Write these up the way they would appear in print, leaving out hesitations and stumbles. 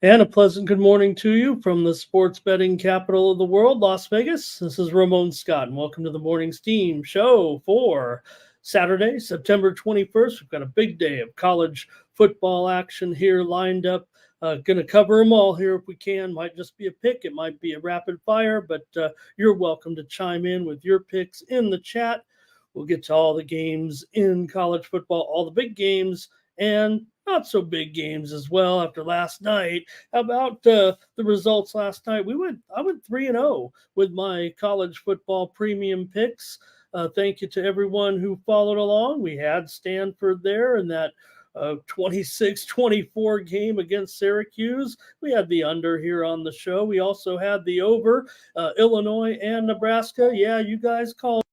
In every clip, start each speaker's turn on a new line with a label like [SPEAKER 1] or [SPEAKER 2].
[SPEAKER 1] And a pleasant good morning to you from the sports betting capital of the world, Las Vegas. This is Ramon Scott, and welcome to the Morning Steam Show for Saturday, September 21st. We've got a big day of college football action here lined up. Going to cover them all here if we can. Might just be a pick. It might be a rapid fire, but you're welcome to chime in with your picks in the chat. We'll get to all the games in college football, all the big games, and not so big games as well after last night. How about the results last night? I went 3-0 with my college football premium picks. Thank you to everyone who followed along. We had Stanford there in that 26-24 game against Syracuse. We had the under here on the show. We also had the over, Illinois and Nebraska. Yeah, you guys called.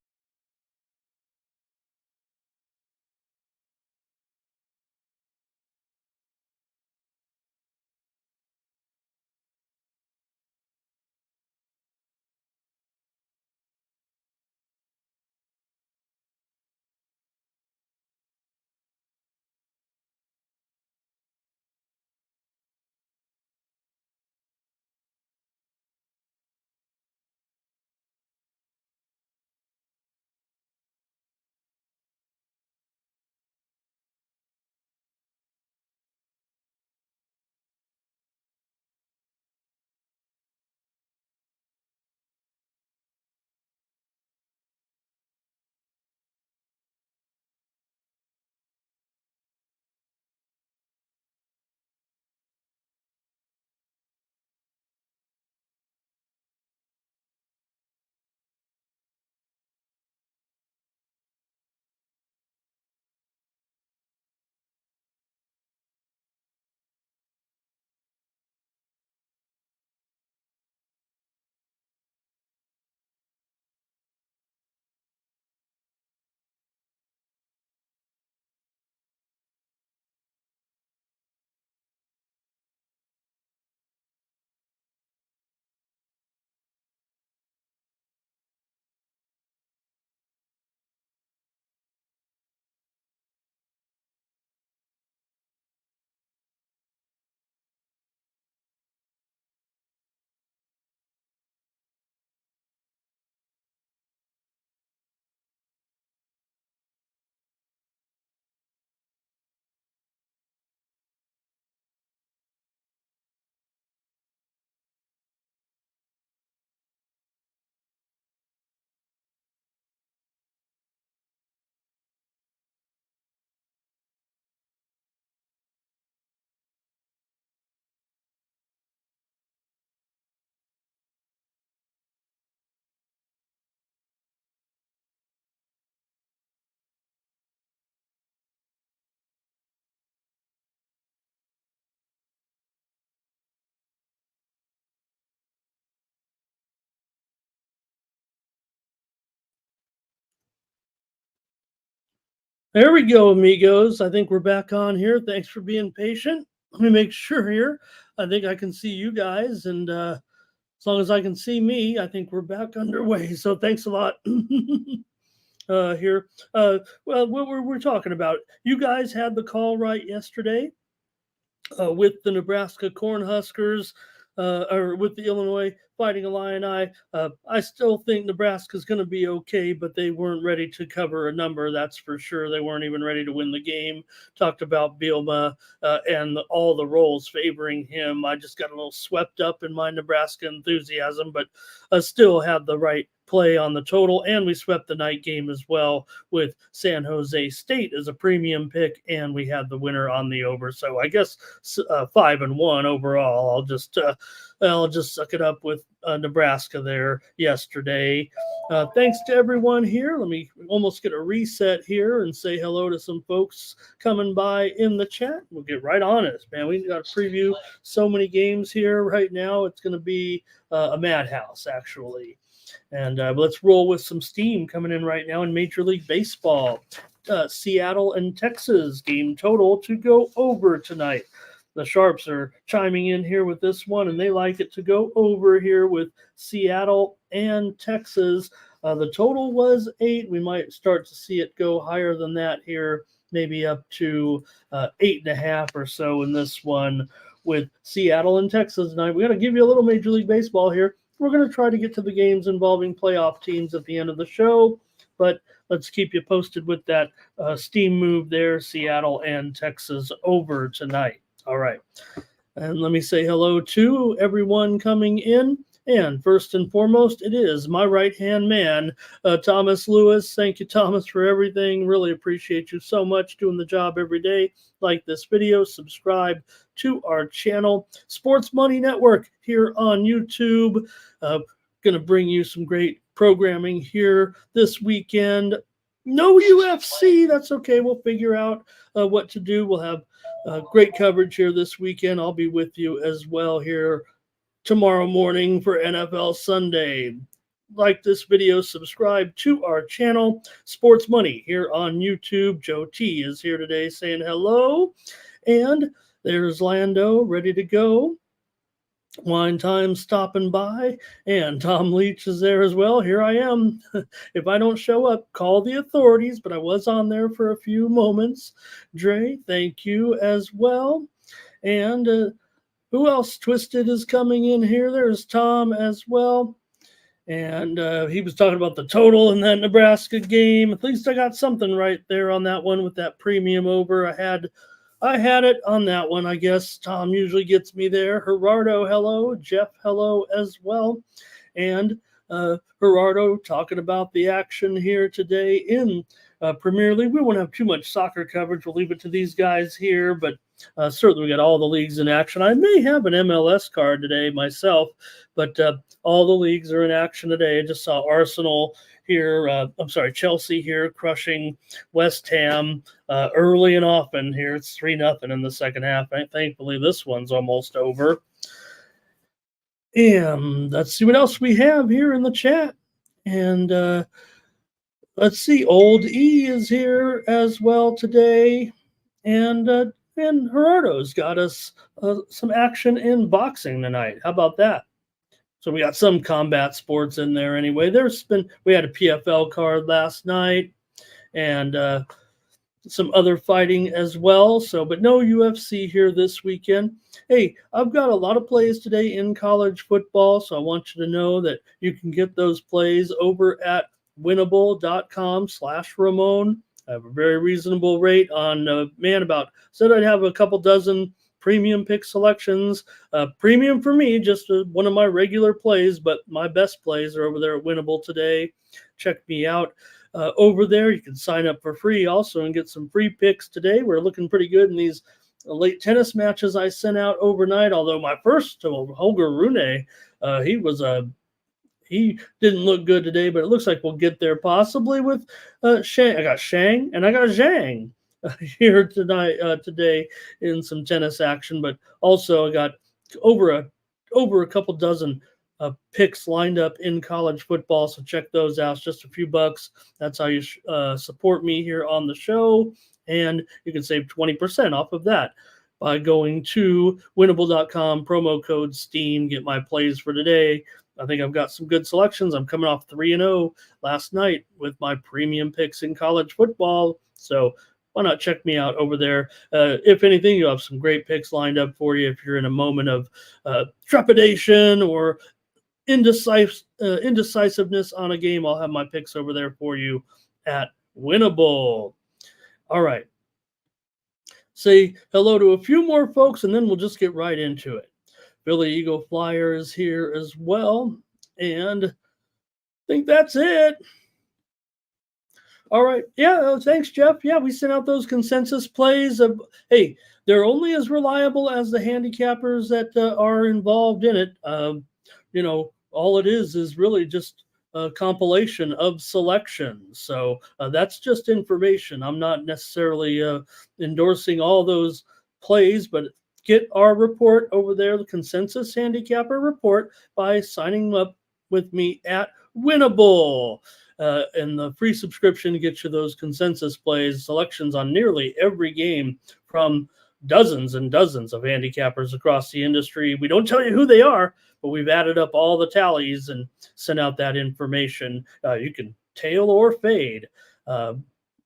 [SPEAKER 1] There we go, amigos. I think we're back on here. Thanks for being patient. Let me make sure here. I think I can see you guys, and as long as I can see me, I think we're back underway. So thanks a lot. Here. Well, what we're talking about, you guys had the call right yesterday with the Nebraska Cornhuskers, or with the Illinois Fighting Illini. I still think Nebraska's going to be okay, but they weren't ready to cover a number, that's for sure. They weren't even ready to win the game. Talked about Bielema and all the roles favoring him. I just got a little swept up in my Nebraska enthusiasm, but still had the right play on the total, and we swept the night game as well with San Jose State as a premium pick, and we had the winner on the over. So I guess 5-1 overall. I'll just suck it up with Nebraska there yesterday. Thanks to everyone here. Let me almost get a reset here and say hello to some folks coming by in the chat. We'll get right on it, man. We got to preview so many games here right now. It's going to be a madhouse, actually. And let's roll with some steam coming in right now in Major League Baseball. Seattle and Texas game total to go over tonight. The Sharps are chiming in here with this one, and they like it to go over here with Seattle and Texas. The total was 8. We might start to see it go higher than that here, maybe up to 8.5 or so in this one with Seattle and Texas tonight. We got to give you a little Major League Baseball here. We're going to try to get to the games involving playoff teams at the end of the show, but let's keep you posted with that steam move there, Seattle and Texas over tonight. All right. And let me say hello to everyone coming in. And first and foremost, it is my right-hand man, Thomas Lewis. Thank you, Thomas, for everything. Really appreciate you so much doing the job every day. Like this video, subscribe to our channel, Sports Money Network, here on YouTube. Going to bring you some great programming here this weekend. No UFC, that's okay. We'll figure out what to do. We'll have great coverage here this weekend. I'll be with you as well here tomorrow morning for NFL Sunday. Like this video, subscribe to our channel, Sports Money, here on YouTube. Joe T is here today saying hello. And there's Lando ready to go. Wine Time stopping by. And Tom Leach is there as well. Here I am. If I don't show up, call the authorities, but I was on there for a few moments. Dre, thank you as well. And who else? Twisted is coming in here. There's Tom as well. And he was talking about the total in that Nebraska game. At least I got something right there on that one with that premium over. I had it on that one, I guess. Tom usually gets me there. Gerardo, hello. Jeff, hello as well. And Gerardo talking about the action here today in Premier League. We won't have too much soccer coverage. We'll leave it to these guys here, but certainly we got all the leagues in action. I may have an MLS card today myself, but all the leagues are in action today. I just saw Arsenal here. Chelsea here crushing West Ham early and often here. It's 3-0 in the second half. Thankfully, this one's almost over. And let's see what else we have here in the chat. And let's see, Old E is here as well today. And Gerardo's got us some action in boxing tonight. How about that? So we got some combat sports in there anyway. We had a PFL card last night and some other fighting as well. But no UFC here this weekend. Hey, I've got a lot of plays today in college football, so I want you to know that you can get those plays over at winnable.com/Ramon. I have a very reasonable rate on, said I'd have a couple dozen premium pick selections. Premium for me, just one of my regular plays, but my best plays are over there at Winnable today. Check me out over there. You can sign up for free also and get some free picks today. We're looking pretty good in these late tennis matches I sent out overnight, although my first, Holger Rune, he didn't look good today, but it looks like we'll get there possibly with Shang. I got Shang and I got Zhang here tonight, today in some tennis action, but also I got over a couple dozen picks lined up in college football. So check those out. It's just a few bucks. That's how you support me here on the show. And you can save 20% off of that by going to winnable.com, promo code STEAM, get my plays for today. I think I've got some good selections. I'm coming off 3-0 last night with my premium picks in college football. So why not check me out over there? If anything, you'll have some great picks lined up for you if you're in a moment of trepidation or indecisiveness on a game. I'll have my picks over there for you at Winnable. All right. Say hello to a few more folks, and then we'll just get right into it. Billy Eagle Flyer is here as well, and I think that's it. All right. Yeah, thanks, Jeff. Yeah, we sent out those consensus plays. Hey, they're only as reliable as the handicappers that are involved in it. All it is really just a compilation of selections. So that's just information. I'm not necessarily endorsing all those plays, but get our report over there, the Consensus Handicapper Report, by signing up with me at Winnable. And the free subscription gets you those consensus plays, selections on nearly every game from dozens and dozens of handicappers across the industry. We don't tell you who they are, but we've added up all the tallies and sent out that information. You can tail or fade.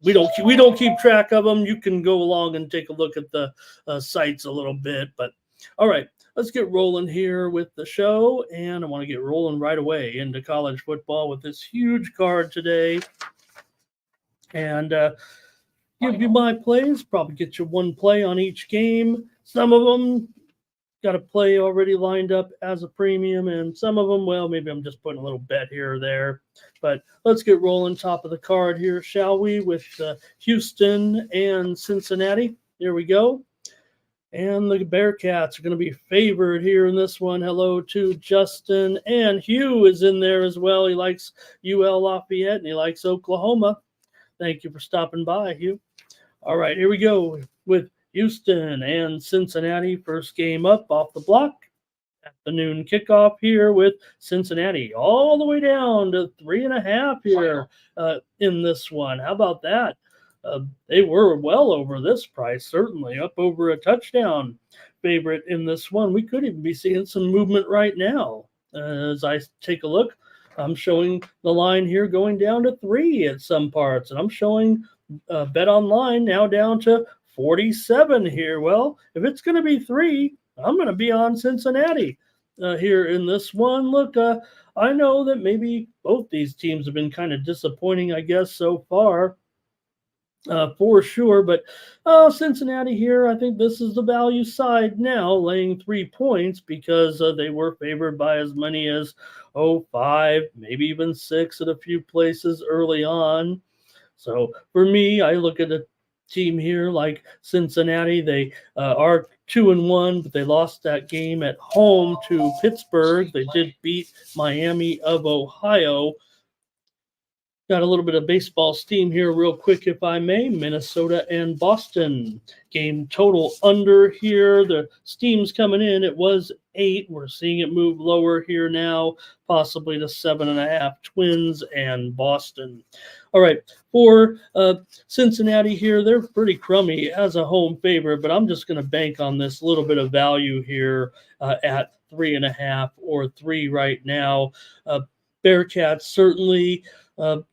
[SPEAKER 1] We don't keep track of them. You can go along and take a look at the sites a little bit, but All right, let's get rolling here with the show, and I want to get rolling right away into college football with this huge card today. And give you my plays, probably get you one play on each game. Some of them got a play already lined up as a premium, and some of them, well, maybe I'm just putting a little bet here or there. But let's get rolling top of the card here, shall we, with Houston and Cincinnati. Here we go. And the Bearcats are going to be favored here in this one. Hello to Justin. And Hugh is in there as well. He likes UL Lafayette, and he likes Oklahoma. Thank you for stopping by, Hugh. All right, here we go with Houston and Cincinnati. First game up off the block. Afternoon kickoff here with Cincinnati all the way down to 3.5 here in this one. How about that? They were well over this price, certainly up over a touchdown favorite in this one. We could even be seeing some movement right now. As I take a look, I'm showing the line here going down to 3 at some parts, and I'm showing Bet Online now down to 47 here. Well, if it's going to be 3, I'm going to be on Cincinnati here in this one. Look, I know that maybe both these teams have been kind of disappointing, I guess, so far. For sure, but Cincinnati here, I think this is the value side now, laying 3 points because they were favored by as many as 5, maybe even 6 at a few places early on. So for me, I look at a team here like Cincinnati. They are 2-1, but they lost that game at home to Pittsburgh. They did beat Miami of Ohio. Got a little bit of baseball steam here real quick, if I may. Minnesota and Boston. Game total under here. The steam's coming in. It was 8. We're seeing it move lower here now, possibly to 7.5. Twins and Boston. All right, for Cincinnati here, they're pretty crummy as a home favorite, but I'm just going to bank on this little bit of value here at 3.5 or 3 right now. Bearcats certainly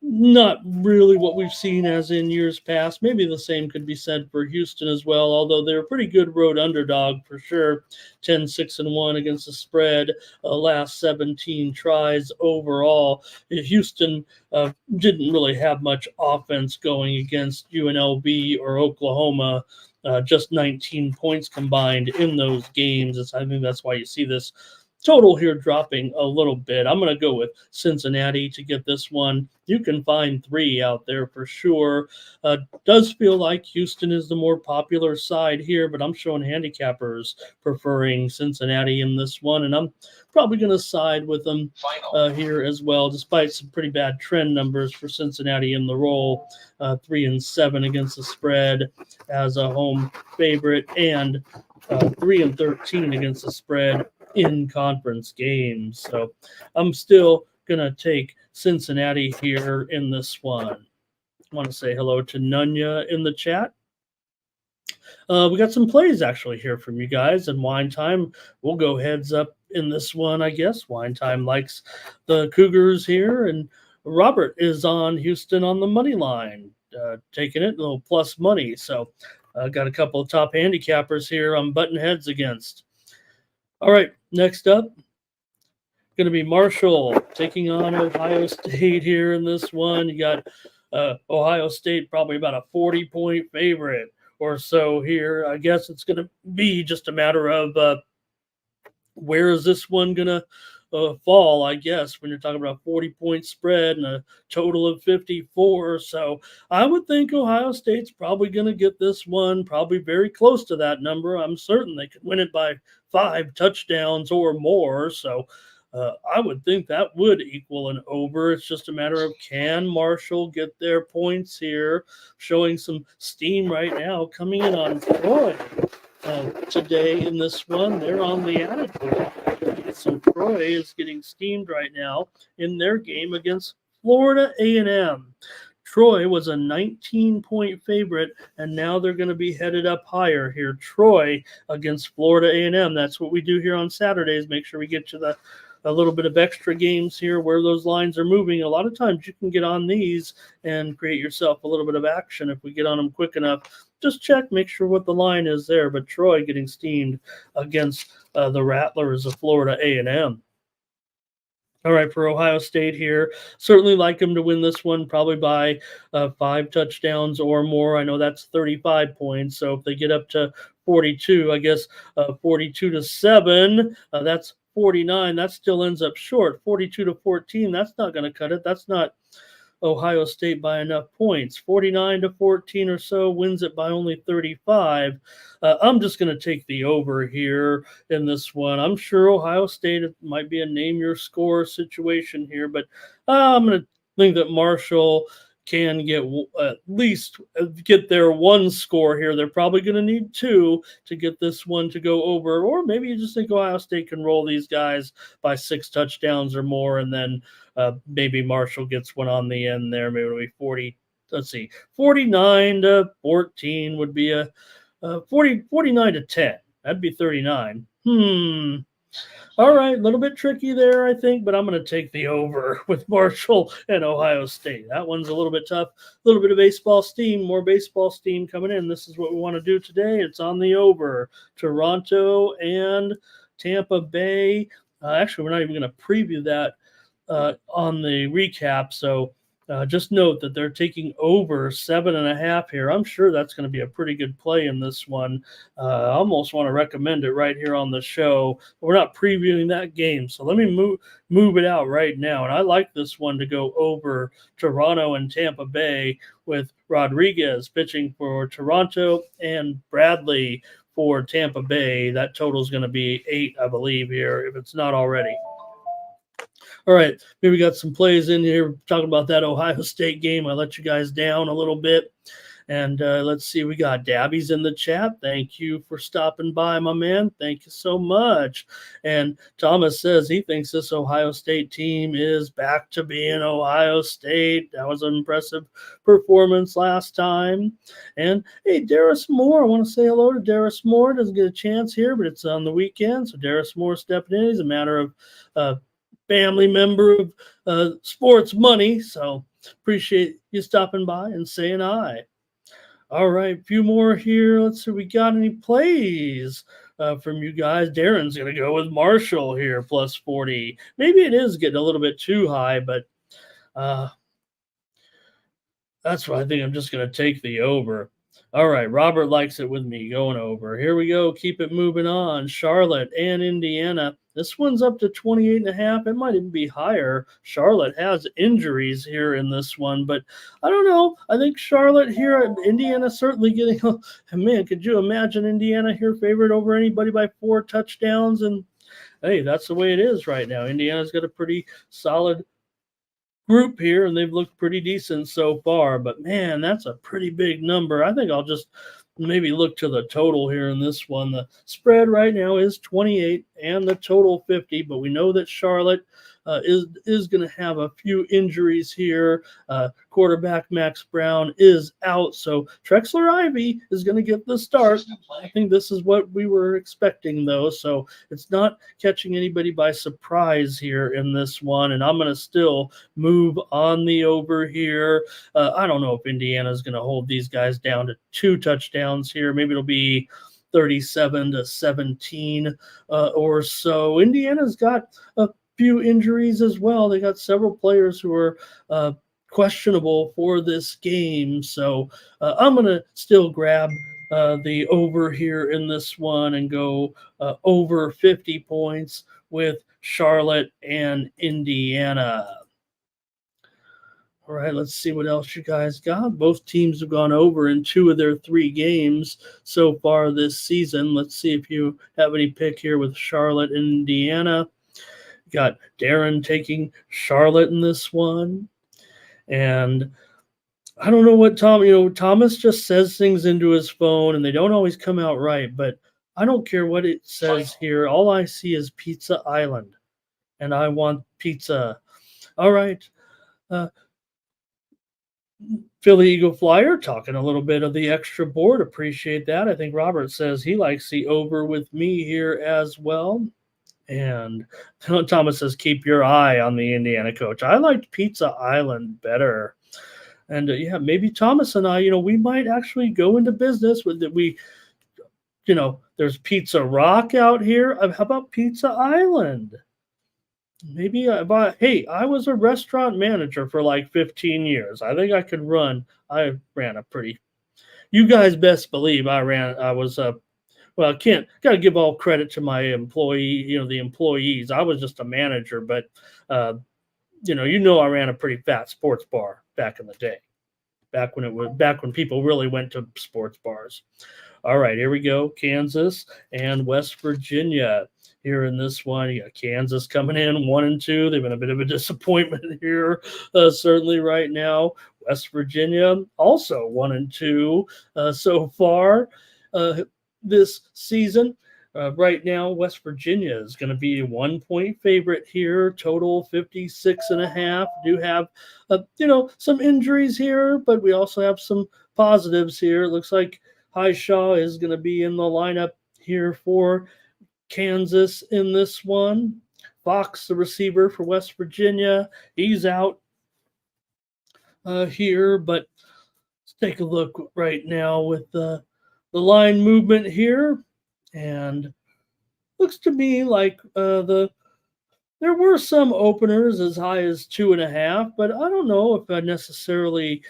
[SPEAKER 1] not really what we've seen as in years past. Maybe the same could be said for Houston as well, although they're a pretty good road underdog for sure. 10-6-1 against the spread, last 17 tries overall. Houston didn't really have much offense going against UNLV or Oklahoma. Just 19 points combined in those games. I think that's why you see this total here dropping a little bit. I'm going to go with Cincinnati to get this one. You can find 3 out there for sure. Does feel like Houston is the more popular side here, but I'm showing handicappers preferring Cincinnati in this one, and I'm probably going to side with them here as well, despite some pretty bad trend numbers for Cincinnati in the roll. 3-7 against the spread as a home favorite, and 3-13 against the spread in conference games. So I'm still going to take Cincinnati here in this one. I want to say hello to Nunya in the chat. We got some plays actually here from you guys, and Wine Time will go heads up in this one, I guess. Wine Time likes the Cougars here, and Robert is on Houston on the money line, taking it a little plus money. So got a couple of top handicappers here I'm button heads against. All right, next up, going to be Marshall taking on Ohio State here in this one. You got Ohio State probably about a 40-point favorite or so here. I guess it's going to be just a matter of where is this one going to fall, I guess, when you're talking about a 40-point spread and a total of 54. So I would think Ohio State's probably going to get this one, probably very close to that number. I'm certain they could win it by 5 touchdowns or more. So I would think that would equal an over. It's just a matter of can Marshall get their points here, showing some steam right now coming in on Troy today in this one. They're on the attitude. So Troy is getting steamed right now in their game against Florida A&M. Troy was a 19-point favorite, and now they're going to be headed up higher here. Troy against Florida A&M. That's what we do here on Saturdays. Make sure we get you the a little bit of extra games here where those lines are moving. A lot of times you can get on these and create yourself a little bit of action if we get on them quick enough. Just check, make sure what the line is there. But Troy getting steamed against the Rattlers of Florida A&M. All right, for Ohio State here, certainly like them to win this one, probably by 5 touchdowns or more. I know that's 35 points, so if they get up to 42, I guess 42-7, that's 49. That still ends up short. 42-14, that's not going to cut it. That's not Ohio State by enough points. 49-14 or so, wins it by only 35. I'm just going to take the over here in this one. I'm sure Ohio State might be a name your score situation here, but I'm going to think that Marshall can get at least get their one score here. They're probably going to need 2 to get this one to go over, or maybe you just think Ohio State can roll these guys by 6 touchdowns or more, and then maybe Marshall gets one on the end there. Maybe it'll be 40. Let's see, 49-14 would be a 49-10. That'd be 39. All right, a little bit tricky there, I think, but I'm going to take the over with Marshall and Ohio State. That one's a little bit tough. A little bit of baseball steam, more baseball steam coming in. This is what we want to do today. It's on the over. Toronto and Tampa Bay. Actually, we're not even going to preview that on the recap, so just note that they're taking over 7.5 here. I'm sure that's going to be a pretty good play in this one. I almost want to recommend it right here on the show. We're not previewing that game, so let me move it out right now. And I like this one to go over Toronto and Tampa Bay with Rodriguez pitching for Toronto and Bradley for Tampa Bay. That total is going to be 8, I believe, here, if it's not already. All right, maybe we got some plays in here talking about that Ohio State game. I let you guys down a little bit. And let's see, we got Dabby's in the chat. Thank you for stopping by, my man. Thank you so much. And Thomas says he thinks this Ohio State team is back to being Ohio State. That was an impressive performance last time. And hey, Darius Moore, I want to say hello to Darius Moore. Doesn't get a chance here, but it's on the weekend. So Darius Moore stepping in. He's a matter of family member of Sports Money. So appreciate you stopping by and saying hi. All right, a few more here. Let's see, we got any plays from you guys? Darren's going to go with Marshall here, plus 40. Maybe it is getting a little bit too high, but that's why I think I'm just going to take the over. All right, Robert likes it with me going over. Here we go. Keep it moving on. Charlotte and Indiana. This one's up to 28.5. It might even be higher. Charlotte has injuries here in this one, but I don't know. I think Charlotte here, Indiana certainly getting. Man, could you imagine Indiana here favored over anybody by 4 touchdowns? And hey, that's the way it is right now. Indiana's got a pretty solid group here, and they've looked pretty decent so far, but man, that's a pretty big number. I think I'll just maybe look to the total here in this one. The spread right now is 28 and the total 50, but we know that Charlotte is going to have a few injuries here. Quarterback Max Brown is out, so Trexler Ivy is going to get the start. I think this is what we were expecting, though, so it's not catching anybody by surprise here in this one, and I'm going to still move on the over here. I don't know if Indiana is going to hold these guys down to 2 touchdowns here. Maybe it'll be 37-17 or so. Indiana's got a few injuries as well. They got several players who are questionable for this game. So I'm going to still grab the over here in this one and go over 50 points with Charlotte and Indiana. All right, let's see what else you guys got. Both teams have gone over in 2 of their 3 games so far this season. Let's see if you have any pick here with Charlotte and Indiana. Got Darren taking Charlotte in this one. And I don't know what Thomas just says things into his phone and they don't always come out right, but I don't care what it says here. All I see is Pizza Island, and I want pizza. All right. Philly Eagle Flyer talking a little bit of the extra board. Appreciate that. I think Robert says he likes the over with me here as well. And Thomas says, keep your eye on the Indiana coach. I liked Pizza Island better. And yeah, maybe Thomas and I, we might actually go into business with it. There's Pizza Rock out here. How about Pizza Island? Maybe hey, I was a restaurant manager for like 15 years. I think I ran a pretty, you guys best believe I was well, I can't got to give all credit to my the employees. I was just a manager, but uh, I ran a pretty fat sports bar back in the day, back when people really went to sports bars. All right, here we go. Kansas and West Virginia. Here in this one, you got Kansas coming in 1-2. They've been a bit of a disappointment here, certainly right now. West Virginia also 1-2 so far this season. Right now, West Virginia is going to be a 1-point favorite here. Total 56.5. Do have, some injuries here, but we also have some positives here. It looks like Highshaw is going to be in the lineup here for Kansas in this one. Fox, the receiver for West Virginia, he's out here, but let's take a look right now with the line movement here. And looks to me like there were some openers as high as 2.5, but I don't know if I necessarily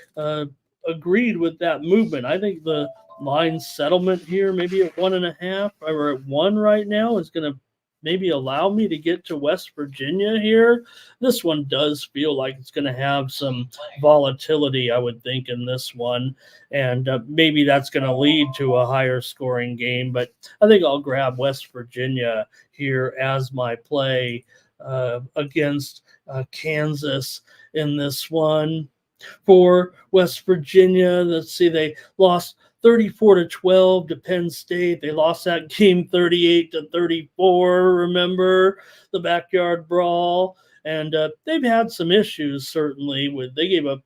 [SPEAKER 1] agreed with that movement. I think the line settlement here, maybe at 1.5 or at 1 right now, is going to maybe allow me to get to West Virginia here. This one does feel like it's going to have some volatility, I would think, in this one. And maybe that's going to lead to a higher scoring game. But I think I'll grab West Virginia here as my play against Kansas in this one. For West Virginia, let's see, they lost 34-12 to Penn State. They lost that game 38-34. Remember the backyard brawl? And they've had some issues, certainly. They gave up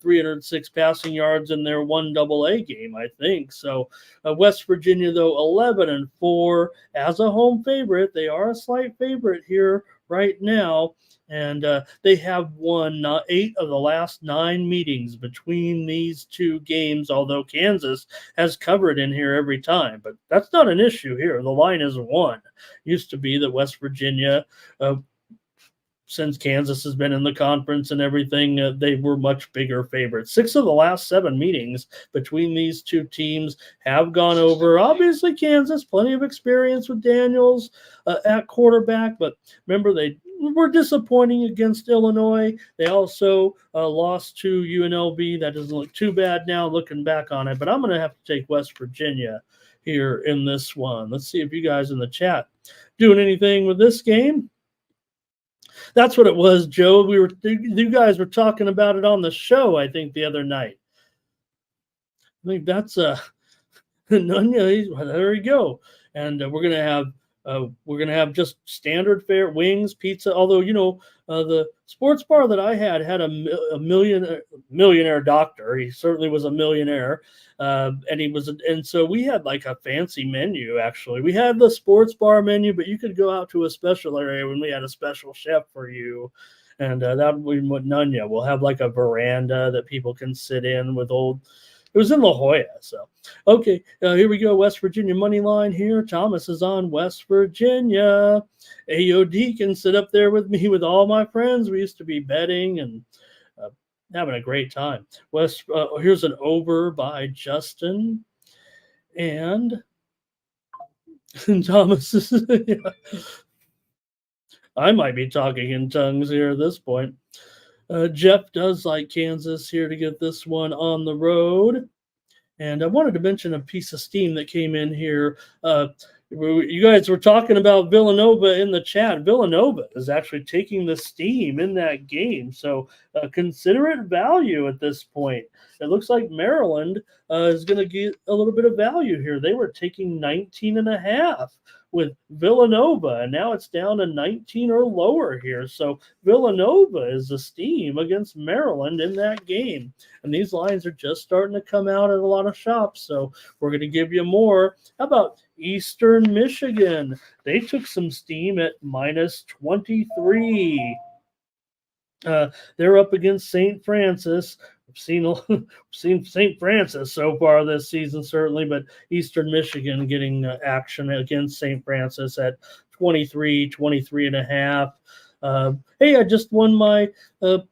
[SPEAKER 1] 306 passing yards in their 1AA game, I think. So West Virginia, though, 11-4 as a home favorite. They are a slight favorite here right now. And they have won 8 of the last 9 meetings between these two games, although Kansas has covered in here every time. But that's not an issue here. The line is 1. Used to be that West Virginia, since Kansas has been in the conference and everything, they were much bigger favorites. 6 of the last 7 meetings between these two teams have gone over. Obviously, Kansas, plenty of experience with Daniels at quarterback, but remember, they were disappointing against Illinois. They also lost to UNLV. That doesn't look too bad now looking back on it, but I'm going to have to take West Virginia here in this one. Let's see if you guys in the chat doing anything with this game. That's what it was, Joe. You guys were talking about it on the show, I think, the other night. I think that's Nunya. There we go. And we're gonna have just standard fare, wings, pizza. Although the sports bar that I had a millionaire doctor. He certainly was a millionaire, and so we had like a fancy menu. Actually, we had the sports bar menu, but you could go out to a special area when we had a special chef for you. And that we Nunya. We'll have like a veranda that people can sit in with old. It was in La Jolla. So, okay, here we go. West Virginia money line here. Thomas is on West Virginia. AOD can sit up there with me with all my friends. We used to be betting and having a great time. Here's an over by Justin. And Thomas is, yeah. I might be talking in tongues here at this point. Jeff does like Kansas here to get this one on the road. And I wanted to mention a piece of steam that came in here. You guys were talking about Villanova in the chat. Villanova is actually taking the steam in that game. So consider it value at this point. It looks like Maryland is going to get a little bit of value here. They were taking 19.5 with Villanova, and now it's down to 19 or lower here. So Villanova is a steam against Maryland in that game. And these lines are just starting to come out at a lot of shops. So we're going to give you more. How about Eastern Michigan? They took some steam at minus 23. They're up against St. Francis. I've seen St. Francis so far this season, certainly, but Eastern Michigan getting action against St. Francis at 23 and a half. Hey, I just won my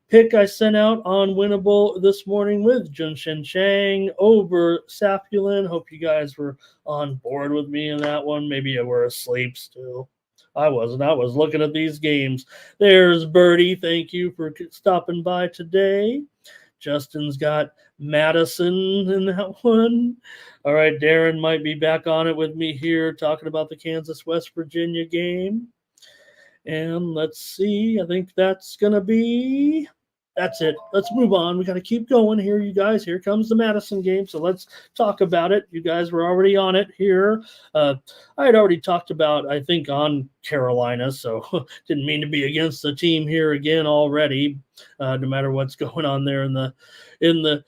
[SPEAKER 1] pick I sent out on Winnable this morning with Junshin Chang over Sapulin. Hope you guys were on board with me in that one. Maybe you were asleep still. I wasn't. I was looking at these games. There's Birdie. Thank you for stopping by today. Justin's got Madison in that one. All right, Darren might be back on it with me here talking about the Kansas-West Virginia game. And let's see. I think that's going to be... That's it. Let's move on. We got to keep going here, you guys. Here comes the Madison game, so let's talk about it. You guys were already on it here. I had already talked about, I think, on Carolina, so didn't mean to be against the team here again already, no matter what's going on there in the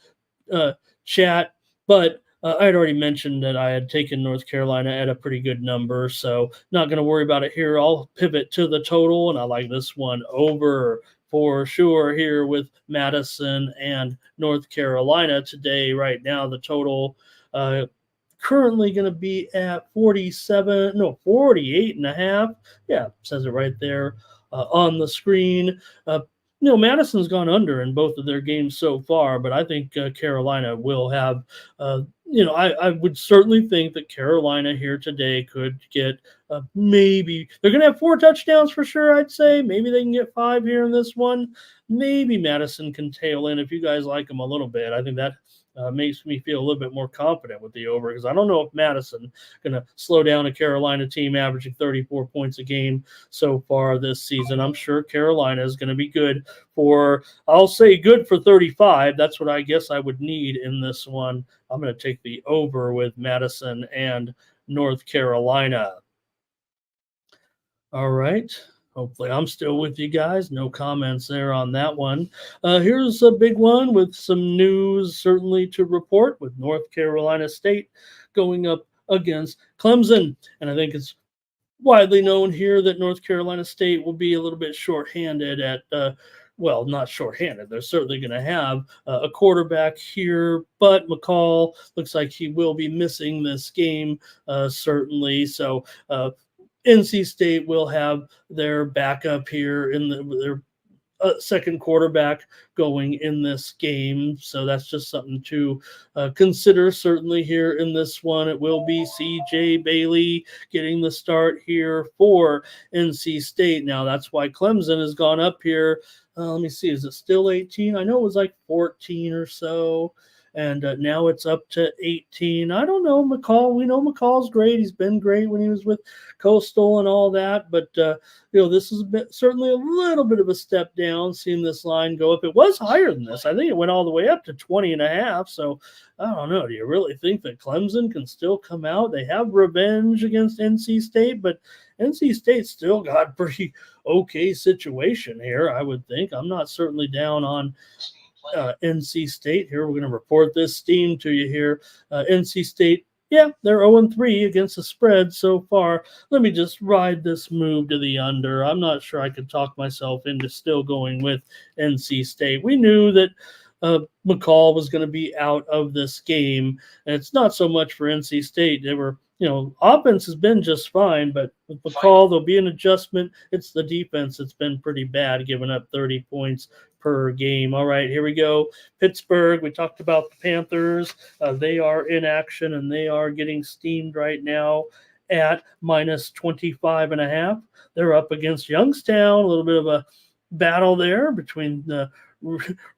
[SPEAKER 1] chat. But I had already mentioned that I had taken North Carolina at a pretty good number, so not going to worry about it here. I'll pivot to the total, and I like this one over for sure here with Madison and North Carolina today. Right now, the total currently going to be at 48 and a half. Yeah, it says it right there on the screen. Madison's gone under in both of their games so far, but I think Carolina will have, I would certainly think that Carolina here today could get maybe, they're going to have 4 touchdowns for sure, I'd say. Maybe they can get 5 here in this one. Maybe Madison can tail in if you guys like them a little bit. I think that makes me feel a little bit more confident with the over, because I don't know if Madison going to slow down a Carolina team averaging 34 points a game so far this season. I'm sure Carolina is going to be good for, I'll say good for 35. That's what I guess I would need in this one. I'm going to take the over with Madison and North Carolina. All right. Hopefully I'm still with you guys. No comments there on that one. Here's a big one with some news certainly to report, with North Carolina State going up against Clemson. And I think it's widely known here that North Carolina State will be a little bit shorthanded at not shorthanded. They're certainly going to have a quarterback here, but McCall looks like he will be missing this game, certainly. So NC State will have their backup here in their second quarterback going in this game. So that's just something to consider certainly here in this one. It will be CJ Bailey getting the start here for NC State. Now that's why Clemson has gone up here. Let me see. Is it still 18? I know it was like 14 or so. And now it's up to 18. I don't know, McCall. We know McCall's great. He's been great when he was with Coastal and all that. But, this is certainly a little bit of a step down, seeing this line go up. It was higher than this. I think it went all the way up to 20 and a half. So, I don't know. Do you really think that Clemson can still come out? They have revenge against NC State, but NC State still got a pretty okay situation here, I would think. I'm not certainly down on NC State here. We're going to report this steam to you here. NC State, they're 0-3 against the spread so far. Let me just ride this move to the under. I'm not sure I could talk myself into still going with NC State. We knew that McCall was going to be out of this game, and it's not so much for NC State. They were, offense has been just fine, but with McCall, there'll be an adjustment. It's the defense that's been pretty bad, giving up 30 points per game. All right, here we go. Pittsburgh, we talked about the Panthers. They are in action, and they are getting steamed right now at minus 25 and a half. They're up against Youngstown, a little bit of a battle there between the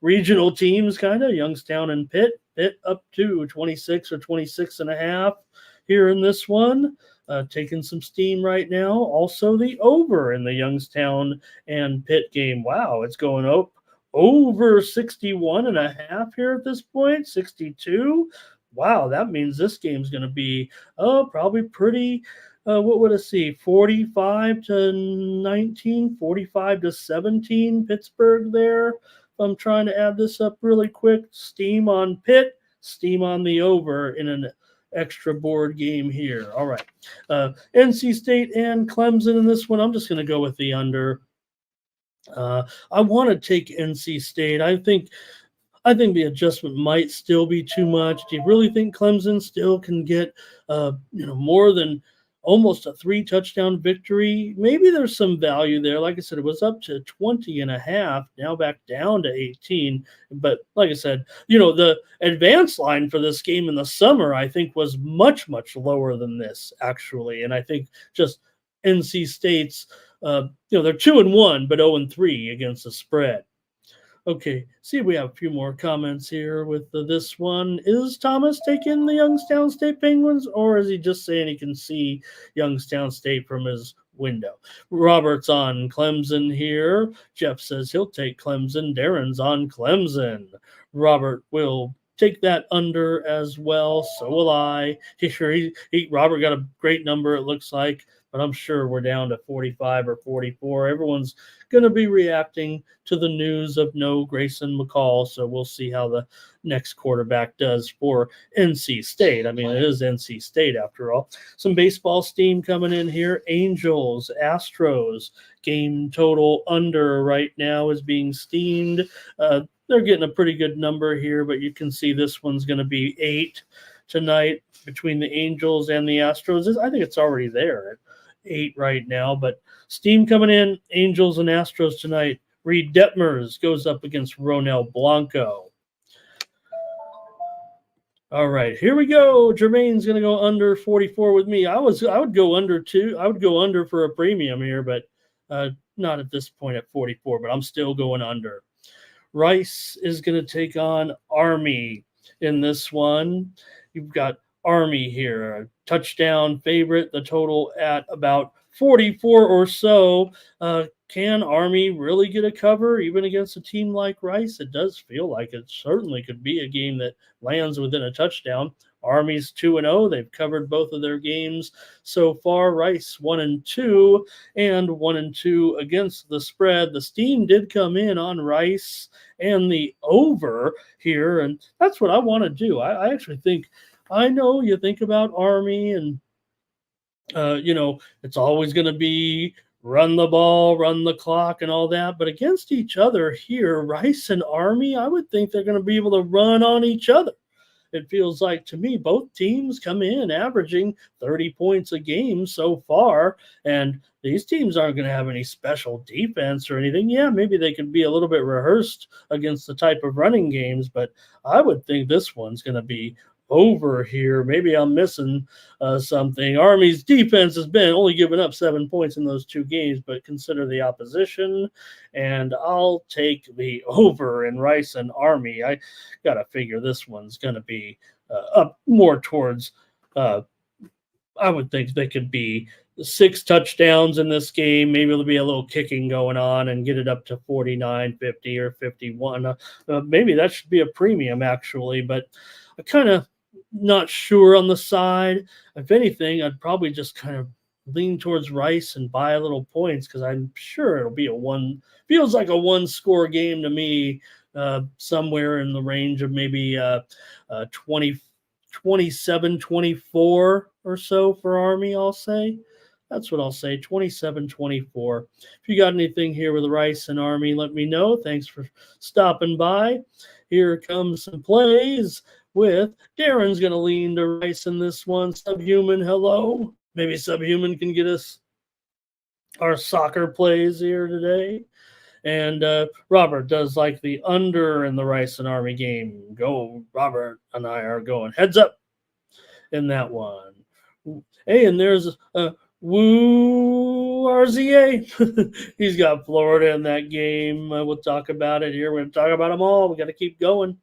[SPEAKER 1] regional teams, kind of, Youngstown and Pitt. Pitt up to 26 or 26 and a half here in this one. Taking some steam right now. Also the over in the Youngstown and Pitt game. Wow, it's going up over 61 and a half here at this point, 62. Wow, that means this game's going to be probably pretty what would I see? 45-19, 45-17, Pittsburgh there. I'm trying to add this up really quick. Steam on Pitt, steam on the over in an extra board game here. All right. NC State and Clemson in this one. I'm just going to go with the under. I want to take NC State. I think the adjustment might still be too much. Do you really think Clemson still can get more than almost a 3-touchdown victory? Maybe there's some value there. Like I said, it was up to 20.5, now back down to 18. But like I said, the advance line for this game in the summer, I think, was much, much lower than this, actually. And I think just NC State's, they're 2-1, but 0-3 against the spread. Okay, see, we have a few more comments here with this one. Is Thomas taking the Youngstown State Penguins, or is he just saying he can see Youngstown State from his window? Robert's on Clemson here. Jeff says he'll take Clemson. Darren's on Clemson. Robert will take that under as well. So will I. Robert got a great number, it looks like, but I'm sure we're down to 45 or 44. Everyone's going to be reacting to the news of no Grayson McCall, so we'll see how the next quarterback does for NC State. I mean, it is NC State after all. Some baseball steam coming in here. Angels, Astros, game total under right now is being steamed. They're getting a pretty good number here, but you can see this one's going to be 8 tonight between the Angels and the Astros. I think it's already there at 8 right now, but steam coming in. Angels and Astros tonight. Reed Detmers goes up against Ronel Blanco. All right, here we go. Jermaine's going to go under 44 with me. I would go under too. I would go under for a premium here, but not at this point at 44, but I'm still going under. Rice is going to take on Army in this one. You've got Army here, a touchdown favorite, the total at about 44 or so. Can Army really get a cover even against a team like Rice? It does feel like it certainly could be a game that lands within a touchdown. Army's 2-0. They've covered both of their games so far. Rice 1-2 and 1-2 against the spread. The steam did come in on Rice and the over here, and that's what I want to do. I actually think, I know you think about Army and, it's always going to be run the ball, run the clock, and all that. But against each other here, Rice and Army, I would think they're going to be able to run on each other. It feels like to me both teams come in averaging 30 points a game so far, and these teams aren't going to have any special defense or anything. Yeah, maybe they could be a little bit rehearsed against the type of running games, but I would think this one's going to be over here. Maybe I'm missing something. Army's defense has been only giving up 7 points in those 2 games, but consider the opposition, and I'll take the over in Rice and Army. I got to figure this one's going to be up more towards, I would think they could be 6 touchdowns in this game. Maybe there'll be a little kicking going on and get it up to 49, 50, or 51. Maybe that should be a premium, actually, but I kind of not sure on the side. If anything, I'd probably just kind of lean towards Rice and buy a little points because I'm sure it'll be feels like a 1-score game to me, somewhere in the range of maybe 27-24 or so for Army, I'll say. That's what I'll say, 27-24. If you got anything here with Rice and Army, let me know. Thanks for stopping by. Here comes some plays with Darren's going to lean to Rice in this one. Subhuman, hello. Maybe Subhuman can get us our soccer plays here today. And Robert does like the under in the Rice and Army game. Go, Robert and I are going heads up in that one. Hey, and there's Woo RZA. He's got Florida in that game. We'll talk about it here. We're going to talk about them all. We got to keep going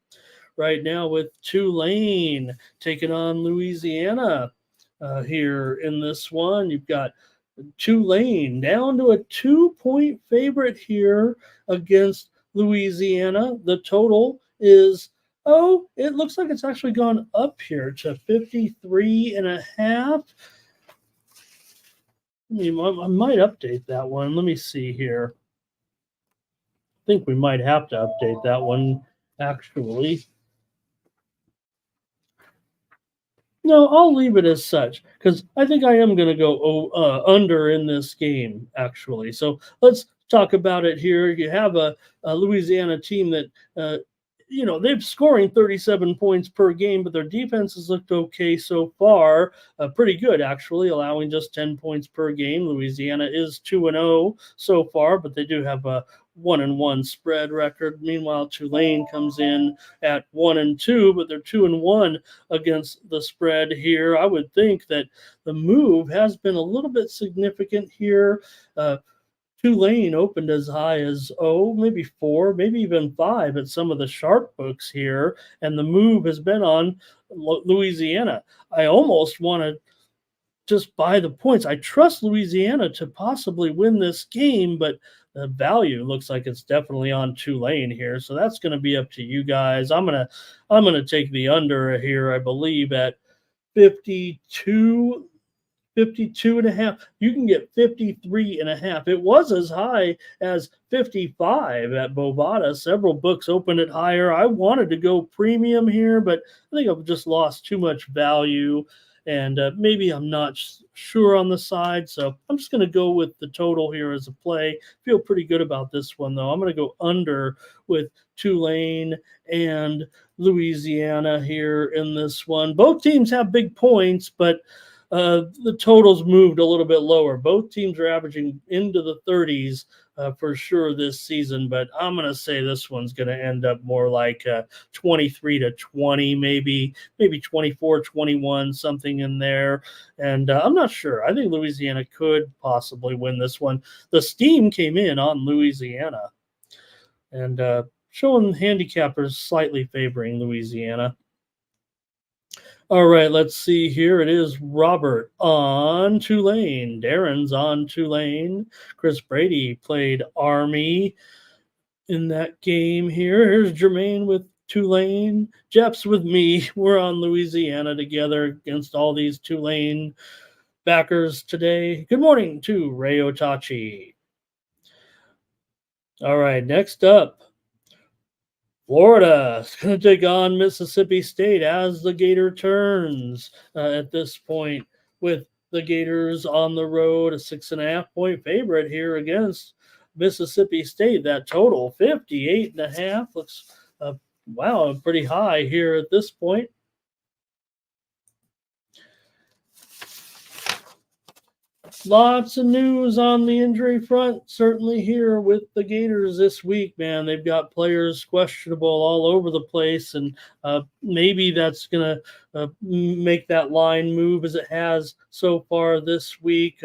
[SPEAKER 1] right now with Tulane taking on Louisiana here in this one. You've got Tulane down to a 2-point favorite here against Louisiana. The total is, it looks like it's actually gone up here to 53.5. I might update that one. Let me see here. I think we might have to update that one, actually. No, I'll leave it as such because I think I am going to go under in this game, actually. So let's talk about it here. You have a Louisiana team that, they're scoring 37 points per game, but their defense has looked okay so far. Pretty good, actually, allowing just 10 points per game. Louisiana is 2-0 so far, but they do have a 1-1 spread record. Meanwhile, Tulane comes in at 1-2, but they're 2-1 against the spread here. I would think that the move has been a little bit significant here. Tulane opened as high as maybe 4, maybe even 5 at some of the sharp books here, and the move has been on Louisiana. I almost want to just buy the points. I trust Louisiana to possibly win this game, but the value looks like it's definitely on Tulane here. So that's going to be up to you guys. I'm gonna take the under here, I believe, at 52, 52 and a half. You can get 53 and a half. It was as high as 55 at Bovada. Several books opened it higher. I wanted to go premium here, but I think I've just lost too much value. And maybe I'm not sure on the side. So I'm just going to go with the total here as a play. Feel pretty good about this one, though. I'm going to go under with Tulane and Louisiana here in this one. Both teams have big points, but the totals moved a little bit lower. Both teams are averaging into the 30s for sure this season, but I'm going to say this one's going to end up more like 23-20, maybe 24-21, something in there. And I'm not sure. I think Louisiana could possibly win this one. The steam came in on Louisiana, and showing handicappers slightly favoring Louisiana. All right, let's see here. It is Robert on Tulane. Darren's on Tulane. Chris Brady played Army in that game here. Here's Jermaine with Tulane. Jeff's with me. We're on Louisiana together against all these Tulane backers today. Good morning to Ray Otachi. All right, next up, Florida is going to take on Mississippi State as the Gator turns at this point, with the Gators on the road, a 6.5-point favorite here against Mississippi State. That total 58.5 looks pretty high here at this point. Lots of news on the injury front, certainly here with the Gators this week, man. They've got players questionable all over the place, and maybe that's going to make that line move as it has so far this week.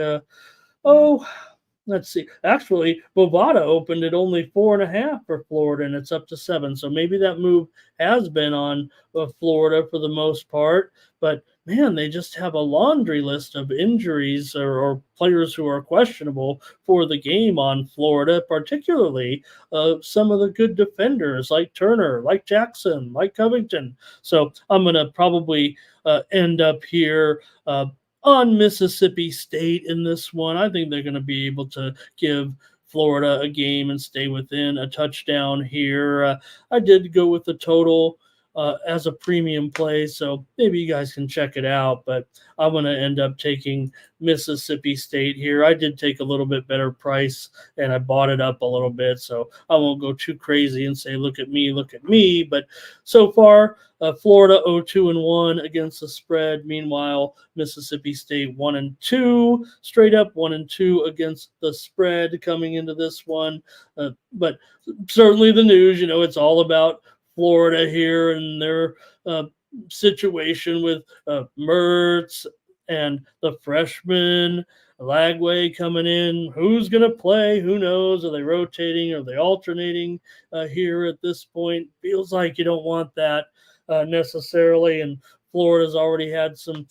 [SPEAKER 1] Let's see. Actually, Bovada opened at only 4.5 for Florida, and it's up to 7. So maybe that move has been on Florida for the most part. But man, they just have a laundry list of injuries or players who are questionable for the game on Florida, particularly some of the good defenders like Turner, like Jackson, like Covington. So I'm going to probably end up here on Mississippi State in this one. I think they're going to be able to give Florida a game and stay within a touchdown here. I did go with the total as a premium play, so maybe you guys can check it out, but I'm going to end up taking Mississippi State here. I did take a little bit better price, and I bought it up a little bit, so I won't go too crazy and say, look at me, but so far, Florida 0-2-1 against the spread. Meanwhile, Mississippi State 1-2, straight up 1-2 against the spread coming into this one, but certainly the news, it's all about Florida here and their situation with Mertz and the freshman Lagway coming in. Who's going to play? Who knows? Are they rotating? Are they alternating here at this point? Feels like you don't want that necessarily. And Florida's already had some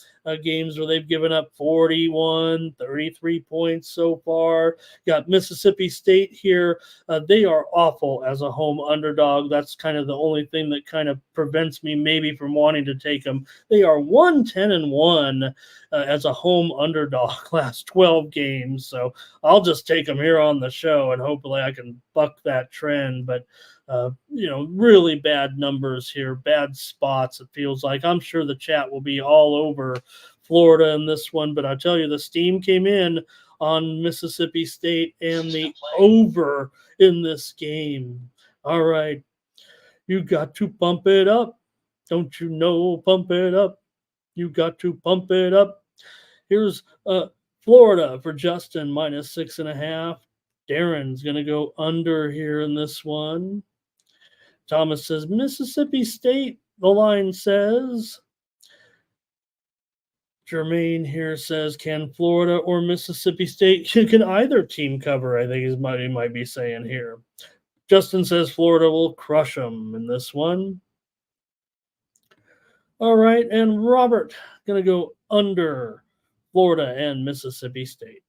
[SPEAKER 1] games where they've given up 41, 33 points so far. Got Mississippi State here. They are awful as a home underdog. That's kind of the only thing that kind of prevents me maybe from wanting to take them. They are 1-10-1 as a home underdog last 12 games. So I'll just take them here on the show and hopefully I can buck that trend. But really bad numbers here, bad spots. It feels like I'm sure the chat will be all over Florida in this one, but I tell you, the steam came in on Mississippi State and the over in this game. All right, you got to pump it up. Don't you know? Pump it up. You got to pump it up. Here's Florida for Justin -6.5. Darren's going to go under here in this one. Thomas says Mississippi State, the line says. Jermaine here says, can Florida or Mississippi State, can either team cover, I think he might be saying here. Justin says Florida will crush them in this one. All right, and Robert going to go under Florida and Mississippi State.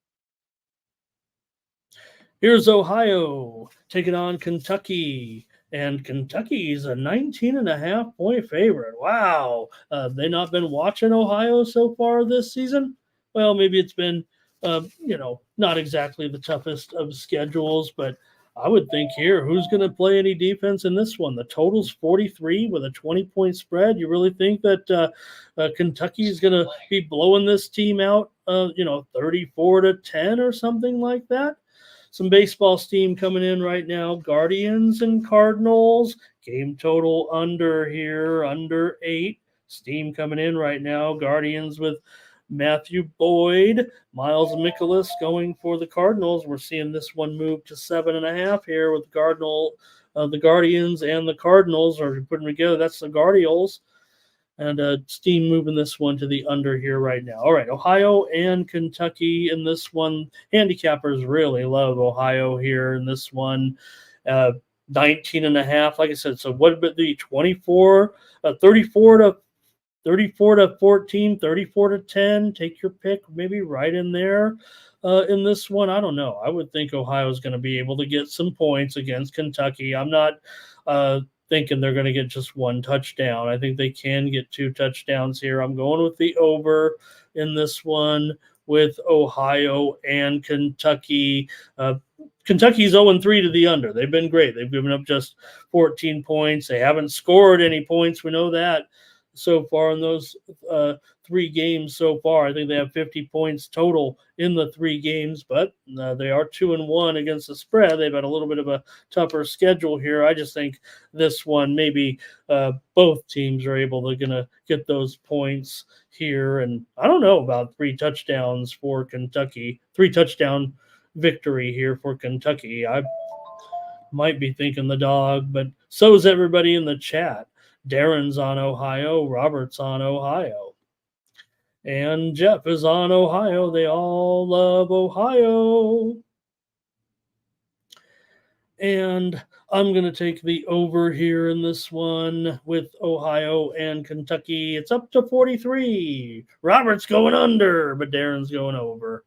[SPEAKER 1] Here's Ohio taking on Kentucky. And Kentucky's a 19.5 point favorite. Wow. They not been watching Ohio so far this season? Well, maybe it's been, not exactly the toughest of schedules, but I would think here, who's going to play any defense in this one? The total's 43 with a 20-point spread. You really think that Kentucky is going to be blowing this team out, 34-10 or something like that? Some baseball steam coming in right now. Guardians and Cardinals. Game total under here, under 8. Steam coming in right now. Guardians with Matthew Boyd. Miles Mikolas going for the Cardinals. We're seeing this one move to 7.5 here with the Guardians and the Cardinals are putting together. That's the Guardiols. And steam moving this one to the under here right now. All right, Ohio and Kentucky in this one. Handicappers really love Ohio here in this one. 19.5, like I said. So what would it be? 34 to 14, 34 to 10. Take your pick, maybe right in there. In this one, I don't know. I would think Ohio is going to be able to get some points against Kentucky. I'm not thinking they're going to get just one touchdown. I think they can get 2 touchdowns here. I'm going with the over in this one with Ohio and Kentucky. Kentucky's 0-3 to the under. They've been great. They've given up just 14 points. They haven't scored any points. We know that so far in those 3 games so far. I think they have 50 points total in the 3 games, but they are 2-1 against the spread. They've had a little bit of a tougher schedule here. I just think this one, maybe both teams are able to gonna get those points here. And I don't know about 3 touchdowns for Kentucky, 3 touchdown victory here for Kentucky. I might be thinking the dog, but so is everybody in the chat. Darren's on Ohio. Robert's on Ohio. And Jeff is on Ohio. They all love Ohio. And I'm going to take the over here in this one with Ohio and Kentucky. It's up to 43. Robert's going under, but Darren's going over.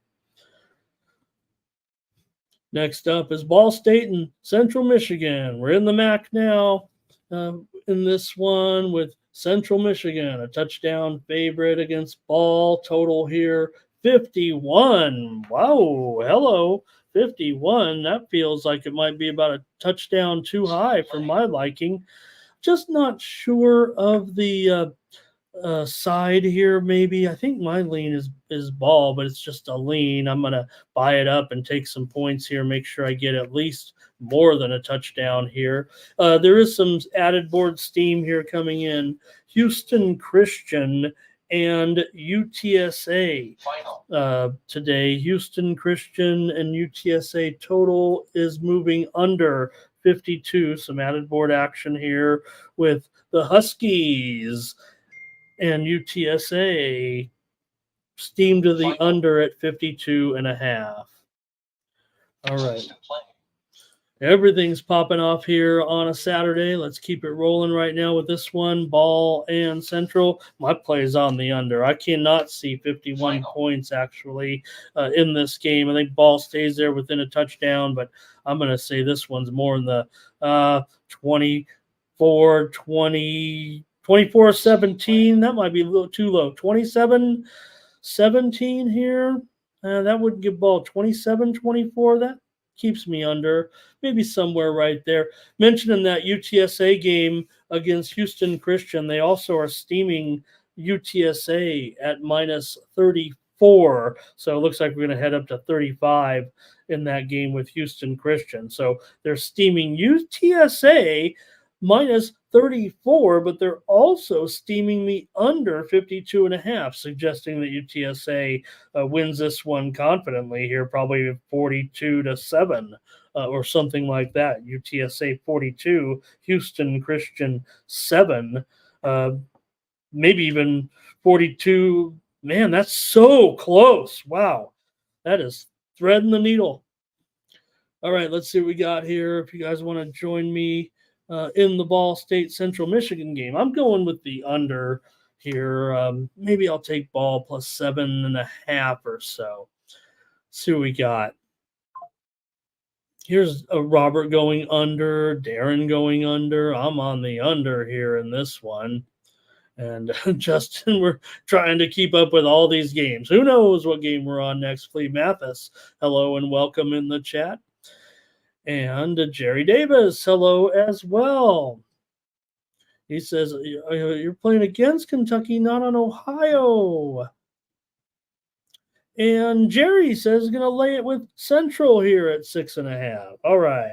[SPEAKER 1] Next up is Ball State and Central Michigan. We're in the MAC now. In this one with Central Michigan, a touchdown favorite against Ball. Total here 51. Wow, hello, 51. That feels like it might be about a touchdown too high for my liking. Just not sure of the side here. Maybe I think my lean is Ball, but it's just a lean. I'm gonna buy it up and take some points here. Make sure I get at least more than a touchdown here. There is some added board steam here coming in. Houston Christian and UTSA today. Houston Christian and UTSA total is moving under 52. Some added board action here with the Huskies and UTSA steam to the under at 52.5. All right. Everything's popping off here on a Saturday. Let's keep it rolling right now with this one. Ball and Central. My play is on the under. I cannot see 51 points actually in this game. I think Ball stays there within a touchdown, but I'm going to say this one's more in the 24, 20, 24 17. That might be a little too low. 27-17 here. That would give Ball 27-24. That keeps me under, maybe somewhere right there. Mentioning that UTSA game against Houston Christian, they also are steaming UTSA at minus 34. So it looks like we're going to head up to 35 in that game with Houston Christian. So they're steaming UTSA minus 34, but they're also steaming the under 52.5, suggesting that UTSA wins this one confidently here, probably 42-7 or something like that. UTSA 42, Houston Christian 7, maybe even 42. Man, that's so close. Wow, that is threading the needle. All right, let's see what we got here. If you guys want to join me in the Ball State Central Michigan game, I'm going with the under here. Maybe I'll take Ball plus 7.5 or so. See what we got. Here's a Robert going under, Darren going under. I'm on the under here in this one. And Justin, we're trying to keep up with all these games. Who knows what game we're on next? Flea Mathis, hello and welcome in the chat. And Jerry Davis, hello as well. He says, you're playing against Kentucky, not on Ohio. And Jerry says he's going to lay it with Central here at 6.5. All right.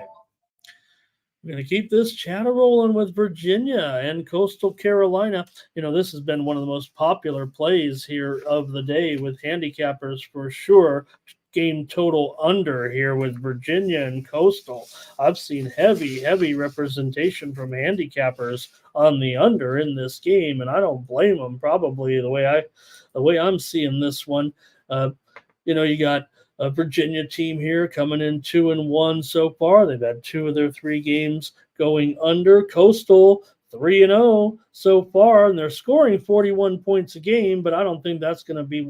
[SPEAKER 1] I'm going to keep this chat rolling with Virginia and Coastal Carolina. This has been one of the most popular plays here of the day with handicappers for sure. Game total under here with Virginia and Coastal. I've seen heavy representation from handicappers on the under in this game, and I don't blame them. Probably the way I'm seeing this one. You got a Virginia team here coming in 2-1 so far. They've had 2 of their 3 games going under. Coastal 3-0 so far, and they're scoring 41 points a game, but I don't think that's going to be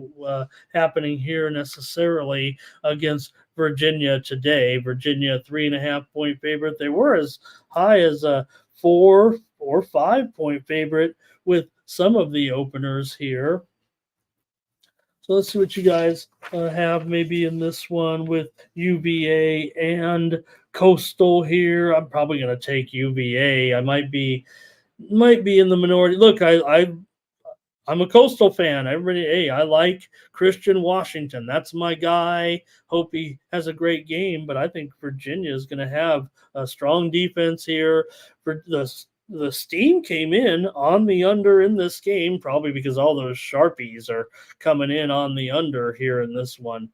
[SPEAKER 1] happening here necessarily against Virginia today. Virginia 3.5-point favorite. They were as high as a 4 or 5-point favorite with some of the openers here. So let's see what you guys have maybe in this one with UVA and Coastal here. I'm probably going to take UVA. I might be in the minority. Look, I'm a Coastal fan. I like Christian Washington. That's my guy. Hope he has a great game, but I think Virginia is going to have a strong defense here. For the steam came in on the under in this game, probably because all those Sharpies are coming in on the under here in this one.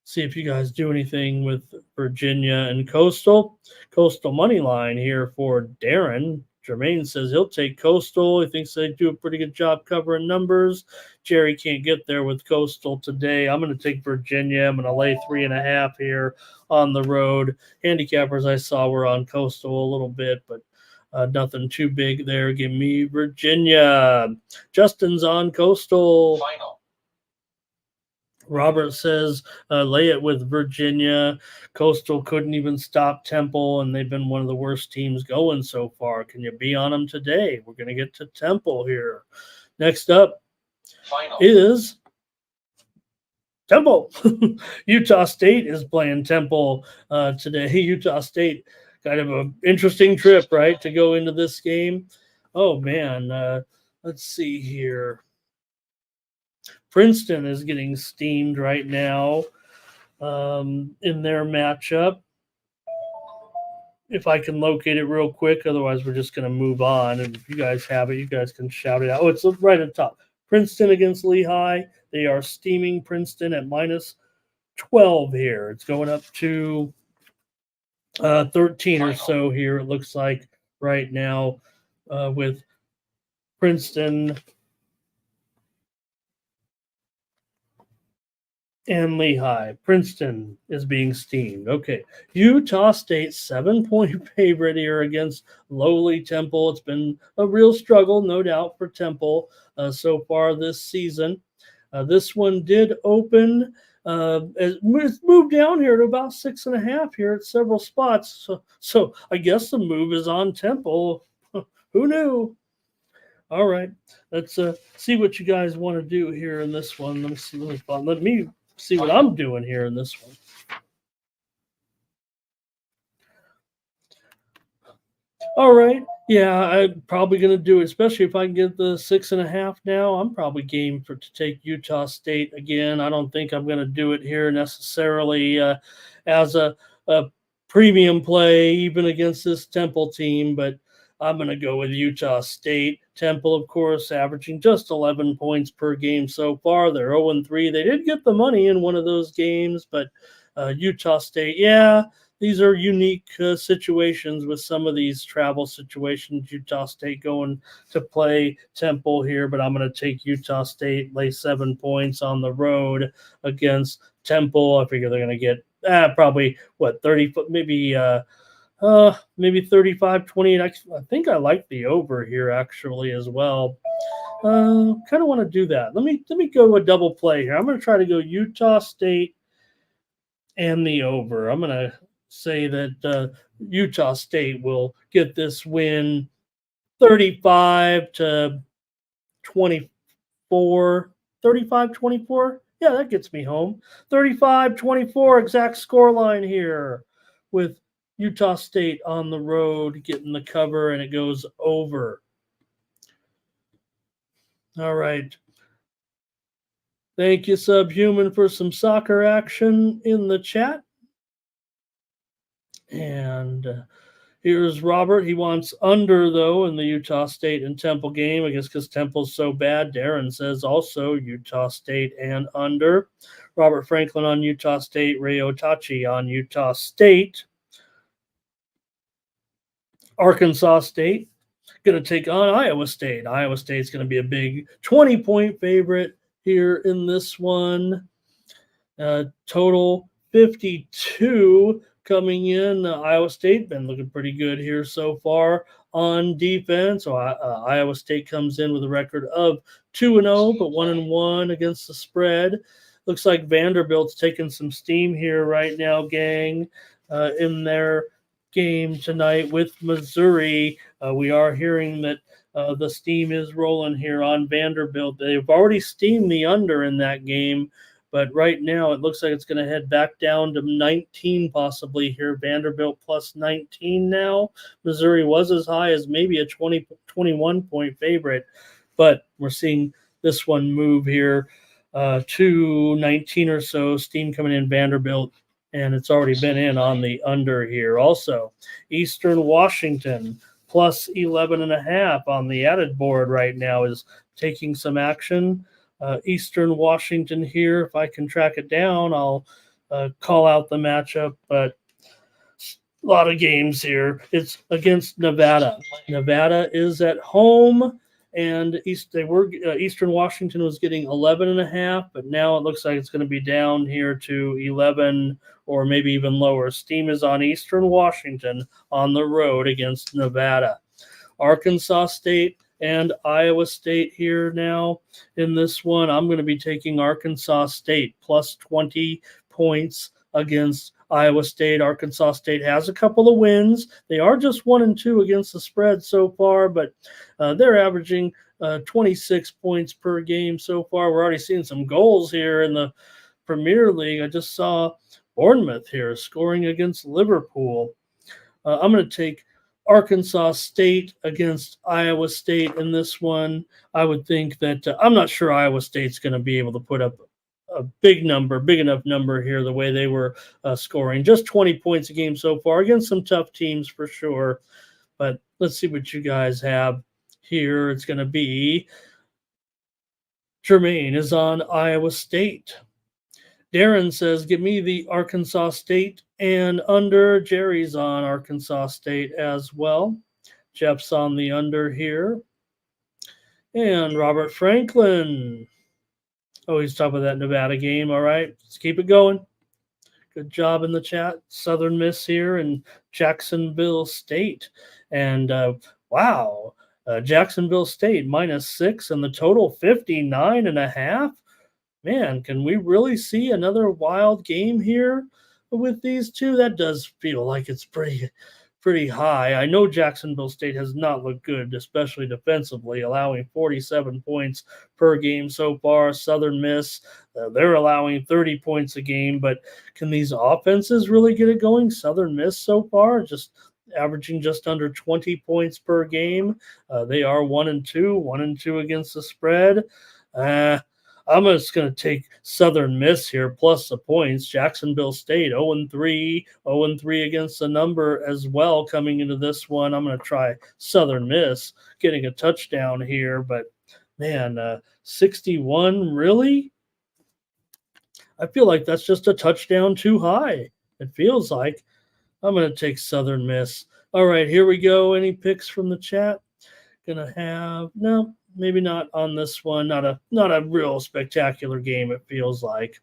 [SPEAKER 1] See if you guys do anything with Virginia and Coastal. Coastal money line here for Darren. Jermaine says he'll take Coastal. He thinks they do a pretty good job covering numbers. Jerry can't get there with Coastal today. I'm going to take Virginia. I'm going to lay 3.5 here on the road. Handicappers I saw were on Coastal a little bit, but nothing too big there. Give me Virginia. Justin's on Coastal. Final. Robert says lay it with Virginia. Coastal couldn't even stop Temple, and they've been one of the worst teams going so far. Can you be on them today? We're going to get to Temple here. Next up is Temple. Utah State is playing Temple today. Utah State, kind of an interesting trip, right, to go into this game. Oh, man. Let's see here. Princeton is getting steamed right now in their matchup. If I can locate it real quick, otherwise we're just going to move on. And if you guys have it, you guys can shout it out. Oh, it's right at the top. Princeton against Lehigh. They are steaming Princeton at minus 12 here. It's going up to 13 or so here, it looks like, right now with Princeton and Lehigh. Princeton is being steamed. Okay. Utah State, 7-point favorite here against lowly Temple. It's been a real struggle, no doubt, for Temple so far this season. This one did open. It's moved down here to about 6.5 here at several spots. So I guess the move is on Temple. Who knew? All right, let's see what you guys want to do here in this one. Let me see. Let me see what I'm doing here in this one. All right. Yeah, I'm probably going to do it, especially if I can get the 6.5 now. I'm probably game to take Utah State again. I don't think I'm going to do it here necessarily as a premium play, even against this Temple team, but I'm going to go with Utah State. Temple, of course, averaging just 11 points per game so far. They're 0-3. They did get the money in one of those games, but Utah State, yeah, these are unique situations with some of these travel situations. Utah State going to play Temple here, but I'm going to take Utah State, lay 7 points on the road against Temple. I figure they're going to get probably, 30, maybe 35-28. I think I like the over here actually as well. Kind of want to do that. Let me go a double play here. I'm going to try to go Utah State and the over. I'm going to say that Utah State will get this win 35-24. 35-24. Yeah, that gets me home. 35-24 exact score line here with Utah State on the road getting the cover, and it goes over. All right. Thank you, Subhuman, for some soccer action in the chat. And here's Robert. He wants under, though, in the Utah State and Temple game. I guess because Temple's so bad. Darren says also Utah State and under. Robert Franklin on Utah State. Ray Otachi on Utah State. Arkansas State going to take on Iowa State. Iowa State's going to be a big 20-point favorite here in this one. Total 52 coming in. Iowa State been looking pretty good here so far on defense. So Iowa State comes in with a record of 2-0, but 1-1 against the spread. Looks like Vanderbilt's taking some steam here right now, gang, in their game tonight with Missouri. We are hearing that the steam is rolling here on Vanderbilt. They've already steamed the under in that game, but right now it looks like it's going to head back down to 19 possibly here. Vanderbilt plus 19 now. Missouri was as high as maybe a 21-point favorite, but we're seeing this one move here to 19 or so. Steam coming in Vanderbilt, and it's already been in on the under here. Also, Eastern Washington plus 11.5 on the added board right now is taking some action. Eastern Washington here, if I can track it down, I'll call out the matchup, but a lot of games here. It's against Nevada. Nevada is at home, and Eastern Washington was getting 11.5, but now it looks like it's going to be down here to 11 or maybe even lower. Steam is on Eastern Washington on the road against Nevada. Arkansas State and Iowa State here now in this one. I'm going to be taking Arkansas State plus 20 points against Iowa State. Arkansas State has a couple of wins. They are just 1-2 against the spread so far, but they're averaging 26 points per game so far. We're already seeing some goals here in the Premier League. I just saw Bournemouth here scoring against Liverpool. I'm going to take Arkansas State against Iowa State in this one. I would think that I'm not sure Iowa State's going to be able to put up a big enough number here, the way they were scoring. Just 20 points a game so far against some tough teams for sure. But let's see what you guys have here. It's going to be Jermaine is on Iowa State. Darren says, give me the Arkansas State and under. Jerry's on Arkansas State as well. Jeff's on the under here. And Robert Franklin Oh, he's talking about that Nevada game. All right, let's keep it going. Good job in the chat. Southern Miss here and Jacksonville State. And wow, Jacksonville State -6 and the total 59.5. Man, can we really see another wild game here with these two? That does feel like it's pretty high. I know Jacksonville State has not looked good, especially defensively, allowing 47 points per game so far. Southern Miss, they're allowing 30 points a game, but can these offenses really get it going? Southern Miss so far just averaging just under 20 points per game. They are 1-2, 1-2 against the spread. I'm just going to take Southern Miss here plus the points. Jacksonville State 0-3, 0-3 against the number as well coming into this one. I'm going to try Southern Miss getting a touchdown here, but man, 61 really? I feel like that's just a touchdown too high. It feels like. I'm going to take Southern Miss. All right, here we go. Any picks from the chat? Gonna have no. Maybe not on this one. Not a real spectacular game, it feels like.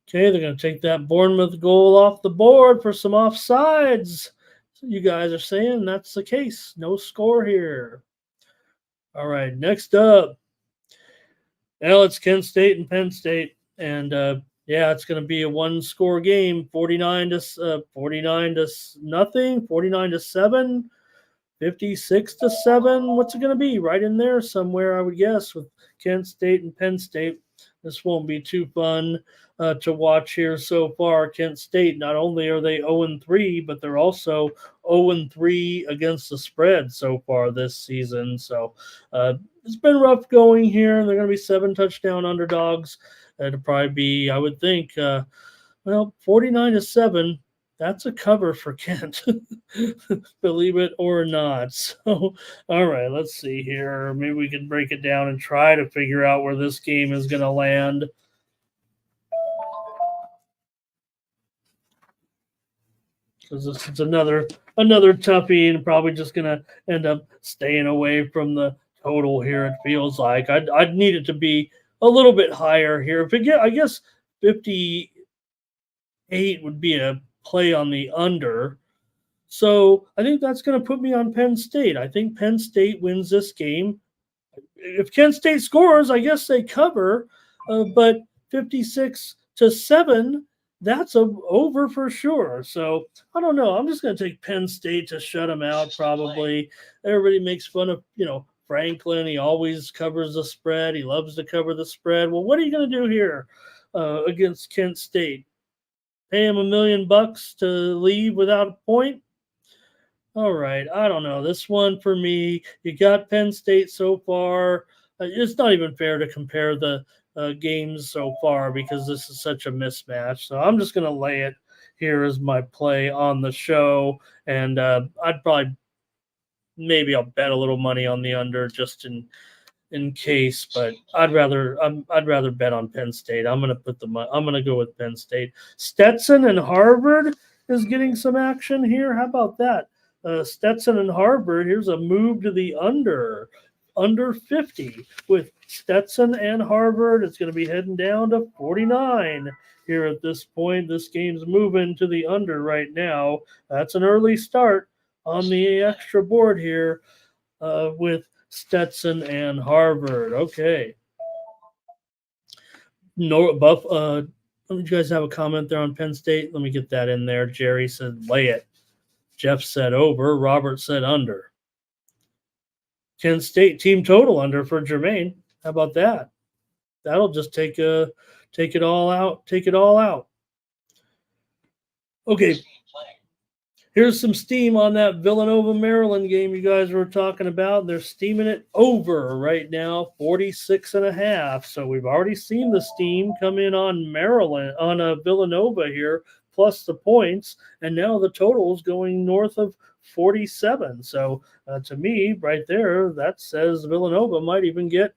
[SPEAKER 1] Okay, they're going to take that Bournemouth goal off the board for some offsides. So you guys are saying that's the case. No score here. All right, next up. Well, it's Kent State and Penn State. And yeah, it's going to be a one-score game. 49 to nothing, 49-7. 56-7. What's it going to be? Right in there somewhere, I would guess, with Kent State and Penn State. This won't be too fun to watch here so far. Kent State, not only are they 0-3, but they're also 0-3 against the spread so far this season. So it's been rough going here. They're going to be 7-touchdown underdogs. It'll probably be, I would think, 49-7. That's a cover for Kent, believe it or not. So, all right, let's see here. Maybe we can break it down and try to figure out where this game is going to land. Because this is another toughie and probably just going to end up staying away from the total here, it feels like. I'd need it to be a little bit higher here. I guess 58 would be a play on the under. So I think that's going to put me on Penn State. I think Penn State wins this game. If Kent State scores, I guess they cover, but 56-7, that's a over for sure. So I don't know. I'm just going to take Penn State to shut them out probably. Everybody makes fun of, Franklin. He always covers the spread. He loves to cover the spread. Well, what are you going to do here against Kent State? Pay him $1 million to leave without a point? All right, I don't know. This one for me, you got Penn State so far. It's not even fair to compare the games so far because this is such a mismatch. So I'm just going to lay it here as my play on the show. And I'd probably, maybe I'll bet a little money on the under just in case, but I'd rather bet on Penn State. I'm gonna go with Penn State. Stetson and Harvard is getting some action here. How about that? Stetson and Harvard. Here's a move to the under 50 with Stetson and Harvard. It's going to be heading down to 49 here at this point. This game's moving to the under right now. That's an early start on the extra board here with Stetson and Harvard. Okay. Let you guys have a comment there on Penn State? Let me get that in there. Jerry said lay it. Jeff said over. Robert said under. Kent State team total under for Jermaine. How about that? That'll just take it all out. Take it all out. Okay. Here's some steam on that Villanova, Maryland game you guys were talking about. They're steaming it over right now, 46.5. So we've already seen the steam come in on Maryland, on Villanova here, plus the points. And now the total is going north of 47. So to me, right there, that says Villanova might even get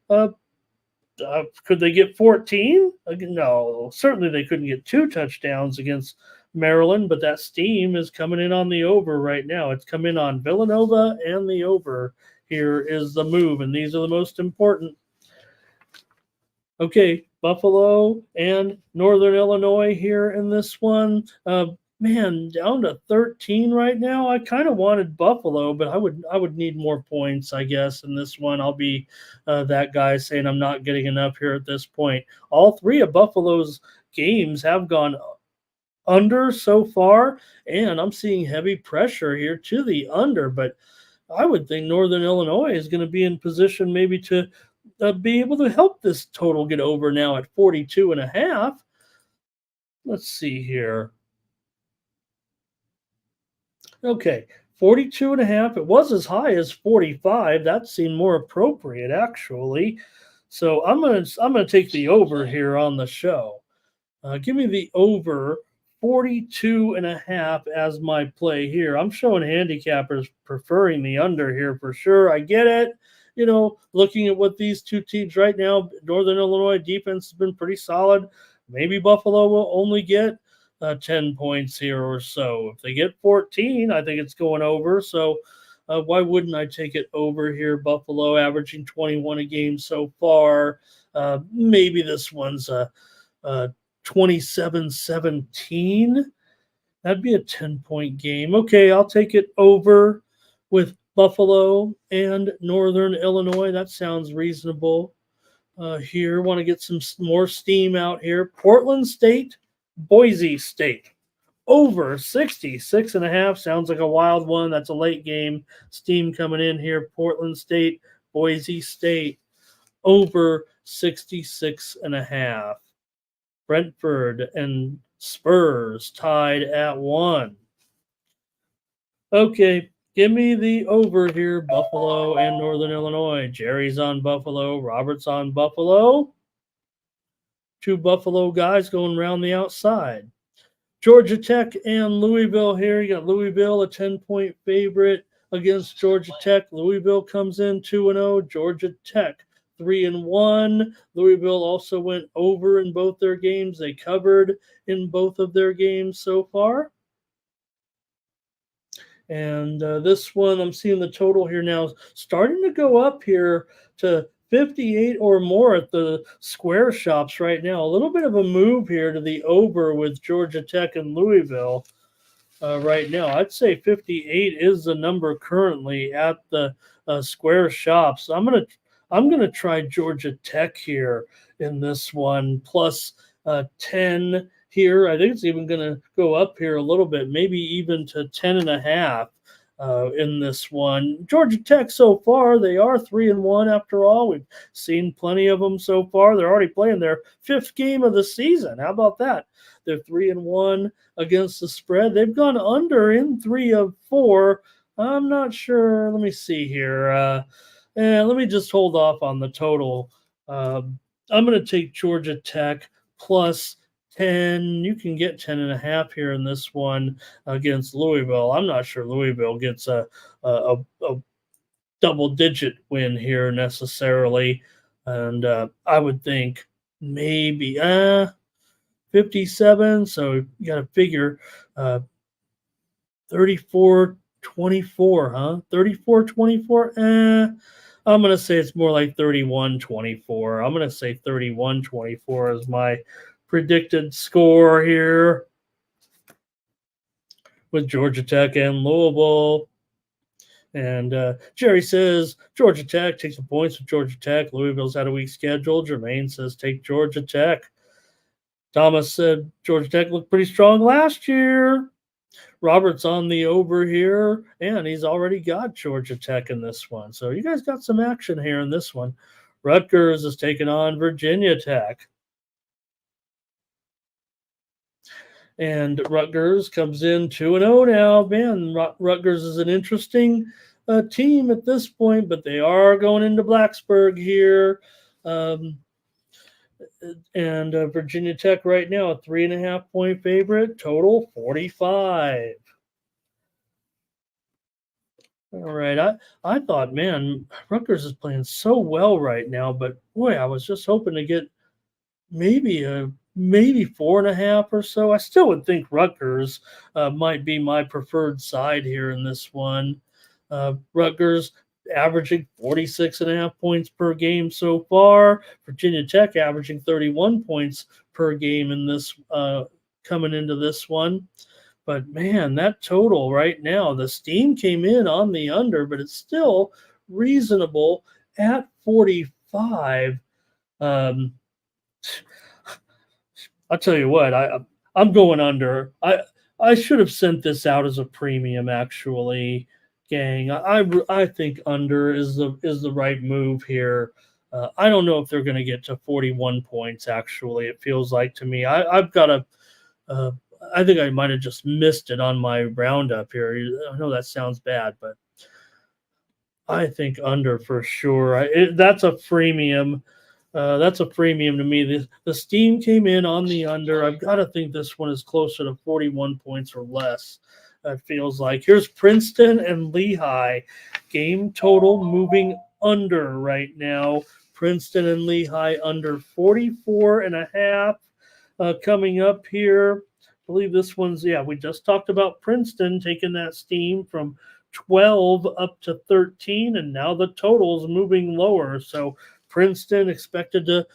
[SPEAKER 1] could they get 14? No, certainly they couldn't get 2 touchdowns against Maryland, but that steam is coming in on the over right now. It's come in on Villanova and the over. Here is the move, and these are the most important. Okay, Buffalo and Northern Illinois here in this one. Man, down to 13 right now. I kind of wanted Buffalo, but I would need more points, I guess, in this one. I'll be that guy saying I'm not getting enough here at this point. All three of Buffalo's games have gone under so far, and I'm seeing heavy pressure here to the under, but I would think Northern Illinois is going to be in position maybe to be able to help this total get over now at 42 and a half. Let's see here. Okay, 42 and a half. It was as high as 45. That seemed more appropriate actually. So I'm gonna take the over here on the show. Give me the over 42 and a half as my play here. I'm showing handicappers preferring the under here for sure. I get it. Looking at what these two teams right now, Northern Illinois defense has been pretty solid. Maybe Buffalo will only get 10 points here or so. If they get 14, I think it's going over. So why wouldn't I take it over here? Buffalo averaging 21 a game so far. Maybe this one's a 27-17. That'd be a 10-point game. Okay, I'll take it over with Buffalo and Northern Illinois. That sounds reasonable. Here, want to get some more steam out here. Portland State, Boise State. Over 66 and a half. Sounds like a wild one. That's a late game. Steam coming in here. Portland State, Boise State. Over 66 and a half. Brentford and Spurs tied at 1. Okay, give me the over here, Buffalo and Northern Illinois. Jerry's on Buffalo, Robert's on Buffalo. Two Buffalo guys going around the outside. Georgia Tech and Louisville here. You got Louisville, a 10-point favorite against Georgia Tech. Louisville comes in 2-0. Georgia Tech 3-1. Louisville also went over in both their games. They covered in both of their games so far. And this one, I'm seeing the total here now starting to go up here to 58 or more at the square shops right now. A little bit of a move here to the over with Georgia Tech and Louisville right now. I'd say 58 is the number currently at the square shops. I'm gonna try Georgia Tech here in this one plus 10 here. I think it's even going to go up here a little bit, maybe even to 10 and a half in this one. Georgia Tech so far, they are 3-1 after all. We've seen plenty of them so far. They're already playing their 5th game of the season. How about that? They're 3-1 against the spread. They've gone under in 3 of 4. I'm not sure. Let me see here. Let me just hold off on the total. I'm going to take Georgia Tech plus 10. You can get 10 and a half here in this one against Louisville. I'm not sure Louisville gets a double-digit win here necessarily. And I would think maybe 57. So you got to figure 34-24, huh? 34-24? I'm going to say it's more like 31-24. I'm going to say 31-24 is my predicted score here with Georgia Tech and Louisville. And Jerry says Georgia Tech, take some points with Georgia Tech. Louisville's had a weak schedule. Jermaine says take Georgia Tech. Thomas said Georgia Tech looked pretty strong last year. Robert's on the over here, and he's already got Georgia Tech in this one. So you guys got some action here in this one. Rutgers is taking on Virginia Tech. And Rutgers comes in 2-0 now. Man, Rutgers is an interesting team at this point, but they are going into Blacksburg here. And Virginia Tech right now, a 3.5-point favorite, total 45. All right, I thought, man, Rutgers is playing so well right now, but boy, I was just hoping to get maybe 4.5 or so. I still would think Rutgers might be my preferred side here in this one. Rutgers averaging 46.5 points per game so far. Virginia Tech averaging 31 points per game in this coming into this one. But man, that total right now, the steam came in on the under, but it's still reasonable at 45. Um, I'll tell you what, I'm going under. I should have sent this out as a premium, actually, gang. I think under is the right move here. I don't know if they're going to get to 41 points. Actually, it feels like to me. I've got a. Uh, I think I might have just missed it on my roundup here. I know that sounds bad, but I think under for sure. That's a premium. That's a premium to me. The steam came in on the under. I've got to think this one is closer to 41 points or less. It feels like. Here's Princeton and Lehigh. Game total moving under right now. Princeton and Lehigh under 44 and a half. Coming up here, I believe this one's, yeah, we just talked about Princeton taking that steam from 12 up to 13, and now the total's moving lower. So Princeton expected to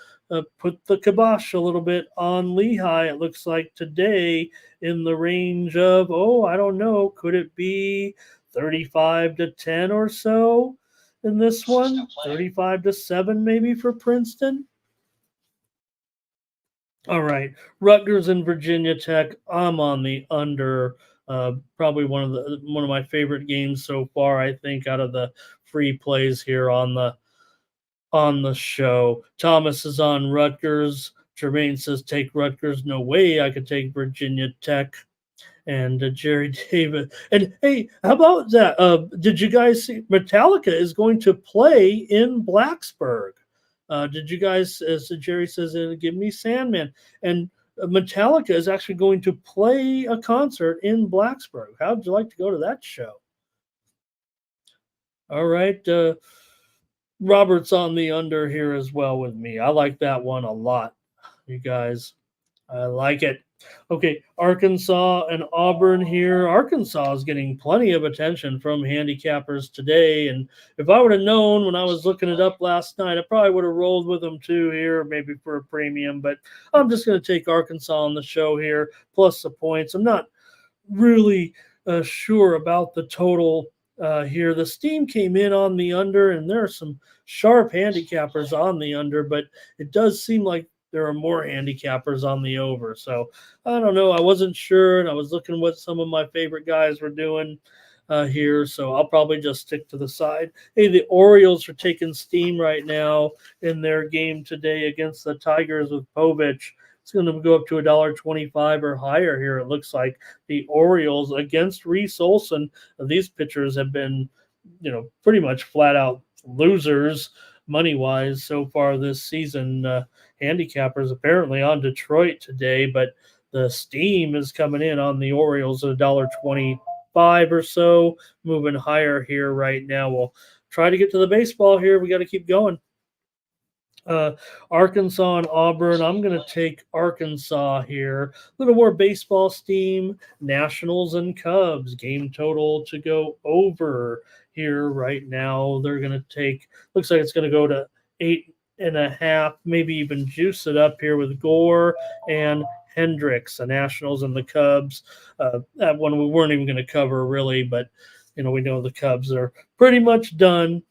[SPEAKER 1] put the kibosh a little bit on Lehigh. It looks like today in the range of, I don't know, could it be 35 to 10 or so in this one? 35 to 7 maybe for Princeton? All right, Rutgers and Virginia Tech. I'm on the under. Probably one of my favorite games so far. I think out of the free plays here on the show. Thomas is on Rutgers. Jermaine says take Rutgers. No way I could take Virginia Tech. And Jerry David. And hey, how about that? Did you guys see Metallica is going to play in Blacksburg? Did you guys, as Jerry says, give me Sandman? And Metallica is actually going to play a concert in Blacksburg. How would you like to go to that show? All right. Robert's on the under here as well with me. I like that one a lot, you guys. I like it. Okay, Arkansas and Auburn here. Arkansas is getting plenty of attention from handicappers today. And if I would have known when I was looking it up last night, I probably would have rolled with them too here, maybe for a premium. But I'm just going to take Arkansas on the show here, plus the points. I'm not really sure about the total here. The steam came in on the under, and there are some sharp handicappers on the under, but it does seem like there are more handicappers on the over. So I don't know. I wasn't sure, and I was looking what some of my favorite guys were doing here. So I'll probably just stick to the side. Hey, the Orioles are taking steam right now in their game today against the Tigers with Povich. It's going to go up to $1.25 or higher here. It looks like the Orioles against Reese Olson. These pitchers have been, pretty much flat out losers money-wise so far this season. Handicappers apparently on Detroit today, but the steam is coming in on the Orioles at $1.25 or so, moving higher here right now. We'll try to get to the baseball here. We got to keep going. Arkansas and Auburn. I'm going to take Arkansas here. A little more baseball steam. Nationals and Cubs. Game total to go over here right now. They're going to take, looks like it's going to go to 8.5, maybe even juice it up here with Gore and Hendricks, the Nationals and the Cubs. That one we weren't even going to cover really, but we know the Cubs are pretty much done.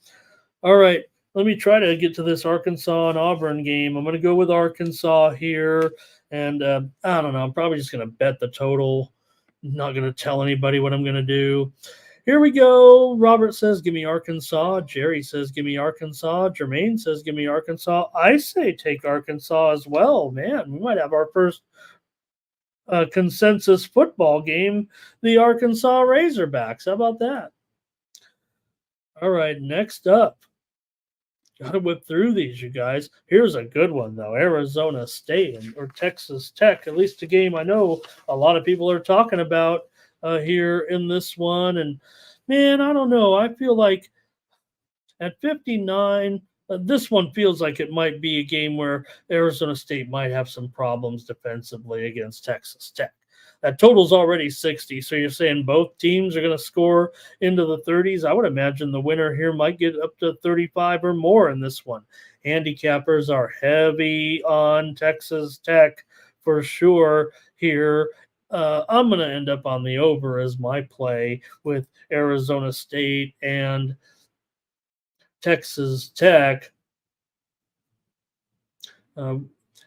[SPEAKER 1] All right. Let me try to get to this Arkansas and Auburn game. I'm going to go with Arkansas here. And I don't know. I'm probably just going to bet the total. I'm not going to tell anybody what I'm going to do. Here we go. Robert says, give me Arkansas. Jerry says, give me Arkansas. Jermaine says, give me Arkansas. I say take Arkansas as well. Man, we might have our first consensus football game, the Arkansas Razorbacks. How about that? All right, next up. Got to whip through these, you guys. Here's a good one, though. Arizona State or Texas Tech, at least a game I know a lot of people are talking about here in this one. And, man, I don't know. I feel like at 59, this one feels like it might be a game where Arizona State might have some problems defensively against Texas Tech. That total's already 60. So you're saying both teams are going to score into the 30s? I would imagine the winner here might get up to 35 or more in this one. Handicappers are heavy on Texas Tech for sure here. I'm going to end up on the over as my play with Arizona State and Texas Tech.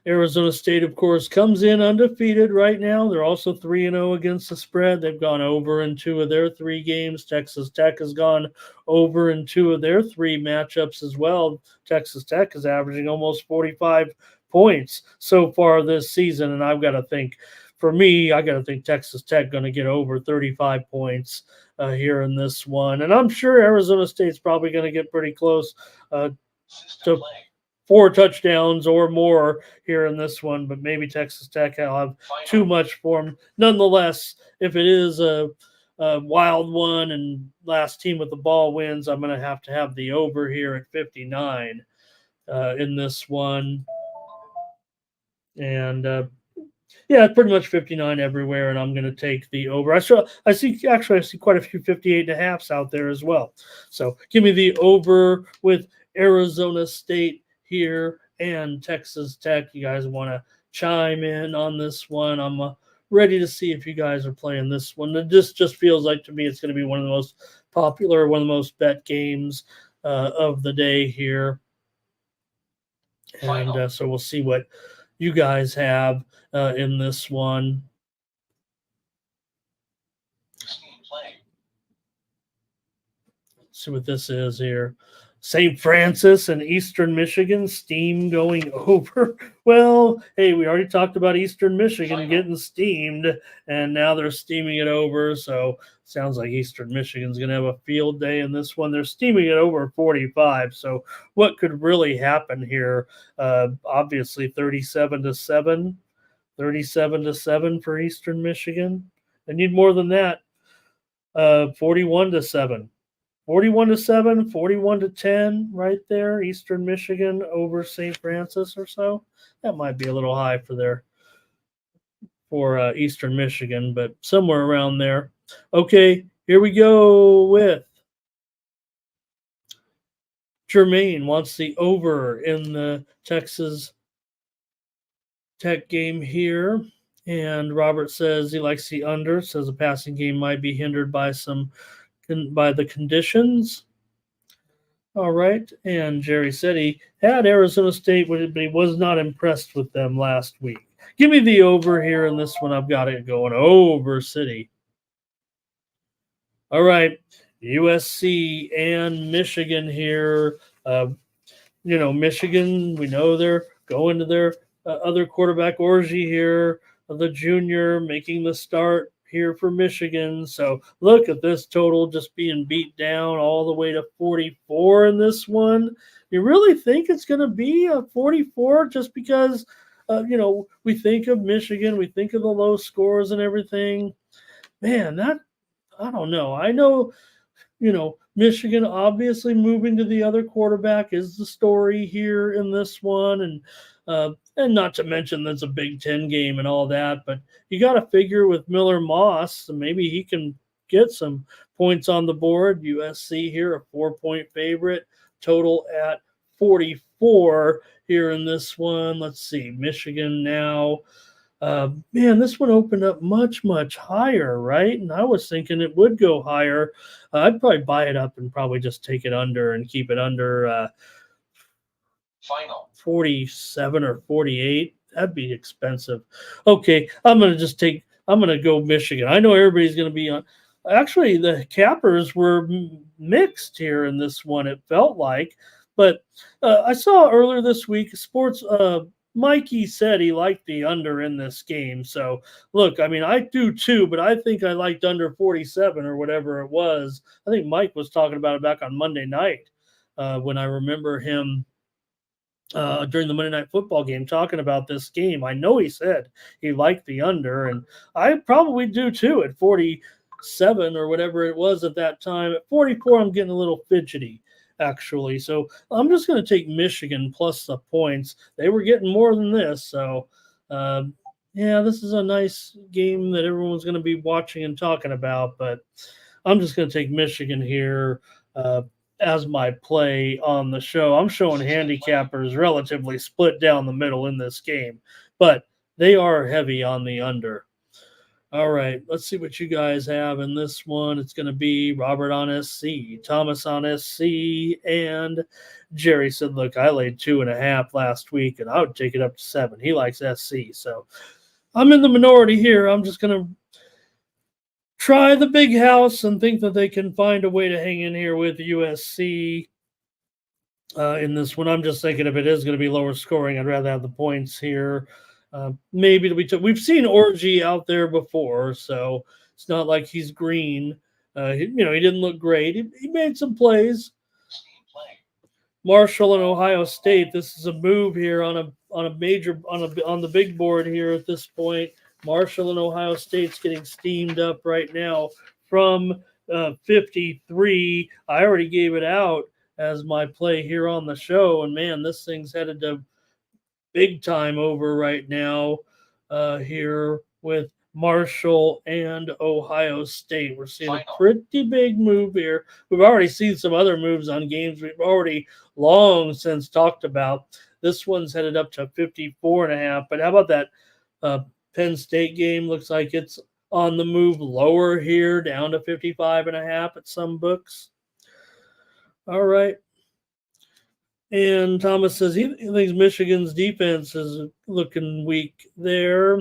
[SPEAKER 1] Arizona State, of course, comes in undefeated right now. They're also 3-0 against the spread. They've gone over in 2 of their 3 games. Texas Tech has gone over in 2 of their 3 matchups as well. Texas Tech is averaging almost 45 points so far this season, and I've got to think, for me, I got to think Texas Tech going to get over 35 points here in this one. And I'm sure Arizona State's probably going to get pretty close to 4 touchdowns or more here in this one, but maybe Texas Tech will have too much for them. Nonetheless, if it is a wild one and last team with the ball wins, I'm going to have the over here at 59 in this one. And yeah, pretty much 59 everywhere, and I'm going to take the over. I see quite a few 58.5s out there as well. So give me the over with Arizona State here and Texas Tech. You guys want to chime in on this one? I'm ready to see if you guys are playing this one. This just feels like to me it's going to be one of the most popular, one of the most bet games of the day here. And so we'll see what you guys have in this one. Let's see what this is here. St. Francis and Eastern Michigan, steam going over. Well, hey, we already talked about Eastern Michigan getting steamed, and now they're steaming it over. So sounds like Eastern Michigan's going to have a field day in this one. They're steaming it over 45. So what could really happen here? Obviously 37-7. 37-7 for Eastern Michigan. They need more than that. 41-7. 41-7, 41-10 right there. Eastern Michigan over St. Francis or so. That might be a little high for Eastern Michigan, but somewhere around there. Okay, here we go with Jermaine wants the over in the Texas Tech game here. And Robert says he likes the under, says the passing game might be hindered by the conditions. All right. And Jerry said he had Arizona State, but he was not impressed with them last week. Give me the over here in this one. I've got it going over City. All right. USC and Michigan here. Michigan, we know they're going to their other quarterback, Orji here, the junior, making the start here for Michigan. So look at this total just being beat down all the way to 44 in this one. You really think it's going to be a 44 just because, we think of Michigan, we think of the low scores and everything. Man, I don't know. I know, Michigan obviously moving to the other quarterback is the story here in this one. And not to mention that's a Big Ten game and all that, but you got to figure with Miller Moss, maybe he can get some points on the board. USC here, a 4-point favorite, total at 44 here in this one. Let's see, Michigan now. This one opened up much, much higher, right? And I was thinking it would go higher. I'd probably buy it up and probably just take it under and keep it under final 47 or 48. That'd be expensive. Okay, I'm going to go Michigan. I know everybody's going to be on. Actually, the cappers were mixed here in this one, it felt like. But I saw earlier this week, sports Mikey said he liked the under in this game. So, look, I mean, I do too, but I think I liked under 47 or whatever it was. I think Mike was talking about it back on Monday night when I remember him during the Monday Night Football game talking about this game. I know he said he liked the under, and I probably do too at 47 or whatever it was at that time. At 44, I'm getting a little fidgety, actually. So I'm just going to take Michigan plus the points. They were getting more than this. So, yeah, this is a nice game that everyone's going to be watching and talking about, but I'm just going to take Michigan here uh, as my play on the show. I'm showing handicappers relatively split down the middle in this game, but they are heavy on the under. All right, let's see what you guys have in this one. It's going to be Robert on SC, Thomas on SC, and Jerry said, "Look, I laid 2.5 last week, and I would take it up to 7." He likes SC, so I'm in the minority here. I'm just going to try the big house and think that they can find a way to hang in here with USC in this one. I'm just thinking if it is going to be lower scoring, I'd rather have the points here. Maybe it'll be. We've seen Orgy out there before, so it's not like he's green. He didn't look great. He made some plays. Marshall and Ohio State. This is a move here on a major on the big board here at this point. Marshall and Ohio State's getting steamed up right now from 53. I already gave it out as my play here on the show, and man, this thing's headed to big time over right now here with Marshall and Ohio State. We're seeing a pretty big move here. We've already seen some other moves on games we've already long since talked about. This one's headed up to 54.5. But how about that Penn State game? Looks like it's on the move lower here, down to 55.5 at some books. All right. And Thomas says he thinks Michigan's defense is looking weak there.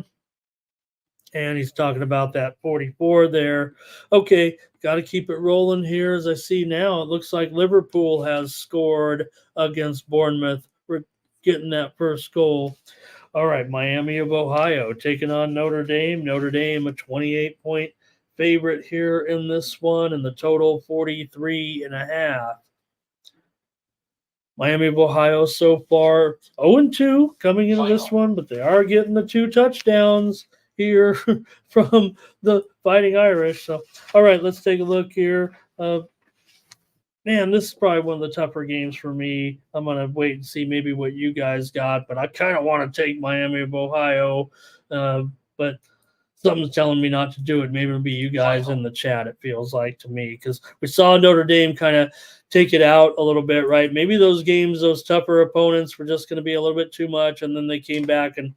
[SPEAKER 1] And he's talking about that 44 there. Okay, got to keep it rolling here. As I see now, it looks like Liverpool has scored against Bournemouth. We're getting that first goal. All right, Miami of Ohio taking on Notre Dame. Notre Dame, a 28-point favorite here in this one, and the total 43.5. Miami of Ohio so far 0-2 coming into this one, but they are getting the 2 touchdowns here from the Fighting Irish. So, all right, let's take a look here. Man, this is probably one of the tougher games for me. I'm going to wait and see maybe what you guys got, but I kind of want to take Miami of Ohio, but something's telling me not to do it. Maybe it'll be you guys in the chat, it feels like to me, because we saw Notre Dame kind of take it out a little bit, right? Maybe those games, those tougher opponents were just going to be a little bit too much, and then they came back and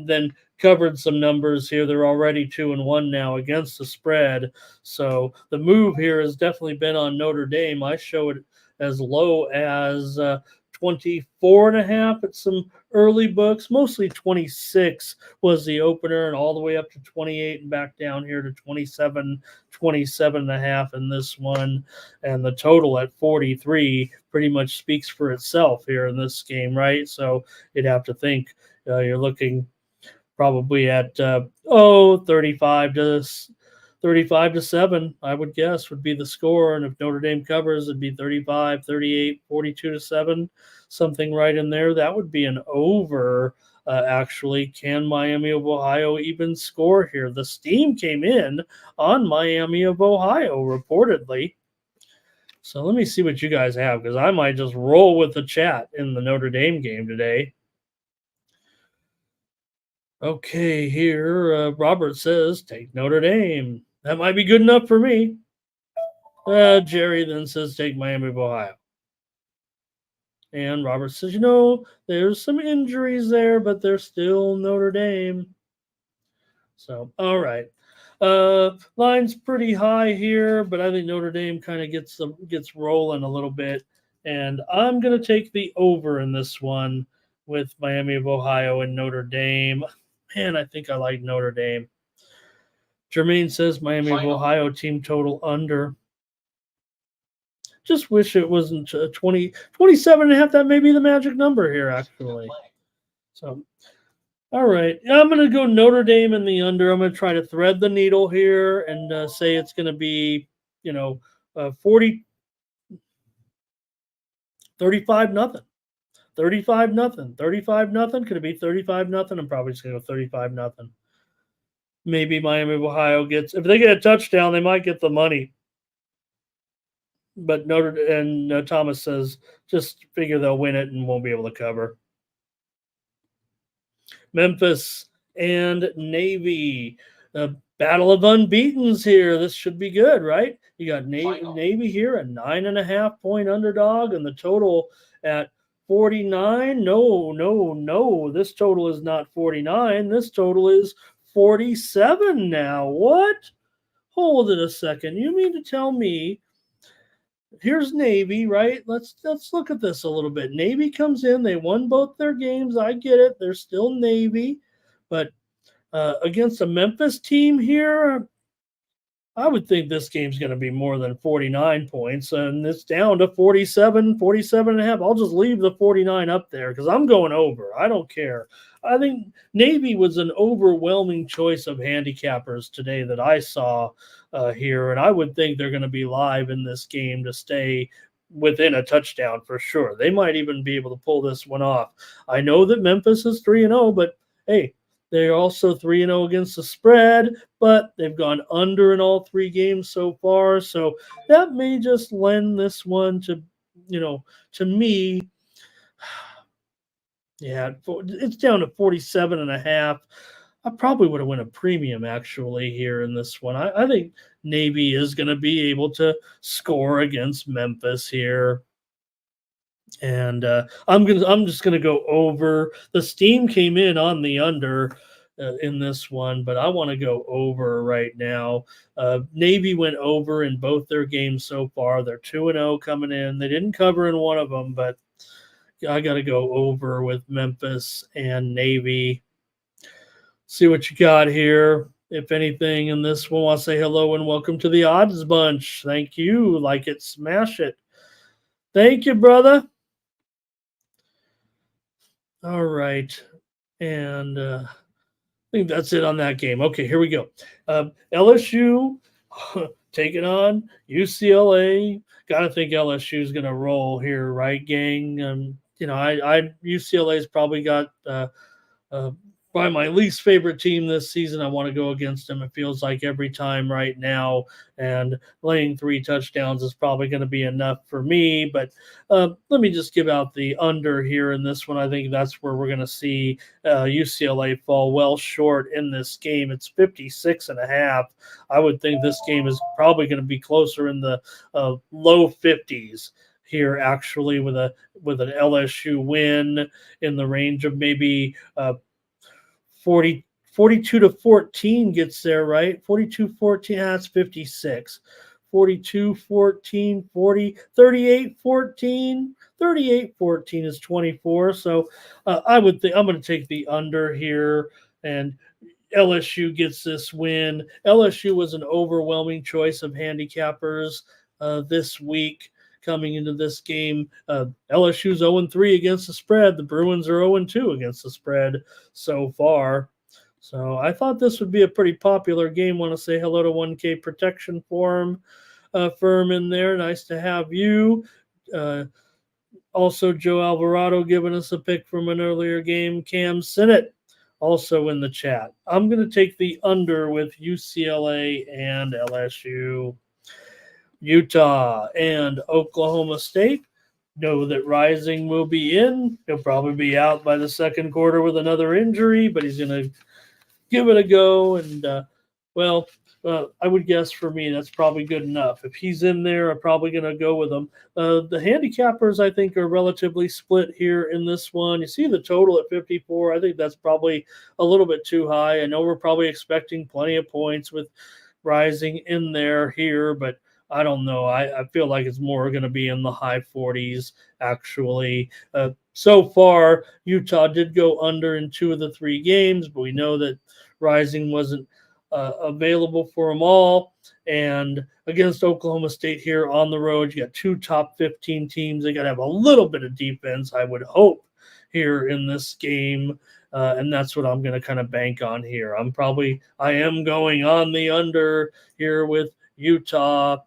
[SPEAKER 1] then covered some numbers here. They're already 2-1 now against the spread. So the move here has definitely been on Notre Dame. I show it as low as 24.5 at some early books. Mostly 26 was the opener, and all the way up to 28 and back down here to 27.5 in this one. And the total at 43 pretty much speaks for itself here in this game, right? So you'd have to think you're looking probably at 35 to 7, I would guess, would be the score. And if Notre Dame covers, it'd be 35, 38, 42 to 7, something right in there. That would be an over. Actually, can Miami of Ohio even score here? The steam came in on Miami of Ohio, reportedly. So let me see what you guys have, because I might just roll with the chat in the Notre Dame game today. Okay, here Robert says, take Notre Dame. That might be good enough for me. Jerry then says, take Miami of Ohio. And Robert says, there's some injuries there, but they're still Notre Dame. So, all right. Line's pretty high here, but I think Notre Dame kind of gets rolling a little bit. And I'm going to take the over in this one with Miami of Ohio and Notre Dame. Man, I think I like Notre Dame. Jermaine says Miami of Ohio team total under. Just wish it wasn't 27.5. That may be the magic number here, actually. So, all right. I'm going to go Notre Dame in the under. I'm going to try to thread the needle here and say it's going to be, 35-0. 35-0. Could it be 35-0? I'm probably just going to go 35-0. Maybe Miami of Ohio if they get a touchdown, they might get the money. But Thomas says just figure they'll win it and won't be able to cover. Memphis and Navy. The battle of unbeatens here. This should be good, right? You got Navy here, a 9.5 point underdog, and the total at 49. No, no, no. This total is not 49. This total is 47 now. What? Hold it a second. You mean to tell me here's Navy, right? Let's look at this a little bit. Navy comes in, they won both their games. I get it. They're still Navy, but against a Memphis team here, I would think this game's going to be more than 49 points, and it's down to 47, 47 and a half. I'll just leave the 49 up there because I'm going over. I don't care. I think Navy was an overwhelming choice of handicappers today that I saw here, and I would think they're going to be live in this game to stay within a touchdown for sure. They might even be able to pull this one off. I know that Memphis is 3-0, but hey, they're also 3-0 against the spread, but they've gone under in all 3 games so far. So that may just lend this one to, to me. Yeah, it's down to 47 and a half. I probably would have won a premium actually here in this one. I think Navy is going to be able to score against Memphis here. And I'm just gonna go over. The steam came in on the under in this one, but I want to go over right now. Navy went over in both their games so far. They're 2-0 coming in. They didn't cover in one of them, but I got to go over with Memphis and Navy. See what you got here. If anything in this one, I'll say hello and welcome to the Odds Bunch. Thank you. Like it, smash it. Thank you, brother. All right. And I think that's it on that game. Okay, here we go. LSU taking on UCLA. Got to think LSU is going to roll here, right, gang? UCLA's probably got probably my least favorite team this season. I want to go against them. It feels like every time right now, and laying 3 touchdowns is probably going to be enough for me. But let me just give out the under here in this one. I think that's where we're going to see UCLA fall well short in this game. It's 56 and a half. I would think this game is probably going to be closer in the low 50s here, actually, with an LSU win in the range of maybe 42 to 14 gets there, right? 42-14, that's 56. 42-14, 38-14. 38-14 is 24. So I would think I'm going to take the under here, and LSU gets this win. LSU was an overwhelming choice of handicappers this week. Coming into this game, LSU's 0-3 against the spread. The Bruins are 0-2 against the spread so far. So I thought this would be a pretty popular game. Want to say hello to 1K Protection Forum firm in there. Nice to have you. Also, Joe Alvarado giving us a pick from an earlier game. Cam Sinnott also in the chat. I'm going to take the under with UCLA and LSU. Utah and Oklahoma State. Know that Rising will be in. He'll probably be out by the second quarter with another injury, but he's going to give it a go. And, I would guess for me that's probably good enough. If he's in there, I'm probably going to go with him. The handicappers, I think, are relatively split here in this one. You see the total at 54. I think that's probably a little bit too high. I know we're probably expecting plenty of points with Rising in there here, but I don't know. I feel like it's more going to be in the high 40s, actually. So far, Utah did go under in 2 of the 3 games, but we know that Rising wasn't available for them all. And against Oklahoma State here on the road, you got 2 top 15 teams. They got to have a little bit of defense, I would hope, here in this game. And that's what I'm going to kind of bank on here. I am going on the under here with Utah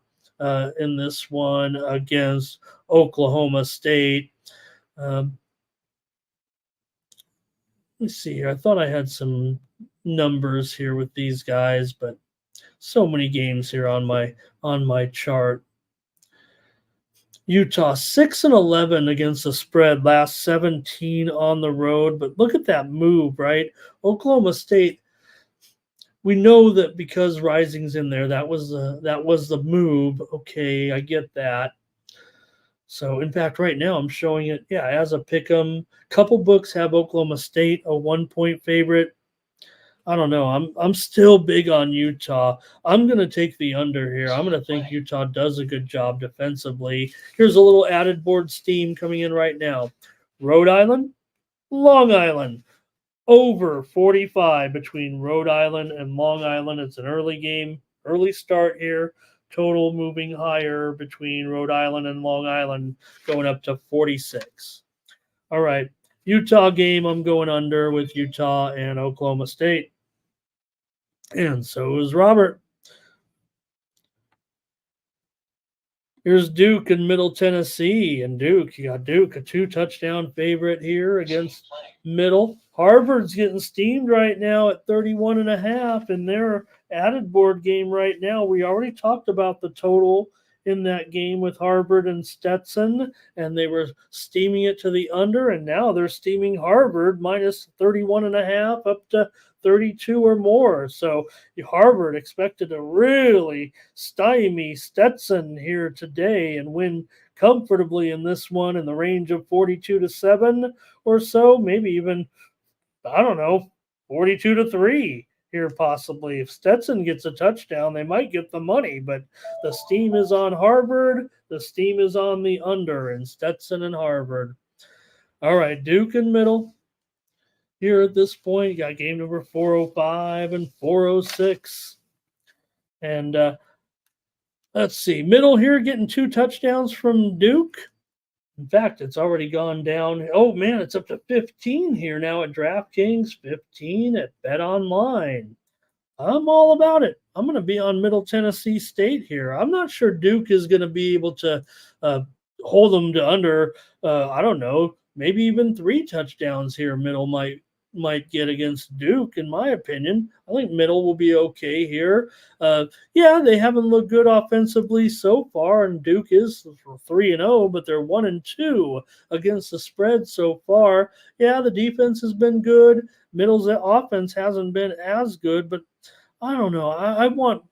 [SPEAKER 1] in this one against Oklahoma State. Let's see here. I thought I had some numbers here with these guys, but so many games here on my chart. Utah 6-11 against the spread, last 17 on the road. But look at that move, right? Oklahoma State. We know that because Rising's in there, that was the move. Okay, I get that. So, in fact, right now I'm showing it, yeah, as a pick 'em. Couple books have Oklahoma State a 1-point favorite. I don't know. I'm still big on Utah. I'm going to take the under here. I'm going to think Utah does a good job defensively. Here's a little added board steam coming in right now. Rhode Island, Long Island, over 45 between Rhode Island and Long Island. It's an early game, early start here. Total moving higher between Rhode Island and Long Island, going up to 46. All right. Utah game, I'm going under with Utah and Oklahoma State. And so is Robert. Here's Duke in Middle Tennessee. And Duke, you got Duke, a 2-touchdown favorite here against Middle. Harvard's getting steamed right now at 31.5 in their added board game right now. We already talked about the total in that game with Harvard and Stetson, and they were steaming it to the under, and now they're steaming Harvard minus 31.5 up to 32 or more. So Harvard expected to really stymie Stetson here today and win comfortably in this one in the range of 42-7 or so, maybe even, I don't know, 42-3 here possibly. If Stetson gets a touchdown, they might get the money, but the steam is on Harvard. The steam is on the under in Stetson and Harvard. All right, Duke and Middle. Here at this point, you got game number 405 and 406. And let's see, Middle here getting 2 touchdowns from Duke. In fact, it's already gone down. Oh, man, it's up to 15 here now at DraftKings, 15 at BetOnline. I'm all about it. I'm going to be on Middle Tennessee State here. I'm not sure Duke is going to be able to hold them to under, I don't know, maybe even 3 touchdowns here. Middle might get against Duke, in my opinion. I think Middle will be okay here. Yeah, they haven't looked good offensively so far, and Duke is 3-0, but they're 1-2 against the spread so far. Yeah, the defense has been good. Middle's offense hasn't been as good, but I don't know. I want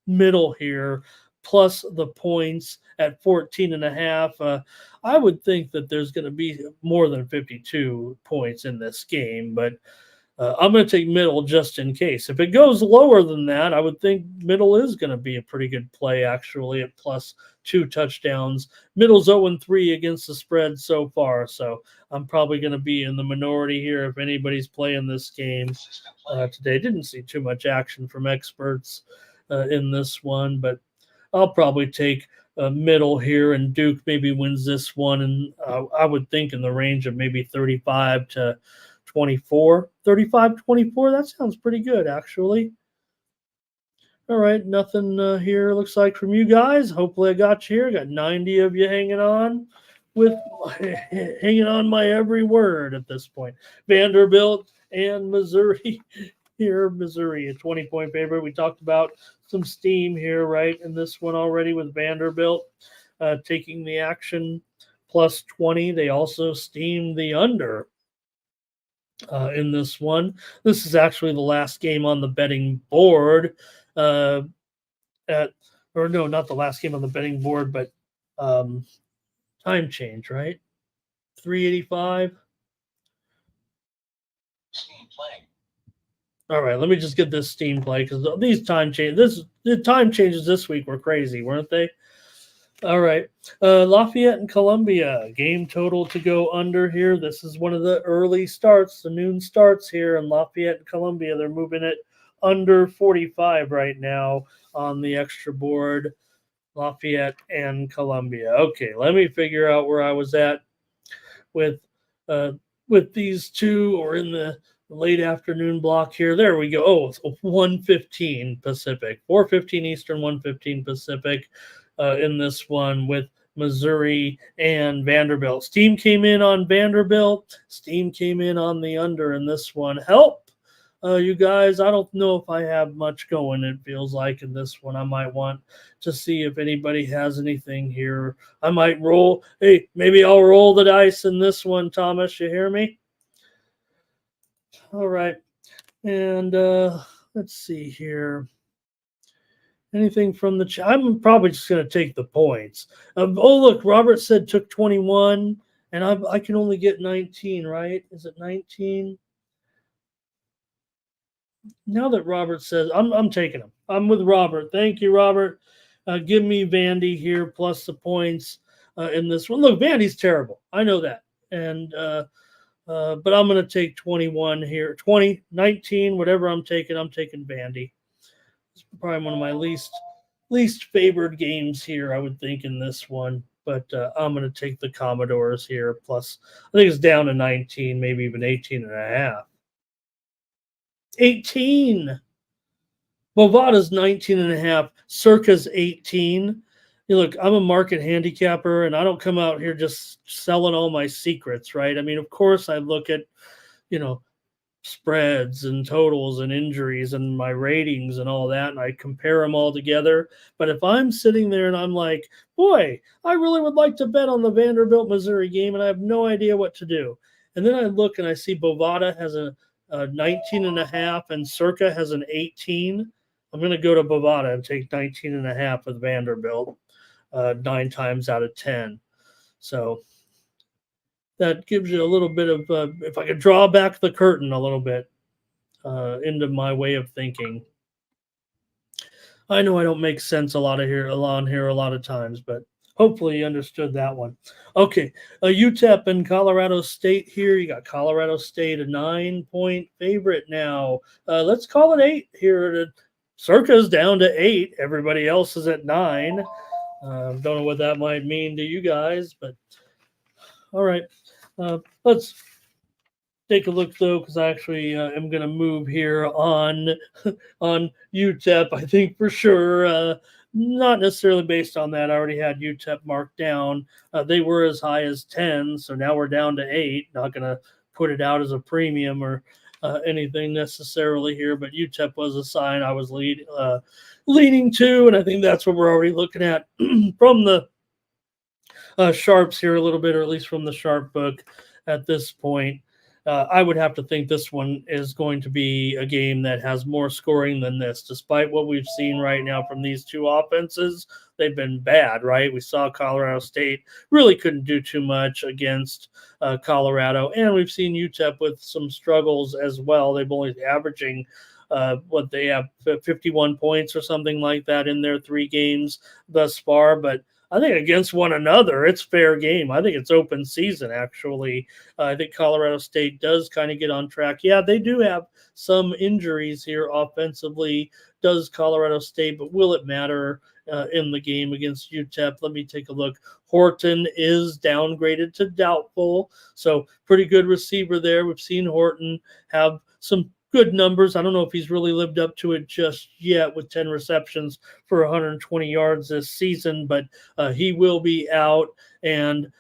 [SPEAKER 1] Middle here plus the points at 14.5. I would think that there's going to be more than 52 points in this game, but I'm going to take Middle just in case. If it goes lower than that, I would think Middle is going to be a pretty good play, actually, at plus 2 touchdowns. Middle's 0-3 against the spread so far, so I'm probably going to be in the minority here if anybody's playing this game today. Didn't see too much action from experts in this one, but I'll probably take Middle here, and Duke maybe wins this one, and I would think in the range of maybe 35-24. 35-24, that sounds pretty good, actually. All right, nothing here looks like from you guys. Hopefully I got you here. Got 90 of you hanging on my every word at this point. Vanderbilt and Missouri. Here, Missouri, a 20-point favorite. We talked about some steam here, right, in this one already with Vanderbilt taking the action plus 20. They also steamed the under in this one. This is actually the last game on the betting board. Not the last game on the betting board, but time change, right? 385. All right, let me just get this steam play because these the time changes this week were crazy, weren't they? All right, Lafayette and Columbia, game total to go under here. This is one of the early starts, the noon starts here in Lafayette and Columbia. They're moving it under 45 right now on the extra board, Lafayette and Columbia. Okay, let me figure out where I was at with these two, or in the late afternoon block here. There we go. Oh, it's 1:15 Pacific, 4:15 Eastern, 1:15 Pacific in this one with Missouri and Vanderbilt. Steam came in on Vanderbilt. Steam came in on the under in this one. Help! You guys, I don't know if I have much going. It feels like in this one, I might want to see if anybody has anything here. I might roll. Hey, maybe I'll roll the dice in this one, Thomas. You hear me? All right. And let's see here. Anything from the chat? I'm probably just going to take the points. Oh, look, Robert said took 21, and I can only get 19, right? Is it 19? Now that Robert says, I'm taking him. I'm with Robert. Thank you, Robert. Give me Vandy here plus the points in this one. Look, Vandy's terrible. I know that. And but I'm going to take 21 here. 20, 19, whatever I'm taking Vandy. It's probably one of my least favored games here, I would think, in this one. But I'm going to take the Commodores here. Plus, I think it's down to 19, maybe even 18 and a half. 18. Bovada's 19 and a half. Circa's 18. Look, I'm a market handicapper, and I don't come out here just selling all my secrets, right? I mean, of course, I look at, you know, spreads and totals and injuries and my ratings and all that, and I compare them all together. But if I'm sitting there and I'm like, boy, I really would like to bet on the Vanderbilt Missouri game, and I have no idea what to do. And then I look and I see Bovada has a 19 and a half and Circa has an 18. I'm going to go to Bovada and take 19 and a half with Vanderbilt 9 times out of 10. So that gives you a little bit of, if I could draw back the curtain a little bit into my way of thinking. I know I don't make sense a lot of times, but hopefully you understood that one. Okay, UTEP and Colorado State here. You got Colorado State a 9-point favorite now. Let's call it 8 here. Circa's down to 8. Everybody else is at 9. Don't know what that might mean to you guys, but all right. Let's take a look though, because I actually am going to move here on UTEP. I think for sure. Not necessarily based on that. I already had UTEP marked down. They were as high as 10, so now we're down to 8. Not going to put it out as a premium or anything necessarily here, but UTEP was a sign I was leaning to, and I think that's what we're already looking at from the sharps here a little bit, or at least from the sharp book at this point. I would have to think this one is going to be a game that has more scoring than this, despite what we've seen right now from these two offenses. They've been bad, right? We saw Colorado State really couldn't do too much against Colorado, and we've seen UTEP with some struggles as well. They've only averaging what they have 51 points or something like that in their 3 games thus far, but I think against one another, it's fair game. I think it's open season, actually. I think Colorado State does kind of get on track. Yeah, they do have some injuries here offensively, does Colorado State, but will it matter in the game against UTEP? Let me take a look. Horton is downgraded to doubtful, so pretty good receiver there. We've seen Horton have some good numbers. I don't know if he's really lived up to it just yet with 10 receptions for 120 yards this season, but he will be out. And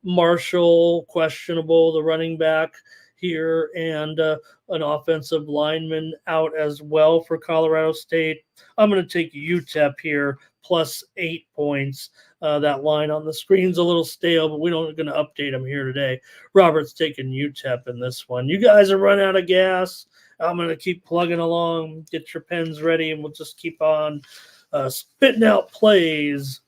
[SPEAKER 1] Marshall, questionable, the running back here, and an offensive lineman out as well for Colorado State. I'm going to take UTEP here, plus 8 points. That line on the screen's a little stale, but we don't going to update them here today. Robert's taking UTEP in this one. You guys are running out of gas. I'm going to keep plugging along. Get your pens ready, and we'll just keep on spitting out plays.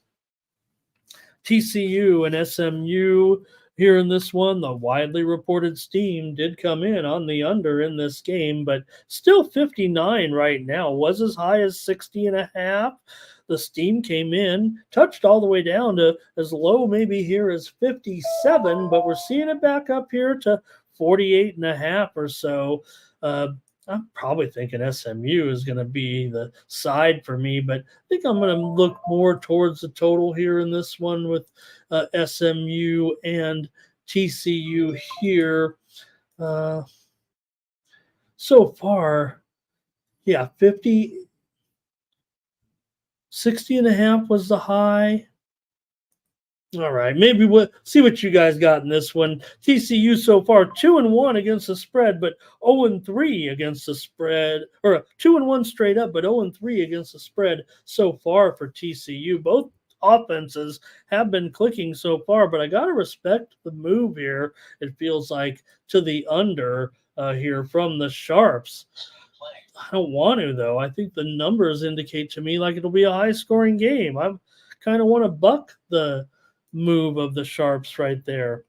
[SPEAKER 1] TCU and SMU here in this one. The widely reported steam did come in on the under in this game, but still 59 right now. Was as high as 60 and a half. The steam came in, touched all the way down to as low maybe here as 57, but we're seeing it back up here to 48 and a half or so. I'm probably thinking SMU is going to be the side for me, but I think I'm going to look more towards the total here in this one with SMU and TCU here. So far, yeah, 60 and a half was the high. All right, maybe we'll see what you guys got in this one. TCU so far 2-1 against the spread, but 0-3 against the spread, or 2-1 straight up, but 0-3 against the spread so far for TCU. Both offenses have been clicking so far, but I gotta respect the move here. It feels like to the under here from the Sharps. I don't want to though. I think the numbers indicate to me like it'll be a high scoring game. I kind of want to buck the move of the Sharps right there.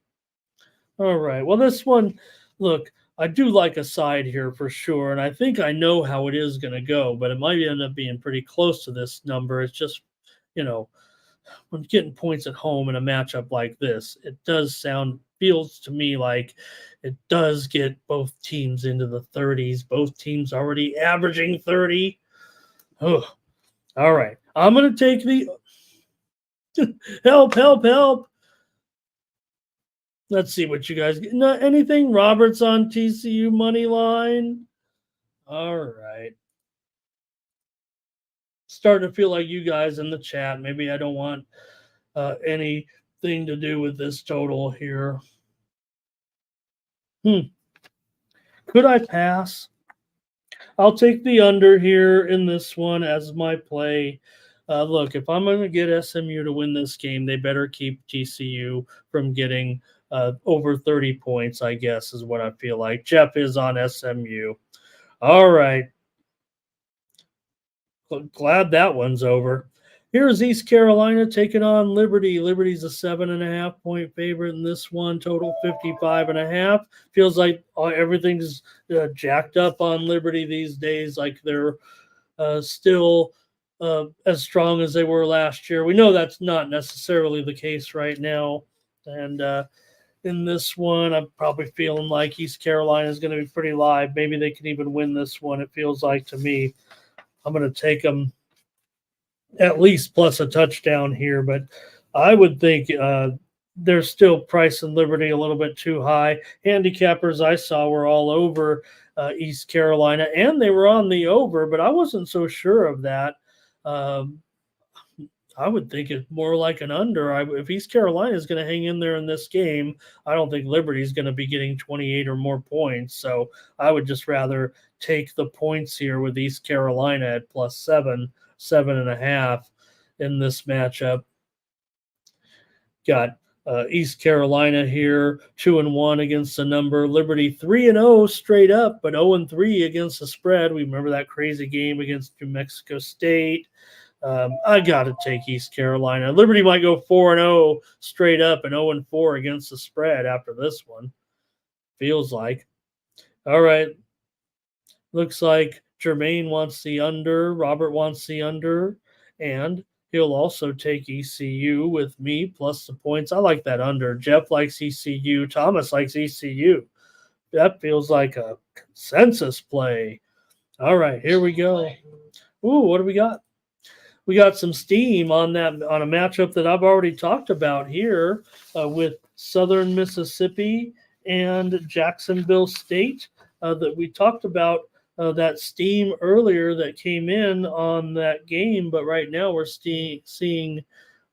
[SPEAKER 1] All right. Well, this one, look, I do like a side here for sure, and I think I know how it is going to go, but it might end up being pretty close to this number. It's just, you know, when getting points at home in a matchup like this, it does feels to me like it does get both teams into the 30s. Both teams already averaging 30. Oh, all right. I'm going to take the help, help, help. Let's see what you guys get. Not anything. Roberts on TCU money line. All right. Starting to feel like you guys in the chat. Maybe I don't want anything to do with this total here. Could I pass? I'll take the under here in this one as my play. Look, if I'm going to get SMU to win this game, they better keep TCU from getting over 30 points, I guess, is what I feel like. Jeff is on SMU. All right. Glad that one's over. Here's East Carolina taking on Liberty. Liberty's a 7.5 point favorite in this one. Total 55.5. Feels like everything's jacked up on Liberty these days. Like they're still as strong as they were last year. We know that's not necessarily the case right now. And in this one, I'm probably feeling like East Carolina is going to be pretty live. Maybe they can even win this one. It feels like to me. I'm going to take them at least plus a touchdown here, but I would think they're still pricing Liberty a little bit too high. Handicappers I saw were all over East Carolina, and they were on the over, but I wasn't so sure of that. I would think it's more like an under. If East Carolina is going to hang in there in this game, I don't think Liberty is going to be getting 28 or more points. So I would just rather take the points here with East Carolina at plus 7.5 in this matchup. Got East Carolina here, 2-1 against the number. Liberty 3-0 straight up, but 0-3 against the spread. We remember that crazy game against New Mexico State. I got to take East Carolina. Liberty might go 4-0 straight up and 0-4 against the spread after this one. Feels like. All right. Looks like Jermaine wants the under. Robert wants the under. And he'll also take ECU with me plus the points. I like that under. Jeff likes ECU. Thomas likes ECU. That feels like a consensus play. All right, here we go. Ooh, what do we got? We got some steam on a matchup that I've already talked about here with Southern Mississippi and Jacksonville State. That we talked about that steam earlier that came in on that game, but right now we're seeing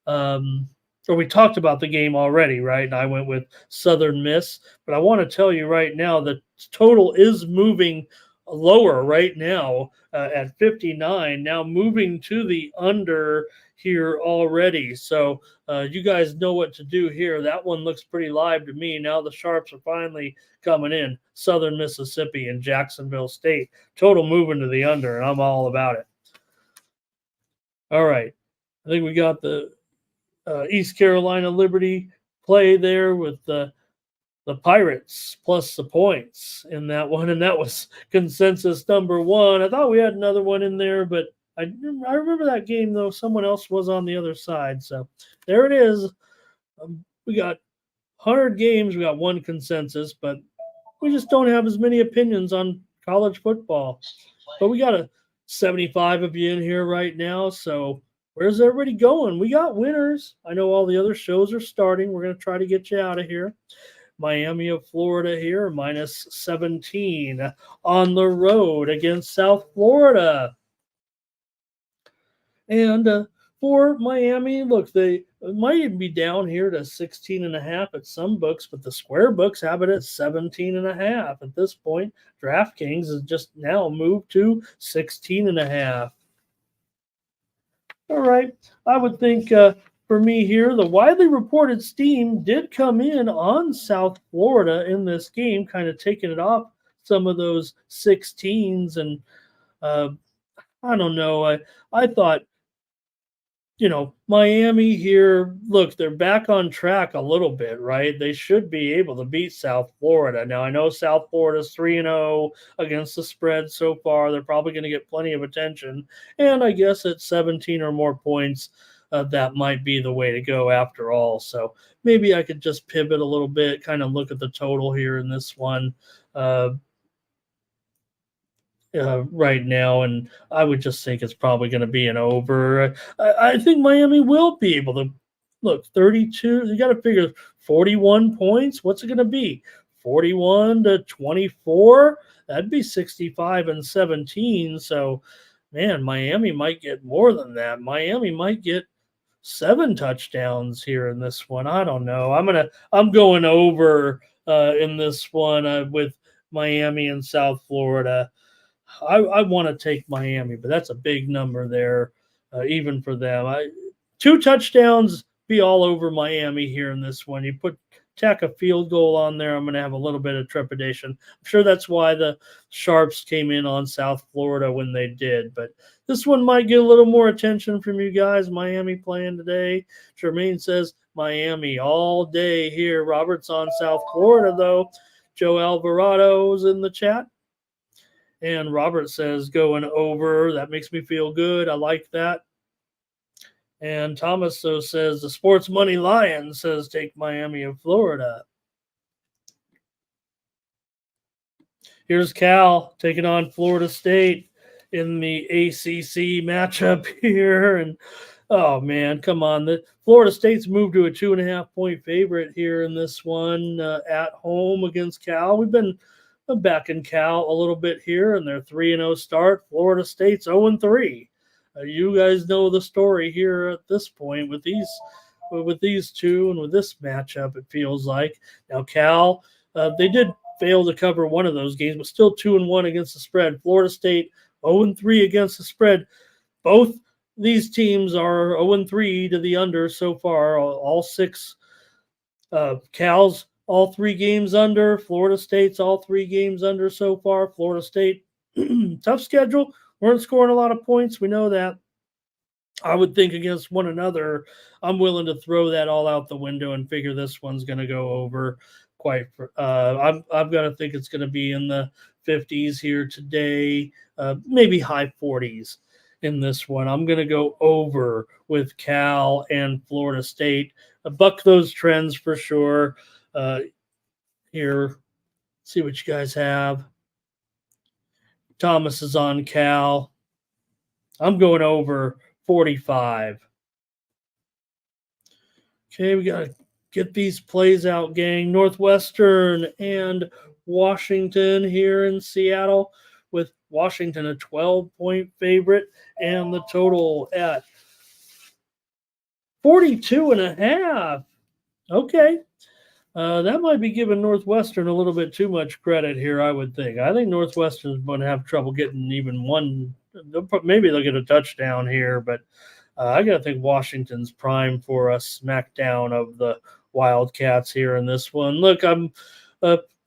[SPEAKER 1] or we talked about the game already, right? And I went with Southern Miss, but I want to tell you right now the total is moving lower right now at 59, now moving to the under here already. So you guys know what to do here. That one looks pretty live to me. Now the Sharps are finally coming in. Southern Mississippi and Jacksonville State. Total moving to the under, and I'm all about it. All right. I think we got the East Carolina Liberty play there with the Pirates plus the points in that one, and that was consensus number one. I thought we had another one in there, but I remember that game, though. Someone else was on the other side. So there it is. We got 100 games. We got one consensus, but we just don't have as many opinions on college football. But we got 75 of you in here right now, so where's everybody going? We got winners. I know all the other shows are starting. We're going to try to get you out of here. Miami of Florida here, minus 17 on the road against South Florida. And for Miami. Look, they might even be down here to 16.5 at some books, but the square books have it at 17.5 at this point. DraftKings has just now moved to 16.5. All right. I would think for me here, the widely reported steam did come in on South Florida in this game, kind of taking it off some of those 16s. And uh, I don't know. I thought, Miami here, look, they're back on track a little bit, right? They should be able to beat South Florida. Now, I know South Florida's 3-0 against the spread so far. They're probably going to get plenty of attention. And I guess at 17 or more points, that might be the way to go after all. So maybe I could just pivot a little bit, kind of look at the total here in this one. Uh, right now, and I would just think it's probably going to be an over. I think Miami will be able to look 32. You got to figure 41 points. What's it going to be? 41 to 24. That'd be 65 and 17. So, man, Miami might get more than that. Miami might get 7 touchdowns here in this one. I don't know. I'm going over in this one with Miami and South Florida. I want to take Miami, but that's a big number there, even for them. 2 touchdowns, be all over Miami here in this one. You tack a field goal on there, I'm going to have a little bit of trepidation. I'm sure that's why the Sharps came in on South Florida when they did. But this one might get a little more attention from you guys. Miami playing today. Jermaine says Miami all day here. Robert's on South Florida, though. Joe Alvarado's in the chat. And Robert says going over. That makes me feel good. I like that. And Thomas says the sports money lion says take Miami of Florida. Here's Cal taking on Florida State in the ACC matchup here. And oh man, come on. The Florida State's moved to a 2.5-point favorite here in this one at home against Cal. We've been backing Cal a little bit here, and their 3-0 start. Florida State's 0-3. You guys know the story here at this point with these two and with this matchup. It feels like now Cal they did fail to cover one of those games, but still 2-1 against the spread. Florida State 0-3 against the spread. Both these teams are 0-3 to the under so far. All 6 Cal's all 3 games under. Florida State's all 3 games under so far. Florida State, tough schedule. Weren't scoring a lot of points. We know that. I would think against one another, I'm willing to throw that all out the window and figure this one's going to go over I've got to think it's going to be in the 50s here today, maybe high 40s in this one. I'm going to go over with Cal and Florida State. Buck those trends for sure. Here, see what you guys have. Thomas is on Cal. I'm going over 45. Okay, we got to get these plays out, gang. Northwestern and Washington here in Seattle, with Washington a 12-point favorite and the total at 42.5. Okay. That might be giving Northwestern a little bit too much credit here, I would think. I think Northwestern's going to have trouble getting even one. Maybe they'll get a touchdown here, but I got to think Washington's prime for a smackdown of the Wildcats here in this one. Look, I'm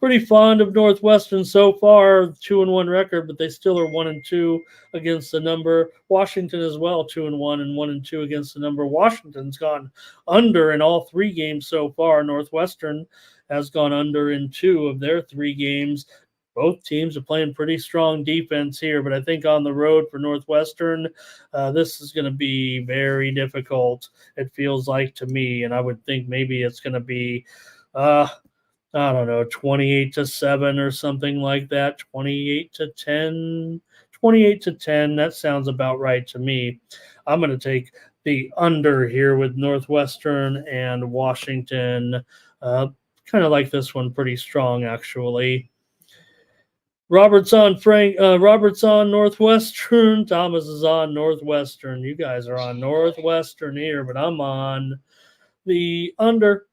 [SPEAKER 1] pretty fond of Northwestern so far, 2-1 record, but they still are 1-2 against the number. Washington as well, 2-1 and 1-2 against the number. Washington's gone under in all 3 games so far. Northwestern has gone under in 2 of their 3 games. Both teams are playing pretty strong defense here, but I think on the road for Northwestern, this is going to be very difficult, it feels like to me, and I would think maybe it's going to be I don't know, 28-7 or something like that, 28-10, 28-10. That sounds about right to me. I'm going to take the under here with Northwestern and Washington. Kind of like this one pretty strong, actually. Robert's on Northwestern. Thomas is on Northwestern. You guys are on Northwestern here, but I'm on the under.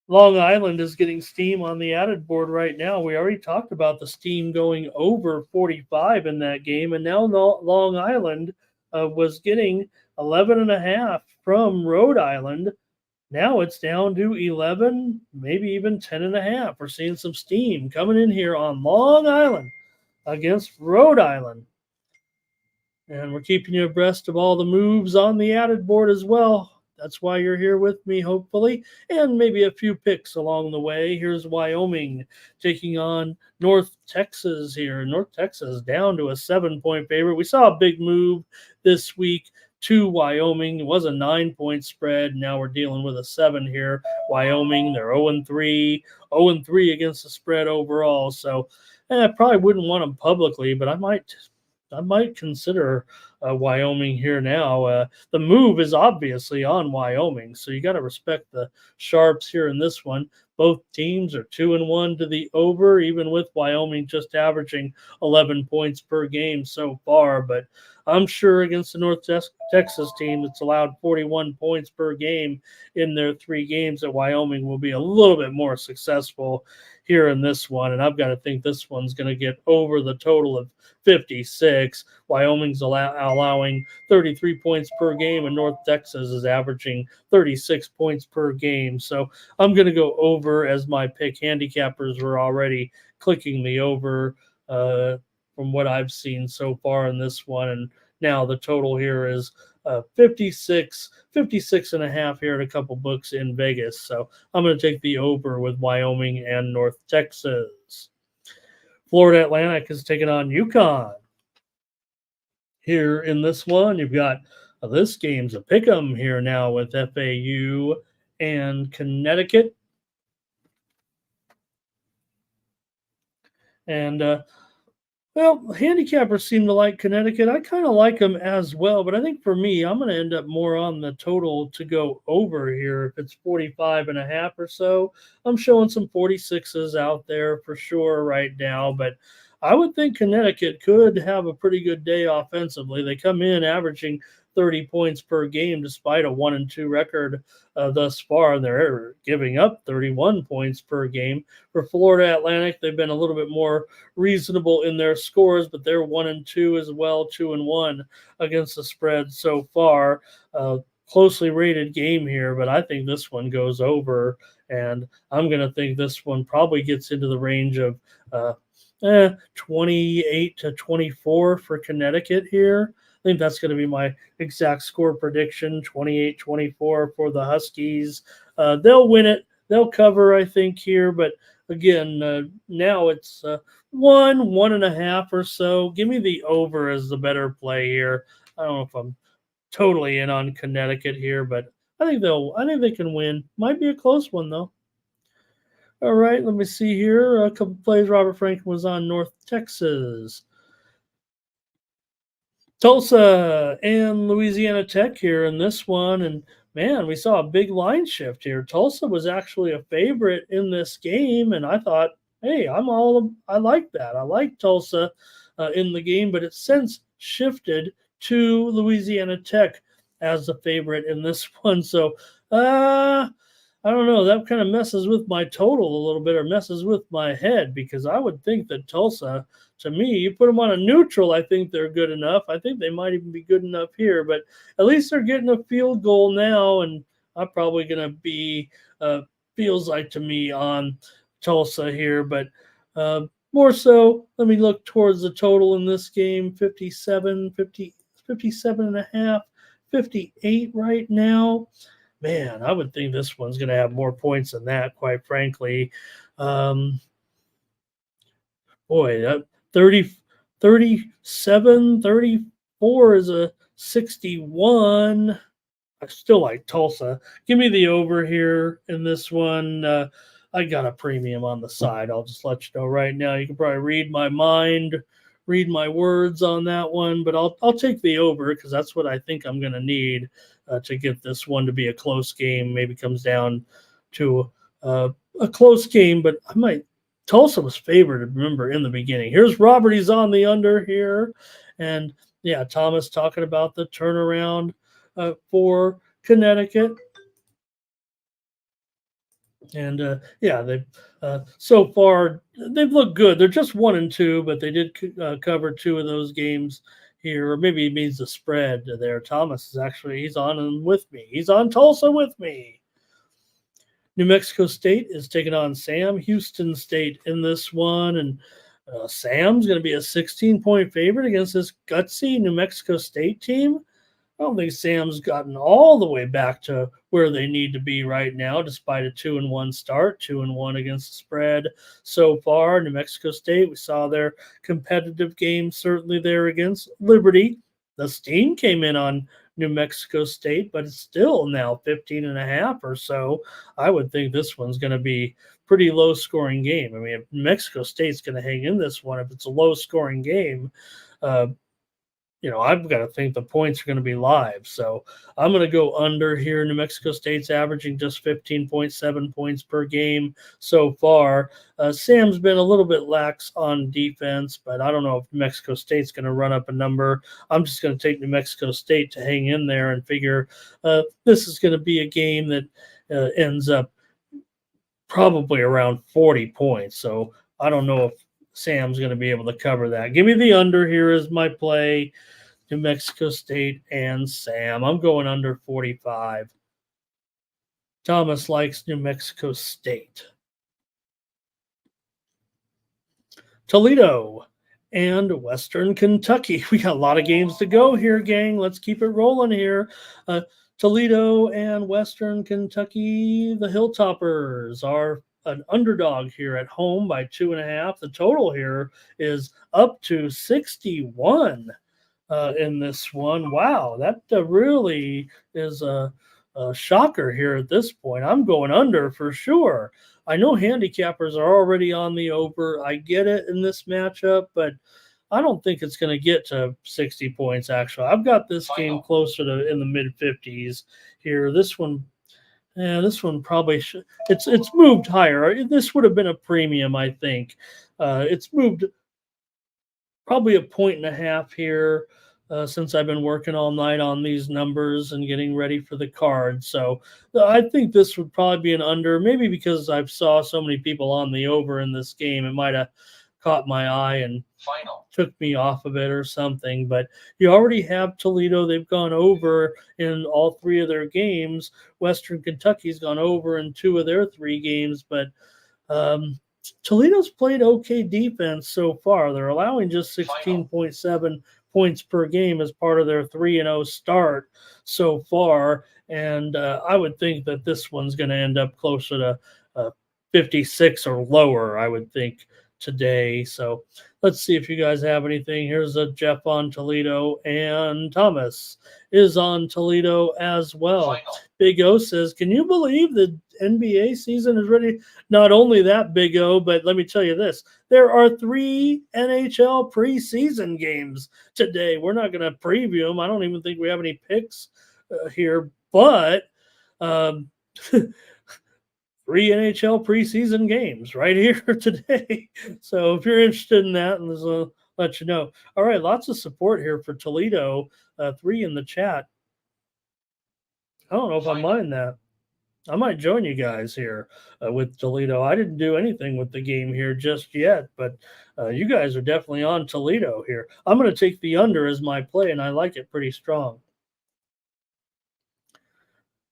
[SPEAKER 1] Long Island is getting steam on the added board right now. We already talked about the steam going over 45 in that game, and now Long Island was getting 11.5 from Rhode Island. Now it's down to 11, maybe even 10.5. We're seeing some steam coming in here on Long Island against Rhode Island. And we're keeping you abreast of all the moves on the added board as well. That's why you're here with me, hopefully, and maybe a few picks along the way. Here's Wyoming taking on North Texas here. North Texas down to a 7-point favorite. We saw a big move this week to Wyoming. It was a 9-point spread. Now we're dealing with a 7 here. Wyoming, they're 0-3, 0-3 against the spread overall. So I probably wouldn't want them publicly, but I might consider Wyoming here now. The move is obviously on Wyoming, so you got to respect the sharps here in this one. Both teams are 2-1 to the over, even with Wyoming just averaging 11 points per game so far. But I'm sure against the North Texas team that's allowed 41 points per game in their 3 games, that Wyoming will be a little bit more successful here in this one. And I've got to think this one's going to get over the total of 56. Wyoming's allowing 33 points per game, and North Texas is averaging 36 points per game. So I'm going to go over as my pick. Handicappers were already clicking the over from what I've seen so far in this one. And now the total here is 56 and a half here at a couple books in Vegas. So I'm going to take the over with Wyoming and North Texas. Florida Atlantic is taking on UConn. Here in this one, you've got this game's a pick'em here now with FAU and Connecticut. And well, handicappers seem to like Connecticut. I kind of like them as well, but I think for me, I'm going to end up more on the total to go over here. If it's 45.5 or so, I'm showing some 46s out there for sure right now, but I would think Connecticut could have a pretty good day offensively. They come in averaging 30 points per game despite a 1-2 record thus far. They're giving up 31 points per game. For Florida Atlantic, they've been a little bit more reasonable in their scores, but they're 1-2 as well, 2-1 against the spread so far. Closely rated game here, but I think this one goes over, and I'm going to think this one probably gets into the range of 28 to 24 for Connecticut here. I think that's going to be my exact score prediction, 28-24 for the Huskies. They'll win it. They'll cover, I think, here. But again, now it's 1.5 or so. Give me the over as the better play here. I don't know if I'm totally in on Connecticut here, but I think they can win. Might be a close one, though. All right, let me see here. A couple plays. Robert Franklin was on North Texas. Tulsa and Louisiana Tech here in this one. And man, we saw a big line shift here. Tulsa was actually a favorite in this game. And I thought, hey, I like that. I like Tulsa in the game, but it's since shifted to Louisiana Tech as the favorite in this one. So, I don't know. That kind of messes with my total a little bit, or messes with my head, because I would think that Tulsa, to me, you put them on a neutral, I think they're good enough. I think they might even be good enough here, but at least they're getting a field goal now, and I'm probably going to be, feels like to me, on Tulsa here. But more so, let me look towards the total in this game, 57 and a half, 58 right now. Man, I would think this one's going to have more points than that, quite frankly. Boy, that 37, 34 is a 61. I still like Tulsa. Give me the over here in this one. I got a premium on the side. I'll just let you know right now. You can probably read my mind, read my words on that one, but I'll take the over because that's what I think I'm going to need to get this one to be a close game. Maybe comes down to a close game, but I might Tulsa was favored, remember, in the beginning. Here's Robert. He's on the under here. And yeah, Thomas talking about the turnaround for Connecticut. And yeah, they so far they've looked good. They're just 1-2, but they did cover 2 of those games here, or maybe it means the spread there. Thomas is actually he's on with me. He's on Tulsa with me. New Mexico State is taking on Sam Houston State in this one, and Sam's going to be a 16-point favorite against this gutsy New Mexico State team. I don't think Sam's gotten all the way back to where they need to be right now, despite a 2-1 start, 2-1 against the spread so far. New Mexico State, we saw their competitive game certainly there against Liberty. The steam came in on New Mexico State, but it's still now 15.5 or so. I would think this one's going to be pretty low scoring game. I mean, if New Mexico State's going to hang in this one, if it's a low scoring game, I've got to think the points are going to be live. So I'm going to go under here. New Mexico State's averaging just 15.7 points per game so far. Sam's been a little bit lax on defense, but I don't know if New Mexico State's going to run up a number. I'm just going to take New Mexico State to hang in there and figure this is going to be a game that ends up probably around 40 points. So I don't know if Sam's going to be able to cover that. Give me the under here as my play. New Mexico State and Sam. I'm going under 45. Thomas likes New Mexico State. Toledo and Western Kentucky. We got a lot of games to go here, gang. Let's keep it rolling here. Toledo and Western Kentucky. The Hilltoppers are an underdog here at home by 2.5. The total here is up to 61 in this one. Wow, that really is a shocker here at this point. I'm going under for sure. I know handicappers are already on the over. I get it in this matchup, but I don't think it's going to get to 60 points, actually. I've got this game closer to in the mid-50s here. This one probably should. It's moved higher. This would have been a premium, I think. It's moved probably 1.5 here since I've been working all night on these numbers and getting ready for the card. So I think this would probably be an under, maybe because I've saw so many people on the over in this game. It might have caught my eye and took me off of it or something. But you already have Toledo. They've gone over in all 3 of their games. Western Kentucky's gone over in 2 of their 3 games. But Toledo's played okay defense so far. They're allowing just 16.7 points per game as part of their 3-0 start so far. And I would think that this one's going to end up closer to 56 or lower, I would think, today. So let's see if you guys have anything. Here's a Jeff on Toledo, and Thomas is on Toledo as well. Big O says, can you believe the NBA season is ready? Not only that, Big O, but let me tell you this. There are 3 NHL preseason games today. We're not going to preview them. I don't even think we have any picks here, but 3 NHL preseason games right here today. So if you're interested in that, I'll let you know. All right, lots of support here for Toledo. 3 in the chat. I don't know if I mind that. I might join you guys here with Toledo. I didn't do anything with the game here just yet, but you guys are definitely on Toledo here. I'm going to take the under as my play, and I like it pretty strong.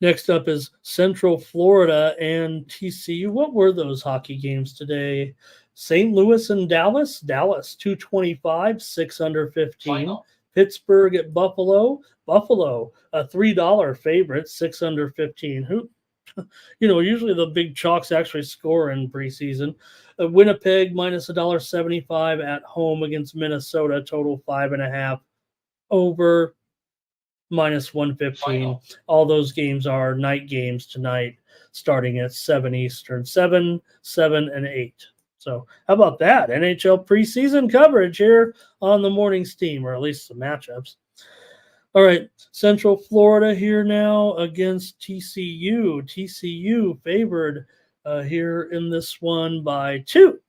[SPEAKER 1] Next up is Central Florida and TCU. What were those hockey games today? St. Louis and Dallas. Dallas 225, 6 under 15. Final. Pittsburgh at Buffalo. Buffalo, a $3 favorite, 6 under 15. Usually the big chalks actually score in preseason. Winnipeg minus $1.75 at home against Minnesota. Total 5.5. Over minus 115. Final. All those games are night games tonight, starting at 7 Eastern, 7, 7, and 8. So how about that? NHL preseason coverage here on the morning steam, or at least some matchups. All right, Central Florida here now against TCU. TCU favored here in this one by 2.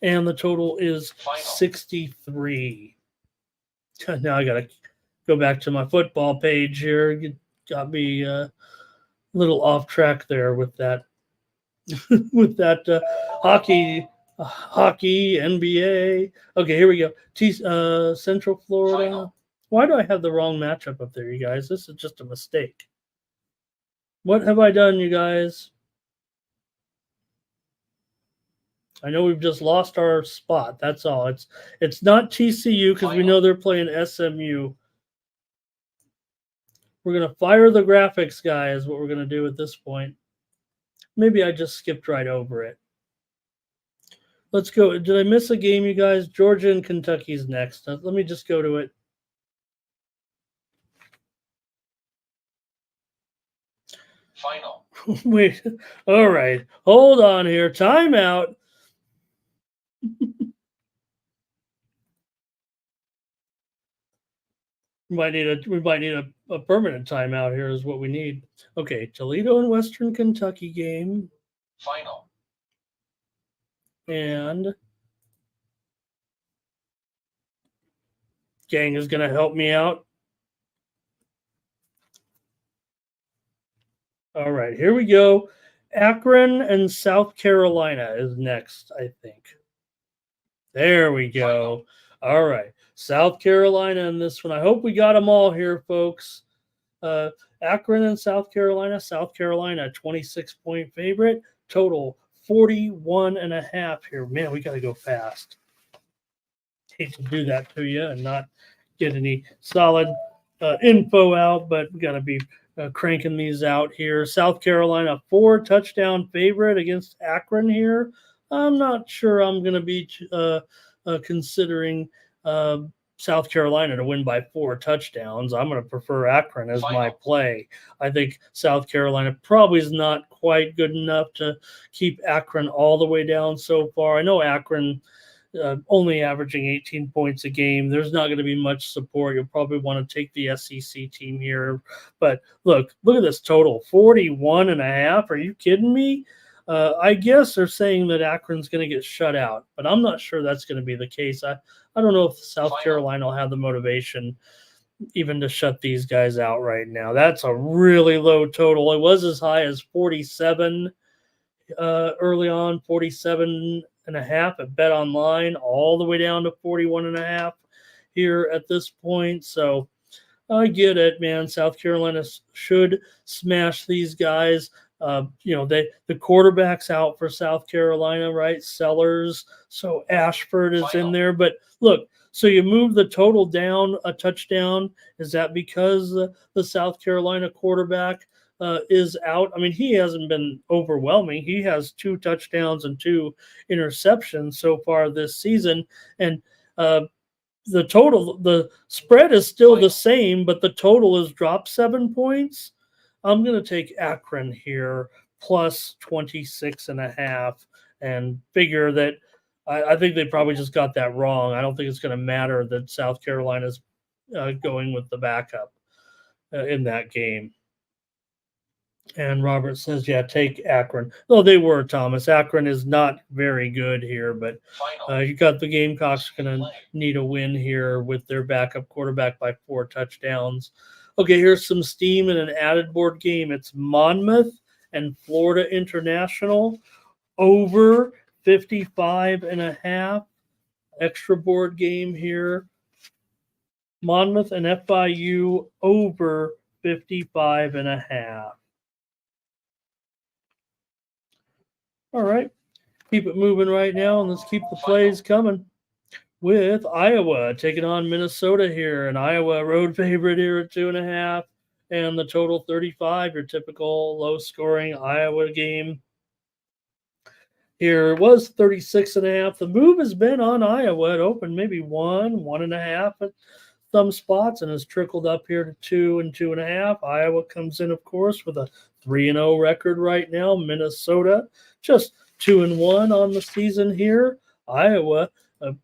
[SPEAKER 1] And the total is 63. Now I got to go back to my football page here. Got me a little off track there with that. With that hockey, NBA. Okay, here we go. Central Florida. Final. Why do I have the wrong matchup up there, you guys? This is just a mistake. What have I done, you guys? I know we've just lost our spot. That's all. It's not TCU because we know they're playing SMU. We're going to fire the graphics guy is what we're going to do at this point. Maybe I just skipped right over it. Let's go. Did I miss a game, you guys? Georgia and Kentucky's next. Let me just go to it.
[SPEAKER 2] Final.
[SPEAKER 1] Wait. All right. Hold on here. Timeout. We might need a permanent timeout here is what we need. Okay, Toledo and Western Kentucky game.
[SPEAKER 2] Final.
[SPEAKER 1] And gang is going to help me out. All right, here we go. Akron and South Carolina is next, I think. There we go. All right. South Carolina in this one. I hope we got them all here, folks. Akron and South Carolina. South Carolina, 26-point favorite. Total 41.5 here. Man, we got to go fast. Hate to do that to you and not get any solid info out, but we got to be cranking these out here. South Carolina, 4-touchdown favorite against Akron here. I'm not sure I'm going to be considering South Carolina to win by 4 touchdowns. I'm going to prefer Akron as my play. I think South Carolina probably is not quite good enough to keep Akron all the way down so far. I know Akron only averaging 18 points a game. There's not going to be much support. You'll probably want to take the SEC team here. But look at this total, 41.5. Are you kidding me? I guess they're saying that Akron's going to get shut out, but I'm not sure that's going to be the case. I don't know if South Carolina will have the motivation even to shut these guys out right now. That's a really low total. It was as high as 47 early on, 47.5 at Bet Online, all the way down to 41.5 here at this point. So I get it, man. South Carolina should smash these guys. The quarterback's out for South Carolina, right? Sellers. So Ashford is in there. But look, so you move the total down a touchdown. Is that because the South Carolina quarterback is out? I mean, he hasn't been overwhelming. He has 2 touchdowns and 2 interceptions so far this season. And the spread is still the same, but the total has dropped 7 points. I'm going to take Akron here plus 26.5 and figure that I think they probably just got that wrong. I don't think it's going to matter that South Carolina's going with the backup in that game. And Robert says, yeah, take Akron. Oh, they were, Thomas. Akron is not very good here, but you got the Gamecocks going to need a win here with their backup quarterback by 4 touchdowns. Okay, here's some steam in an added board game. It's Monmouth and Florida International over 55.5. Extra board game here. Monmouth and FIU over 55.5. All right, keep it moving right now, and let's keep the plays coming with Iowa taking on Minnesota here. An Iowa road favorite here at 2.5, and the total 35, your typical low-scoring Iowa game. Here it was 36.5. The move has been on Iowa. It opened maybe 1.5 at some spots and has trickled up here to 2 and 2.5. Iowa comes in, of course, with a 3-0 record right now. Minnesota just 2-1 on the season here. Iowa went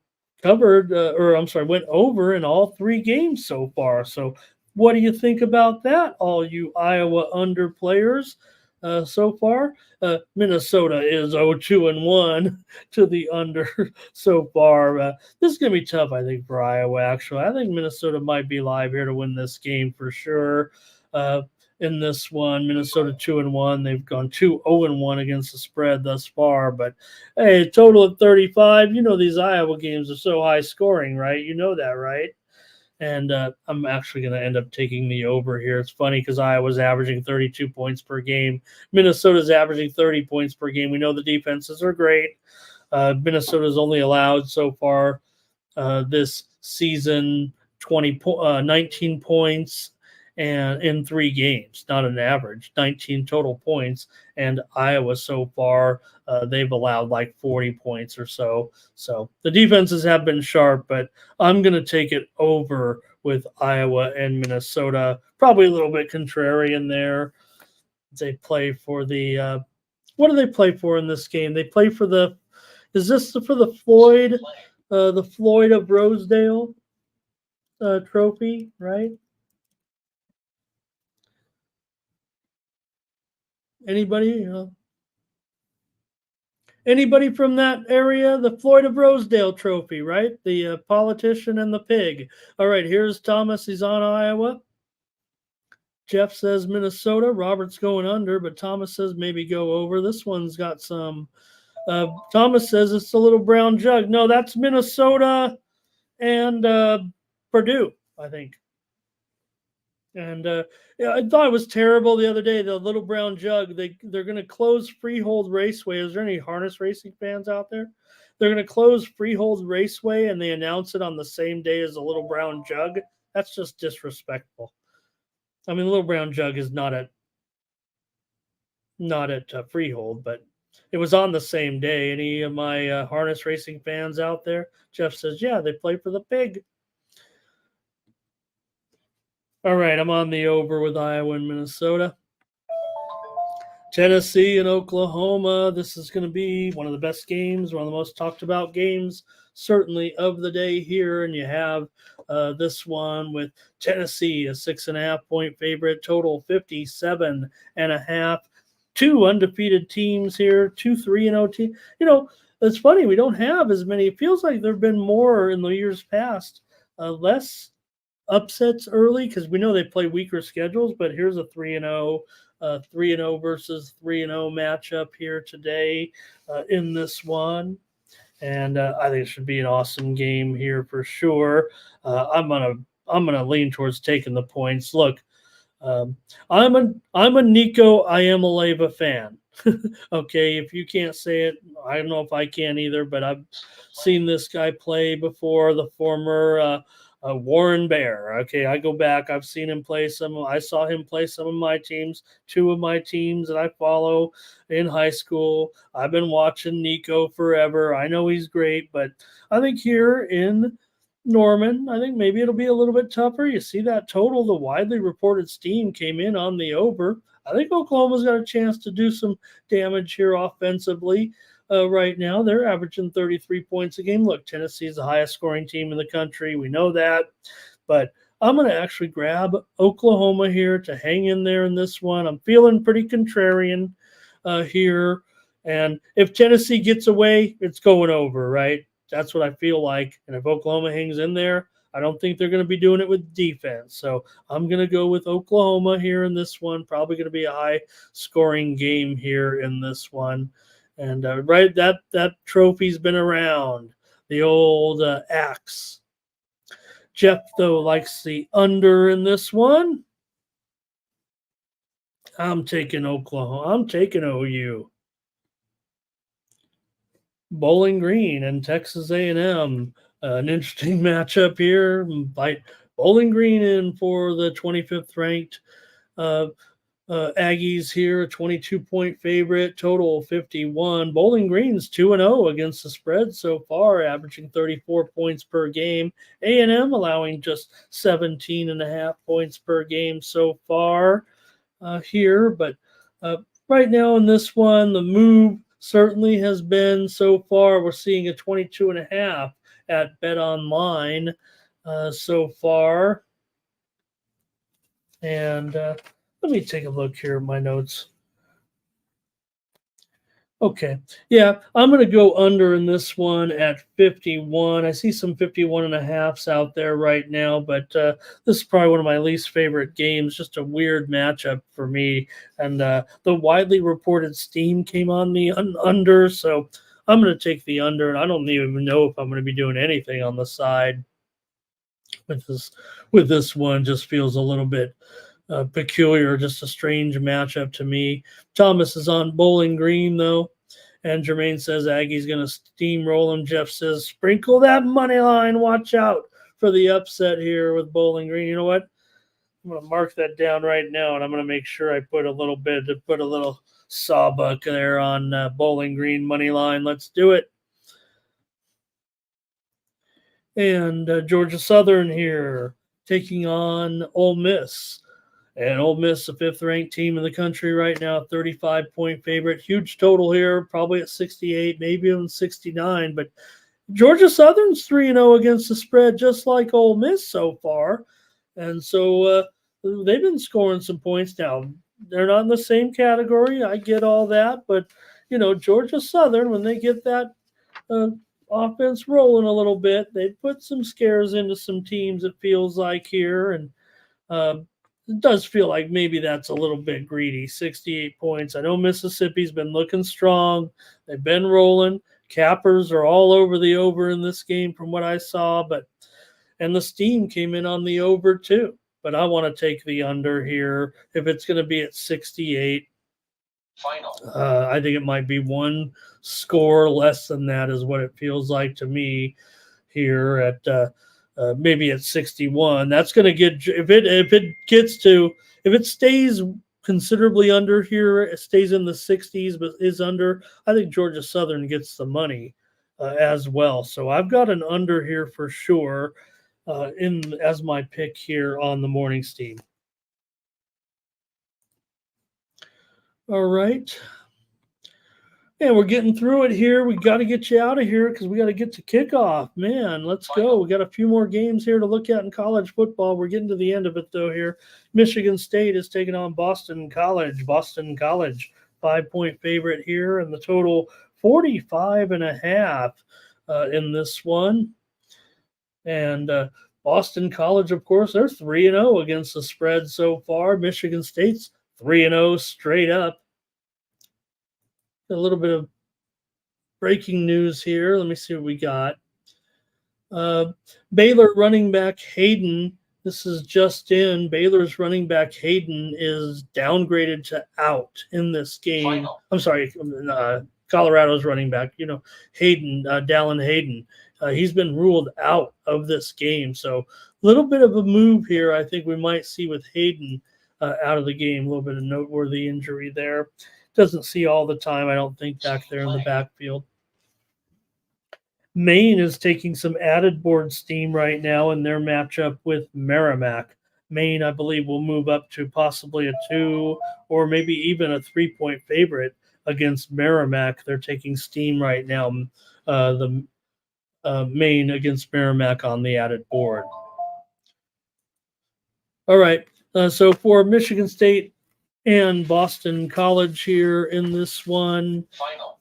[SPEAKER 1] over in all 3 games so far. So what do you think about that, all you Iowa under players? so far. Minnesota is 0-2-1 to the under so far. This is going to be tough, I think, for Iowa, actually. I think Minnesota might be live here to win this game for sure. In this one, Minnesota 2-1. They've gone 2-0-1 against the spread thus far. But hey, total of 35. You know, these Iowa games are so high scoring, right? You know that, right? And I'm actually going to end up taking the over here. It's funny because Iowa's averaging 32 points per game. Minnesota's averaging 30 points per game. We know the defenses are great. Minnesota's only allowed so far this season 19 points and in 3 games, not an average, 19 total points. And Iowa so far, they've allowed like 40 points or so. So the defenses have been sharp, but I'm going to take it over with Iowa and Minnesota. Probably a little bit contrarian there. They play for the what do they play for in this game? They play for the is this for the Floyd of Rosedale trophy, right? Anybody? Anybody from that area? The Floyd of Rosedale trophy, right? The politician and the pig. All right, here's Thomas. He's on Iowa. Jeff says Minnesota. Robert's going under, but Thomas says maybe go over. This one's got some. Thomas says it's a little brown jug. No, that's Minnesota and Purdue, I think. And yeah, I thought it was terrible the other day. The Little Brown Jug. They're going to close Freehold Raceway. Is there any harness racing fans out there? They're going to close Freehold Raceway, and they announce it on the same day as the Little Brown Jug. That's just disrespectful. I mean, the Little Brown Jug is not at Freehold, but it was on the same day. Any of my harness racing fans out there? Jeff says, yeah, they play for the pig. All right, I'm on the over with Iowa and Minnesota. Tennessee and Oklahoma. This is going to be one of the best games, one of the most talked about games, certainly of the day here. And you have this one with Tennessee, a 6.5-point favorite, total 57.5. 2 undefeated teams here, 2 3-0 teams. You know, it's funny, we don't have as many. It feels like there have been more in the years past, less upsets early because we know they play weaker schedules, but here's a 3-0 versus 3-0 matchup here today in this one. And I think it should be an awesome game here for sure. I'm gonna lean towards taking the points. Look, I'm a Nico Iamaleava fan. Okay, if you can't say it, I don't know if I can either, but I've seen this guy play before, the former Warren Bear. Okay, I go back. I've seen him play some. I saw him play some of my teams, 2 of my teams that I follow in high school. I've been watching Nico forever. I know he's great, but I think here in Norman, I think maybe it'll be a little bit tougher. You see that total, the widely reported steam came in on the over. I think Oklahoma's got a chance to do some damage here offensively. Right now, they're averaging 33 points a game. Look, Tennessee's the highest scoring team in the country. We know that. But I'm going to actually grab Oklahoma here to hang in there in this one. I'm feeling pretty contrarian here. And if Tennessee gets away, it's going over, right? That's what I feel like. And if Oklahoma hangs in there, I don't think they're going to be doing it with defense. So I'm going to go with Oklahoma here in this one. Probably going to be a high-scoring game here in this one. And right, that trophy's been around, the old axe. Jeff, though, likes the under in this one. I'm taking Oklahoma. I'm taking OU. Bowling Green and Texas A&M. An interesting matchup here. Invite Bowling Green in for the 25th ranked Aggies here, a 22-point favorite, total 51. Bowling Green's 2-0 against the spread so far, averaging 34 points per game. A&M allowing just 17.5 points per game so far here. But right now in this one, the move certainly has been so far, we're seeing a 22.5 at Bet Online so far. And let me take a look here at my notes Okay. Yeah, I'm going to go under in this one at 51. I see some 51 and a halves out there right now, but this is probably one of my least favorite games. Just a weird matchup for me. And the widely reported steam came on the under, so I'm going to take the under. And I don't even know if I'm going to be doing anything on the side with this one. Just feels a little bit peculiar, just a strange matchup to me. Thomas is on Bowling Green though, and Jermaine says Aggie's going to steamroll him. Jeff says sprinkle that money line. Watch out for the upset here with Bowling Green. You know what? I'm going to mark that down right now, and I'm going to make sure I put a little sawbuck there on Bowling Green money line. Let's do it. And Georgia Southern here taking on Ole Miss. And Ole Miss, the fifth-ranked team in the country right now, 35-point favorite. Huge total here, probably at 68, maybe even 69. But Georgia Southern's 3-0 against the spread, just like Ole Miss so far. And so they've been scoring some points now. They're not in the same category. I get all that. But, Georgia Southern, when they get that offense rolling a little bit, they put some scares into some teams, it feels like here. And it does feel like maybe that's a little bit greedy. 68 points. I know Mississippi's been looking strong. They've been rolling. Cappers are all over the over in this game from what I saw, and the steam came in on the over too. But I want to take the under here. If it's going to be at 68,
[SPEAKER 2] Final.
[SPEAKER 1] I think it might be one score less than that is what it feels like to me here at maybe at 61. That's going to get if it stays considerably under here, it stays in the 60s, but is under. I think Georgia Southern gets the money as well. So I've got an under here for sure in as my pick here on the morning steam. All right. And we're getting through it here. We got to get you out of here because we got to get to kickoff. Man, let's go. We got a few more games here to look at in college football. We're getting to the end of it, though, here. Michigan State is taking on Boston College. Boston College, 5-point favorite here, and the total 45.5 in this one. And Boston College, of course, they're 3-0 against the spread so far. Michigan State's 3-0 straight up. A little bit of breaking news here. Let me see what we got. Baylor running back Hayden. This is just in. Baylor's running back Hayden is downgraded to out in this game.
[SPEAKER 2] Final.
[SPEAKER 1] I'm sorry, Colorado's running back. Hayden, Dallin Hayden. He's been ruled out of this game. So a little bit of a move here. I think we might see with Hayden out of the game. A little bit of noteworthy injury there. Doesn't see all the time, I don't think, back there in the backfield. Maine is taking some added board steam right now in their matchup with Merrimack. Maine, I believe, will move up to possibly a 2 or maybe even a 3-point favorite against Merrimack. They're taking steam right now, the Maine against Merrimack on the added board. All right, so for Michigan State and Boston College here in this one.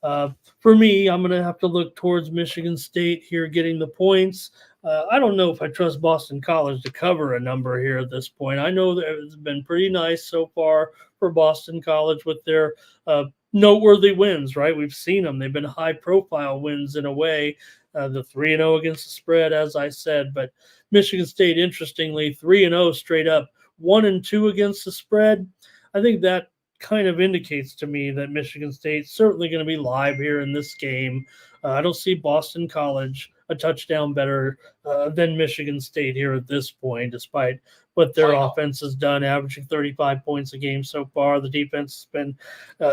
[SPEAKER 2] Final.
[SPEAKER 1] For me, I'm going to have to look towards Michigan State here getting the points. I don't know if I trust Boston College to cover a number here at this point. I know that it's been pretty nice so far for Boston College with their noteworthy wins, right? We've seen them. They've been high-profile wins in a way. The 3-0 against the spread, as I said. But Michigan State, interestingly, 3-0 straight up, 1-2 against the spread. I think that kind of indicates to me that Michigan State's certainly going to be live here in this game. I don't see Boston College a touchdown better than Michigan State here at this point, despite what their offense has done, averaging 35 points a game so far. The defense has been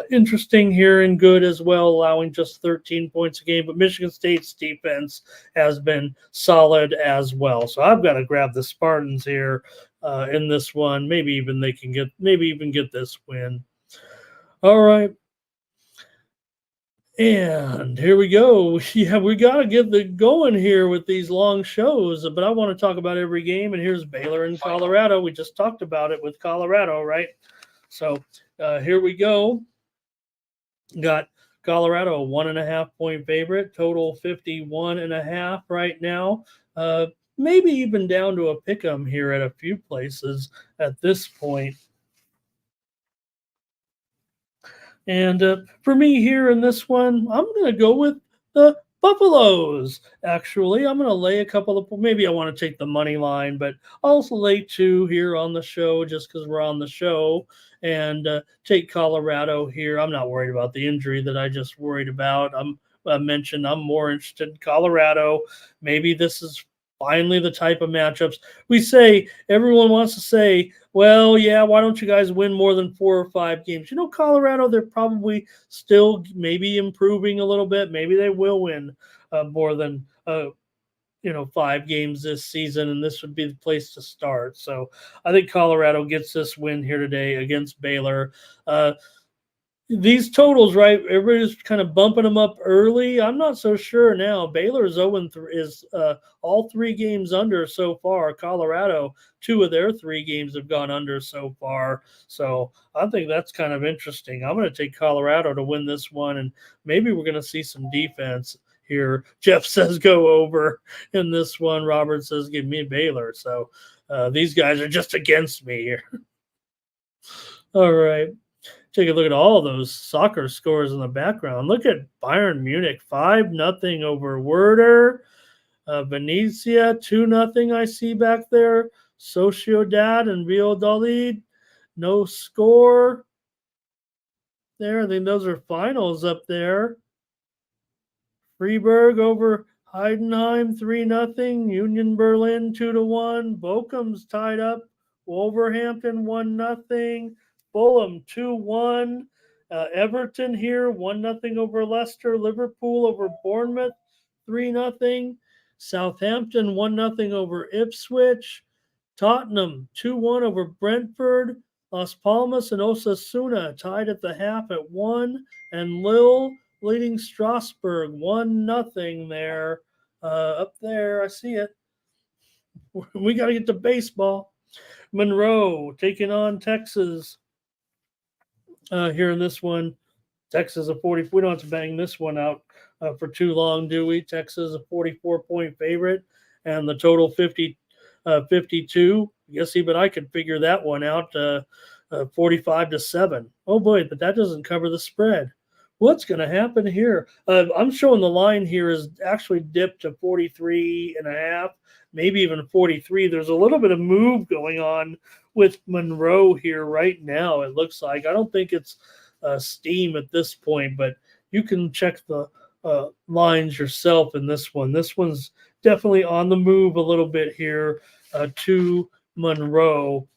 [SPEAKER 1] interesting here and good as well, allowing just 13 points a game. But Michigan State's defense has been solid as well. So I've got to grab the Spartans here in this one. Maybe even get this win. All right. And here we go. Yeah, we got to get the going here with these long shows, but I want to talk about every game. And here's Baylor and Colorado. We just talked about it with Colorado, right? So here we go. Got Colorado, a 1.5-point favorite, total 51.5 right now. Maybe even down to a pick 'em here at a few places at this point. And for me here in this one, I'm going to go with the Buffaloes. Actually, I'm going to lay a couple of, maybe I want to take the money line, but I'll also lay 2 here on the show just because we're on the show, and take Colorado here. I'm not worried about the injury that I just worried about. I mentioned I'm more interested in Colorado. Maybe this is finally the type of matchups we say everyone wants to say, well, yeah, why don't you guys win more than 4 or 5 games? Colorado, they're probably still maybe improving a little bit. Maybe they will win more than 5 games this season, and this would be the place to start. So I think Colorado gets this win here today against Baylor. These totals, right? Everybody's kind of bumping them up early. I'm not so sure now. Baylor's 0-3 is all 3 games under so far. Colorado, 2 of their 3 games have gone under so far. So I think that's kind of interesting. I'm going to take Colorado to win this one, and maybe we're going to see some defense here. Jeff says go over in this one. Robert says give me Baylor. So these guys are just against me here. All right. Take a look at all those soccer scores in the background. Look at Bayern Munich, 5-0 over Werder. Venezia, 2-0 I see back there. Sociedad and Valladolid, no score there. I think those are finals up there. Freiburg over Heidenheim, 3-0. Union Berlin, 2-1. Bochum's tied up. Wolverhampton, 1-0. Fulham 2-1. Everton here 1-0 over Leicester. Liverpool over Bournemouth 3-0. Southampton 1-0 over Ipswich. Tottenham 2-1 over Brentford. Las Palmas and Osasuna tied at the half at 1. And Lille leading Strasbourg 1-0 there. Up there, I see it. We got to get to baseball. Monroe taking on Texas. Here in this one, Texas a 40. We don't have to bang this one out for too long, do we? Texas a 44-point favorite, and the total 52. Yes, even I could figure that one out. 45-7. Oh boy, but that doesn't cover the spread. What's going to happen here? I'm showing the line here is actually dipped to 43.5, maybe even 43. There's a little bit of move going on with Monroe here right now, it looks like. I don't think it's steam at this point, but you can check the lines yourself in this one. This one's definitely on the move a little bit here to Monroe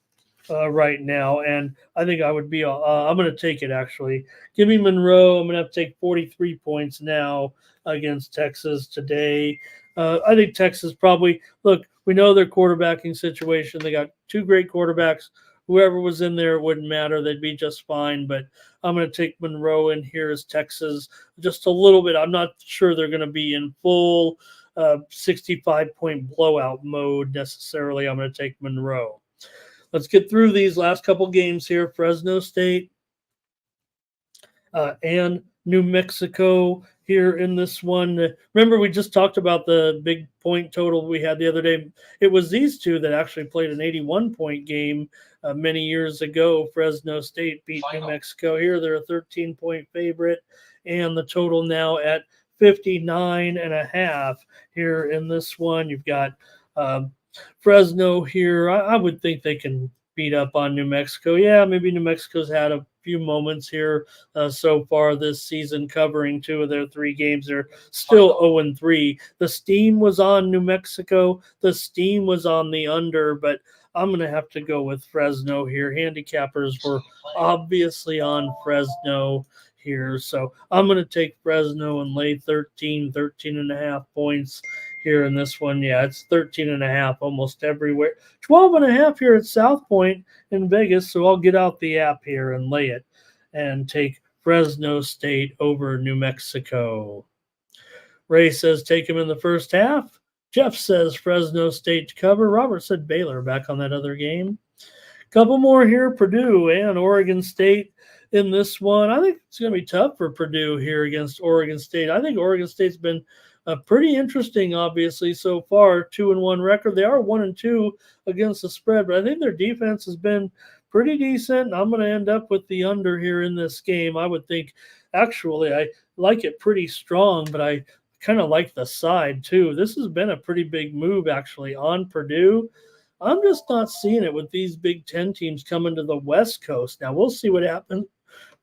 [SPEAKER 1] right now, and I think I would be I'm going to take it, actually. Give me Monroe. I'm going to have to take 43 points now against Texas today. I think Texas probably, look, we know their quarterbacking situation. They got 2 great quarterbacks. Whoever was in there, it wouldn't matter. They'd be just fine. But I'm going to take Monroe in here as Texas just a little bit. I'm not sure they're going to be in full 65-point blowout mode necessarily. I'm going to take Monroe. Let's get through these last couple games here. Fresno State and New Mexico here in this one. Remember, we just talked about the big point total we had the other day. It was these two that actually played an 81-point game many years ago. Fresno State beat New Mexico. Here they're a 13-point favorite, and the total now at 59.5 here in this one. You've got Fresno here. I would think they can beat up on New Mexico. Yeah, maybe New Mexico's had a few moments here so far this season, covering 2 of their 3 games. They're still 0-3. The steam was on New Mexico. The steam was on the under, but I'm going to have to go with Fresno here. Handicappers were obviously on Fresno here, so I'm going to take Fresno and lay 13.5 points here in this one. Yeah, it's 13.5 almost everywhere. 12.5 here at South Point in Vegas, so I'll get out the app here and lay it and take Fresno State over New Mexico. Ray says take him in the first half. Jeff says Fresno State to cover. Robert said Baylor back on that other game. Couple more here, Purdue and Oregon State. in this one. I think it's going to be tough for Purdue here against Oregon State. I think Oregon State's been pretty interesting, obviously, so far. 2-1 record. They are 1-2 against the spread, but I think their defense has been pretty decent. I'm going to end up with the under here in this game. I would think, actually, I like it pretty strong, but I kind of like the side too. This has been a pretty big move, actually, on Purdue. I'm just not seeing it with these Big Ten teams coming to the West Coast. Now, we'll see what happens.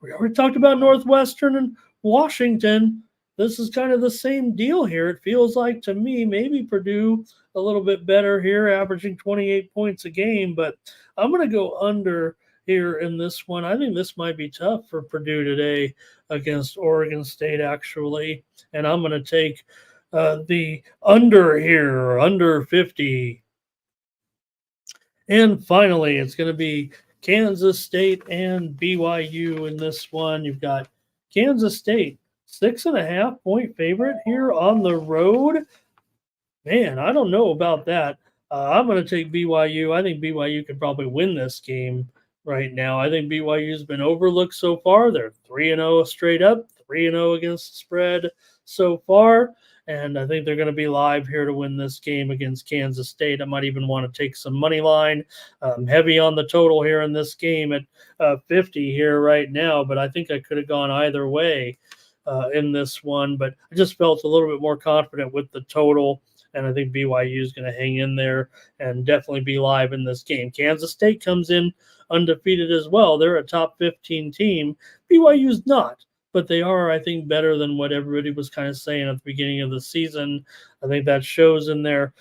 [SPEAKER 1] We already talked about Northwestern and Washington. This is kind of the same deal here. It feels like to me, maybe Purdue a little bit better here, averaging 28 points a game, but I'm going to go under here in this one. I think this might be tough for Purdue today against Oregon State, actually, and I'm going to take the under here, under 50. And finally, it's going to be Kansas State and BYU in this one. You've got Kansas State, 6.5-point favorite here on the road. Man, I don't know about that. I'm going to take BYU. I think BYU could probably win this game right now. I think BYU's been overlooked so far. They're 3-0 straight up, 3-0 against the spread so far. And I think they're going to be live here to win this game against Kansas State. I might even want to take some money line. Heavy on the total here in this game at 50 here right now, but I think I could have gone either way in this one. But I just felt a little bit more confident with the total, and I think BYU is going to hang in there and definitely be live in this game. Kansas State comes in undefeated as well. They're a top 15 team. BYU's not. But they are, I think, better than what everybody was kind of saying at the beginning of the season. I think that shows in their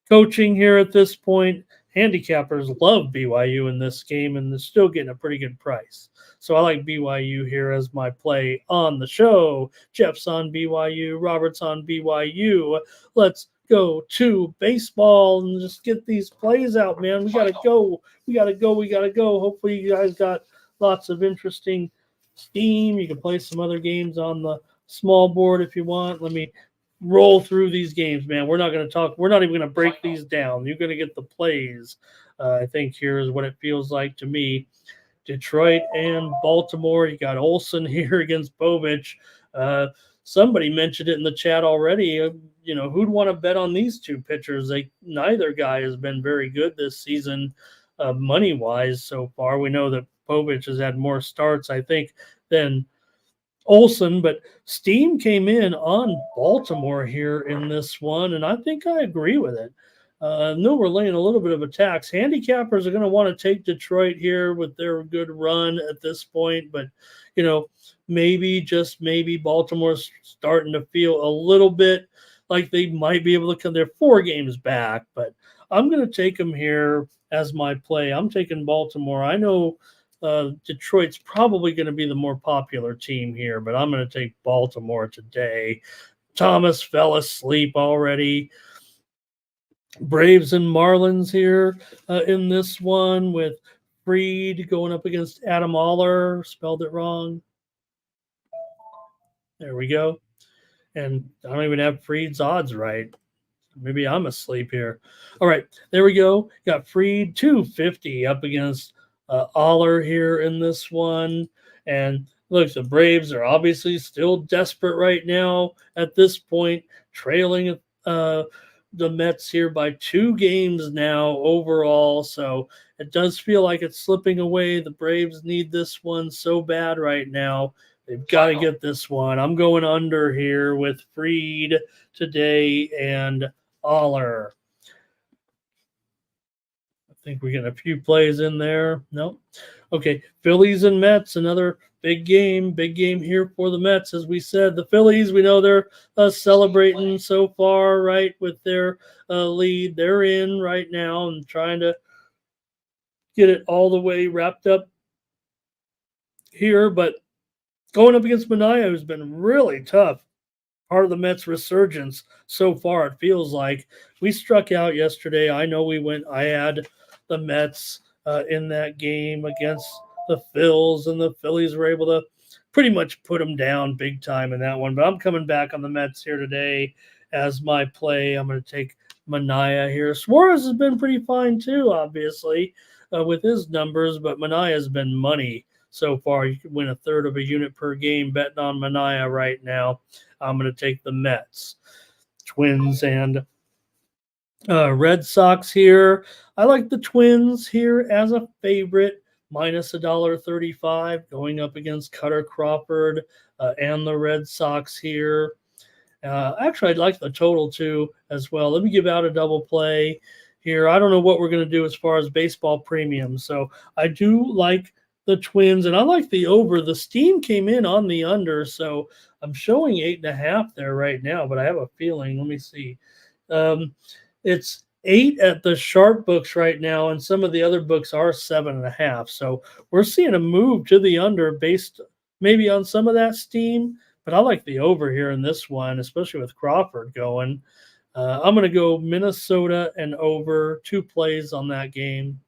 [SPEAKER 1] coaching here at this point. Handicappers love BYU in this game, and they're still getting a pretty good price. So I like BYU here as my play on the show. Jeff's on BYU. Robert's on BYU. Let's go to baseball and just get these plays out, man. We got to go. We got to go. We got to go. Hopefully you guys got lots of interesting Steam. You can play some other games on the small board if you want. Let me roll through these games, man. We're not going to talk. We're not even going to break these down. You're going to get the plays. I think here is what it feels like to me. Detroit and Baltimore. You got Olsen here against Bovich. Somebody mentioned it in the chat already. Who'd want to bet on these two pitchers? Neither guy has been very good this season, money-wise so far. We know that Bovich has had more starts, I think, than Olsen, but Steam came in on Baltimore here in this one, and I think I agree with it. No, we're laying a little bit of a tax. Handicappers are going to want to take Detroit here with their good run at this point, but, maybe Baltimore's starting to feel a little bit like they might be able to come. They're 4 games back, but I'm going to take them here as my play. I'm taking Baltimore. I know Detroit's probably going to be the more popular team here, but I'm going to take Baltimore today. Thomas fell asleep already. Braves and Marlins here in this one with Fried going up against Adam Aller. Spelled it wrong. There we go. And I don't even have Fried's odds right. Maybe I'm asleep here. All right, there we go. Got Fried 250 up against Aller here in this one. And look, the Braves are obviously still desperate right now at this point, trailing the Mets here by 2 games now overall. So it does feel like it's slipping away. The Braves need this one so bad right now. They've got to get this one. I'm going under here with Fried today and Aller. I think we get a few plays in there. Nope. Okay, Phillies and Mets, another big game here for the Mets. As we said, the Phillies, we know they're celebrating so far, right, with their lead. They're in right now and trying to get it all the way wrapped up here, but going up against Manaea, who's been really tough. Part of the Mets' resurgence so far, it feels like. We struck out yesterday. I know I had the Mets in that game against the Phils, and the Phillies were able to pretty much put them down big time in that one. But I'm coming back on the Mets here today as my play. I'm going to take Manaea here. Suarez has been pretty fine too, obviously, with his numbers, but Manaea has been money so far. You could win a third of a unit per game betting on Mania right now. I'm going to take the Mets. Twins and Red Sox here. I like the Twins here as a favorite, minus $1.35, going up against Cutter Crawford and the Red Sox here. Actually, I'd like the total too as well. Let me give out a double play here. I don't know what we're going to do as far as baseball premium. So I do like the Twins, and I like the over. The steam came in on the under, so I'm showing 8.5 there right now, but I have a feeling. Let me see. It's 8 at the sharp books right now, and some of the other books are 7.5. So we're seeing a move to the under based maybe on some of that steam. But I like the over here in this one, especially with Crawford going. I'm going to go Minnesota and over 2 plays on that game.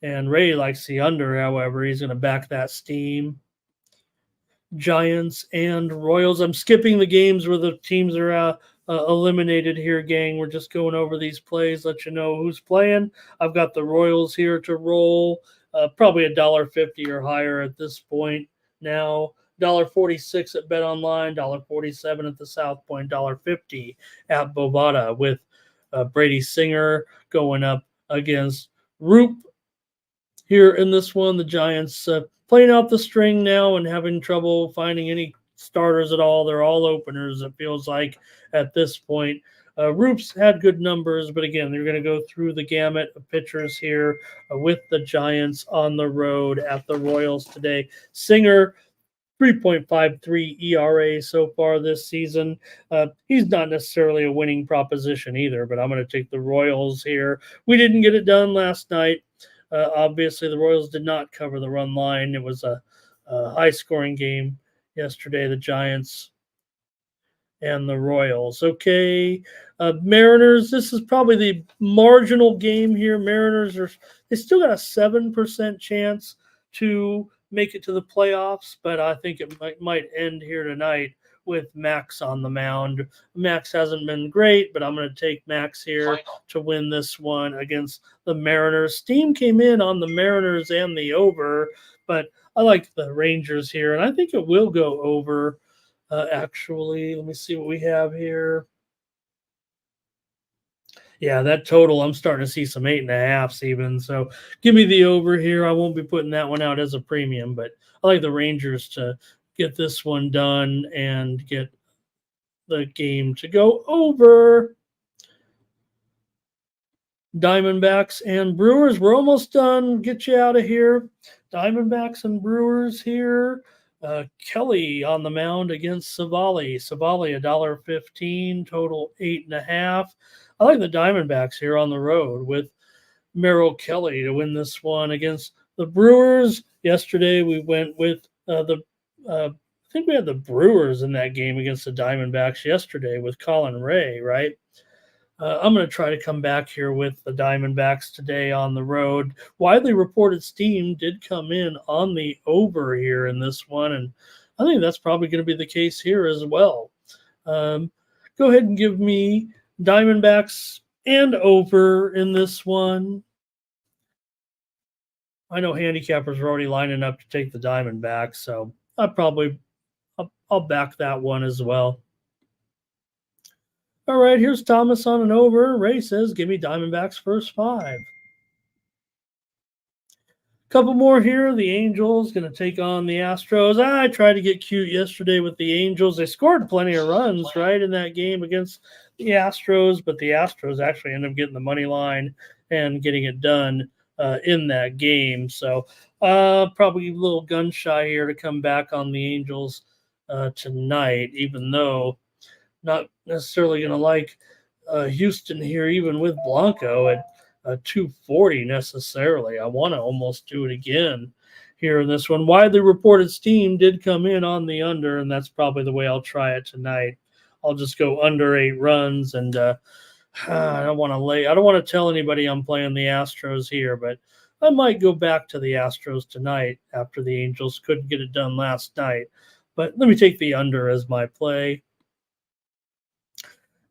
[SPEAKER 1] And Ray likes the under, however. He's going to back that steam. Giants and Royals. I'm skipping the games where the teams are eliminated here, gang. We're just going over these plays, let you know who's playing. I've got the Royals here to roll. Probably $1.50 or higher at this point now. $1.46 at Bet Online, $1.47 at the South Point, $1.50 at Bovada, with Brady Singer going up against Roop here in this one. The Giants playing out the string now and having trouble finding any starters at all. They're all openers, it feels like, at this point. Roop's had good numbers, but again, they're going to go through the gamut of pitchers here with the Giants on the road at the Royals today. Singer, 3.53 ERA so far this season. He's not necessarily a winning proposition either, but I'm going to take the Royals here. We didn't get it done last night. Obviously, the Royals did not cover the run line. It was a high-scoring game yesterday, the Giants and the Royals. Okay, Mariners, this is probably the marginal game here. Mariners, they still got a 7% chance to make it to the playoffs, but I think it might end here tonight with Max on the mound. Max hasn't been great, but I'm going to take Max here to win this one against the Mariners. Steam came in on the Mariners and the over, but I like the Rangers here, and I think it will go over. Actually, let me see what we have here. Yeah, that total, I'm starting to see some 8.5s even. So give me the over here. I won't be putting that one out as a premium, but I like the Rangers to get this one done and get the game to go over. Diamondbacks and Brewers, we're almost done. Get you out of here. Diamondbacks and Brewers here. Kelly on the mound against Savali. Savali, $1.15, total 8.5. I like the Diamondbacks here on the road with Merrill Kelly to win this one against the Brewers. Yesterday we went with I think we had the Brewers in that game against the Diamondbacks yesterday with Colin Ray, right? I'm going to try to come back here with the Diamondbacks today on the road. Widely reported steam did come in on the over here in this one, and I think that's probably going to be the case here as well. Go ahead and give me Diamondbacks and over in this one. I know handicappers are already lining up to take the Diamondbacks, so I'll back that one as well. All right, here's Thomas on an over. Ray says, give me Diamondbacks first 5. Couple more here. The Angels going to take on the Astros. I tried to get cute yesterday with the Angels. They scored plenty of runs, right, in that game against the Astros, but the Astros actually ended up getting the money line and getting it done in that game. So probably a little gun shy here to come back on the Angels tonight, even though not necessarily going to like Houston here, even with Blanco at 240 necessarily. I want to almost do it again here in this one. Widely reported steam did come in on the under, and that's probably the way I'll try it tonight. I'll just go under 8 runs, and I don't want to tell anybody I'm playing the Astros here, but I might go back to the Astros tonight after the Angels couldn't get it done last night. But let me take the under as my play.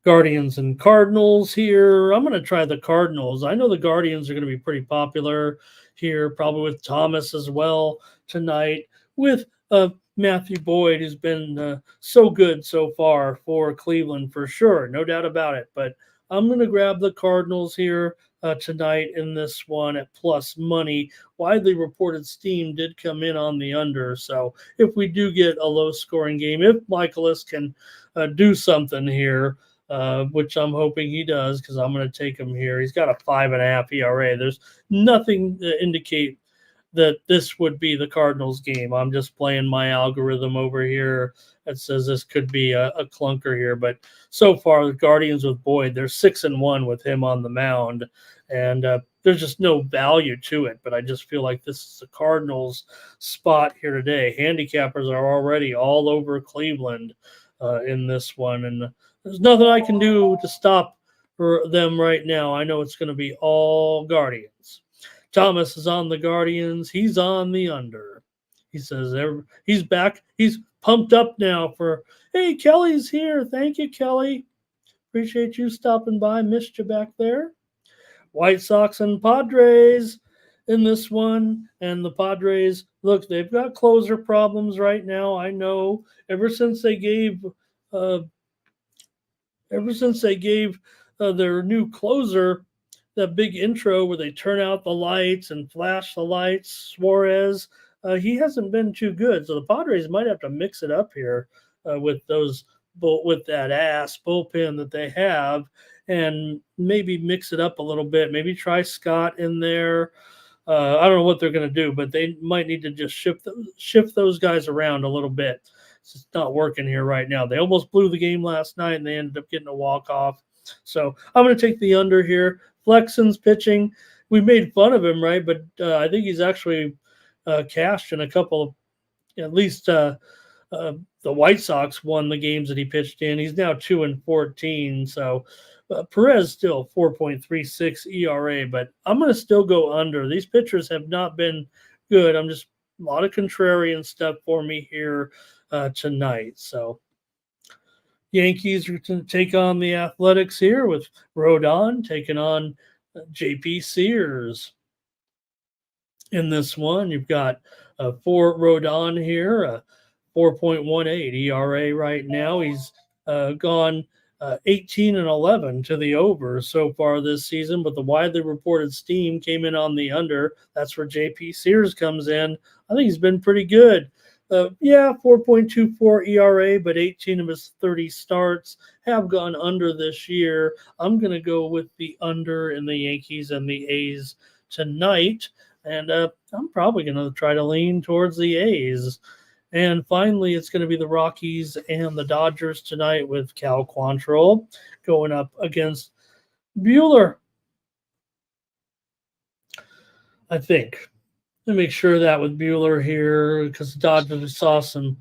[SPEAKER 1] Guardians and Cardinals here. I'm going to try the Cardinals. I know the Guardians are going to be pretty popular here, probably with Thomas as well tonight, with Matthew Boyd, who's been so good so far for Cleveland for sure, no doubt about it. But I'm going to grab the Cardinals here tonight in this one at plus money. Widely reported steam did come in on the under. So if we do get a low scoring game, if Michaelis can do something here, which I'm hoping he does because I'm going to take him here. He's got a 5.5 ERA. There's nothing to indicate that this would be the Cardinals game. I'm just playing my algorithm over here that says this could be a clunker here. But so far, the Guardians with Boyd, they're 6-1 with him on the mound. And there's just no value to it. But I just feel like this is the Cardinals spot here today. Handicappers are already all over Cleveland in this one. And there's nothing I can do to stop them right now. I know it's going to be all Guardians. Thomas is on the Guardians. He's on the under. He says he's back. He's pumped up now for, hey, Kelly's here. Thank you, Kelly. Appreciate you stopping by. Missed you back there. White Sox and Padres in this one. And the Padres, look, they've got closer problems right now. I know ever since they gave their new closer that big intro where they turn out the lights and flash the lights, Suarez, he hasn't been too good. So the Padres might have to mix it up here with that ass bullpen that they have, and maybe mix it up a little bit. Maybe try Scott in there. I don't know what they're going to do, but they might need to just shift those guys around a little bit. It's not working here right now. They almost blew the game last night, and they ended up getting a walk-off. So I'm going to take the under here. Flexen's pitching. We made fun of him, right? But I think he's actually cashed in a couple of, at least the White Sox won the games that he pitched in. He's now 2-14. So Perez still 4.36 ERA, but I'm going to still go under. These pitchers have not been good. I'm just a lot of contrarian stuff for me here tonight. So Yankees are going to take on the Athletics here with Rodon taking on J.P. Sears. In this one, you've got for Rodon here, 4.18 ERA right now. He's gone 18-11 to the over so far this season, but the widely reported steam came in on the under. That's where J.P. Sears comes in. I think he's been pretty good. 4.24 ERA, but 18 of his 30 starts have gone under this year. I'm going to go with the under in the Yankees and the A's tonight, and I'm probably going to try to lean towards the A's. And finally, it's going to be the Rockies and the Dodgers tonight with Cal Quantrill going up against Buehler, I think. Let me make sure that with Buehler here, because Dodgers saw some.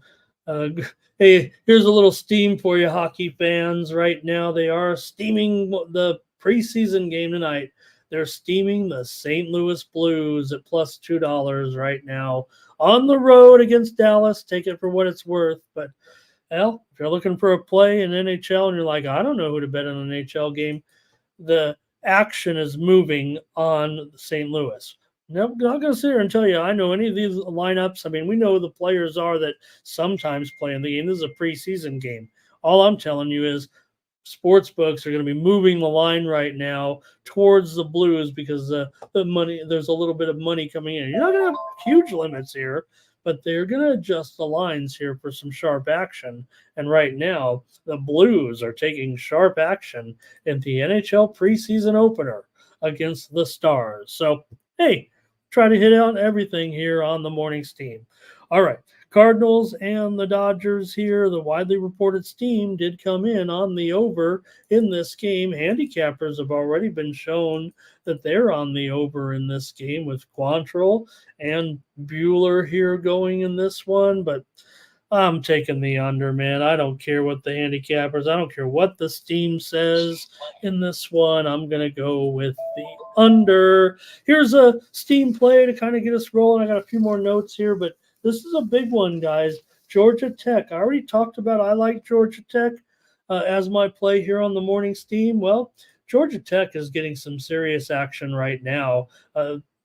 [SPEAKER 1] Hey, here's a little steam for you, hockey fans. Right now, they are steaming the preseason game tonight. They're steaming the St. Louis Blues at plus $2 right now on the road against Dallas. Take it for what it's worth. But, well, if you're looking for a play in NHL and you're like, I don't know who to bet in an NHL game, the action is moving on St. Louis. I'm not going to sit here and tell you I know any of these lineups. I mean, we know who the players are that sometimes play in the game. This is a preseason game. All I'm telling you is sports books are going to be moving the line right now towards the Blues because the money, there's a little bit of money coming in. You're not going to have huge limits here, but they're going to adjust the lines here for some sharp action. And right now, the Blues are taking sharp action in the NHL preseason opener against the Stars. So, hey, try to hit out everything here on the morning steam. All right, Cardinals and the Dodgers here. The widely reported steam did come in on the over in this game. Handicappers have already been shown that they're on the over in this game with Quantrill and Buehler here going in this one, but I'm taking the under, man. I don't care what the handicappers, I don't care what the steam says in this one. I'm going to go with the under. Here's a steam play to kind of get us rolling. I got a few more notes here, but this is a big one, guys. Georgia Tech. I already talked about I like Georgia Tech. as my play here on the morning steam, well, Georgia Tech is getting some serious action right now.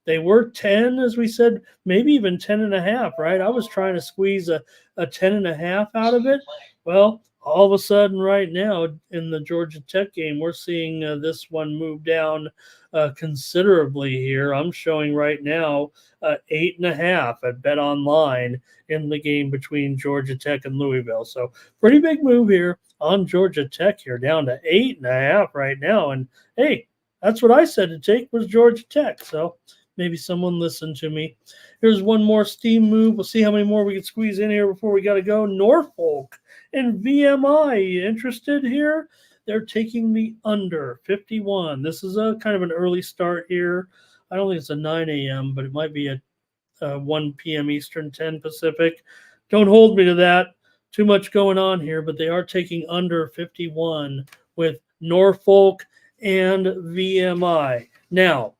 [SPEAKER 1] They were 10, as we said, maybe even 10 and a half, right? I was trying to squeeze a 10 and a half out of it. Well, all of a sudden right now in the Georgia Tech game, we're seeing this one move down considerably here. I'm showing right now 8.5 at Bet Online in the game between Georgia Tech and Louisville. So pretty big move here on Georgia Tech here, down to 8.5 right now. And hey, that's what I said to take was Georgia Tech. So maybe someone listened to me. Here's one more steam move. We'll see how many more we can squeeze in here before we got to go. Norfolk and VMI. Interested here? They're taking the under 51. This is a kind of an early start here. I don't think it's a 9 a.m., but it might be a 1 p.m. Eastern, 10 Pacific. Don't hold me to that. Too much going on here, but they are taking under 51 with Norfolk and VMI. Now,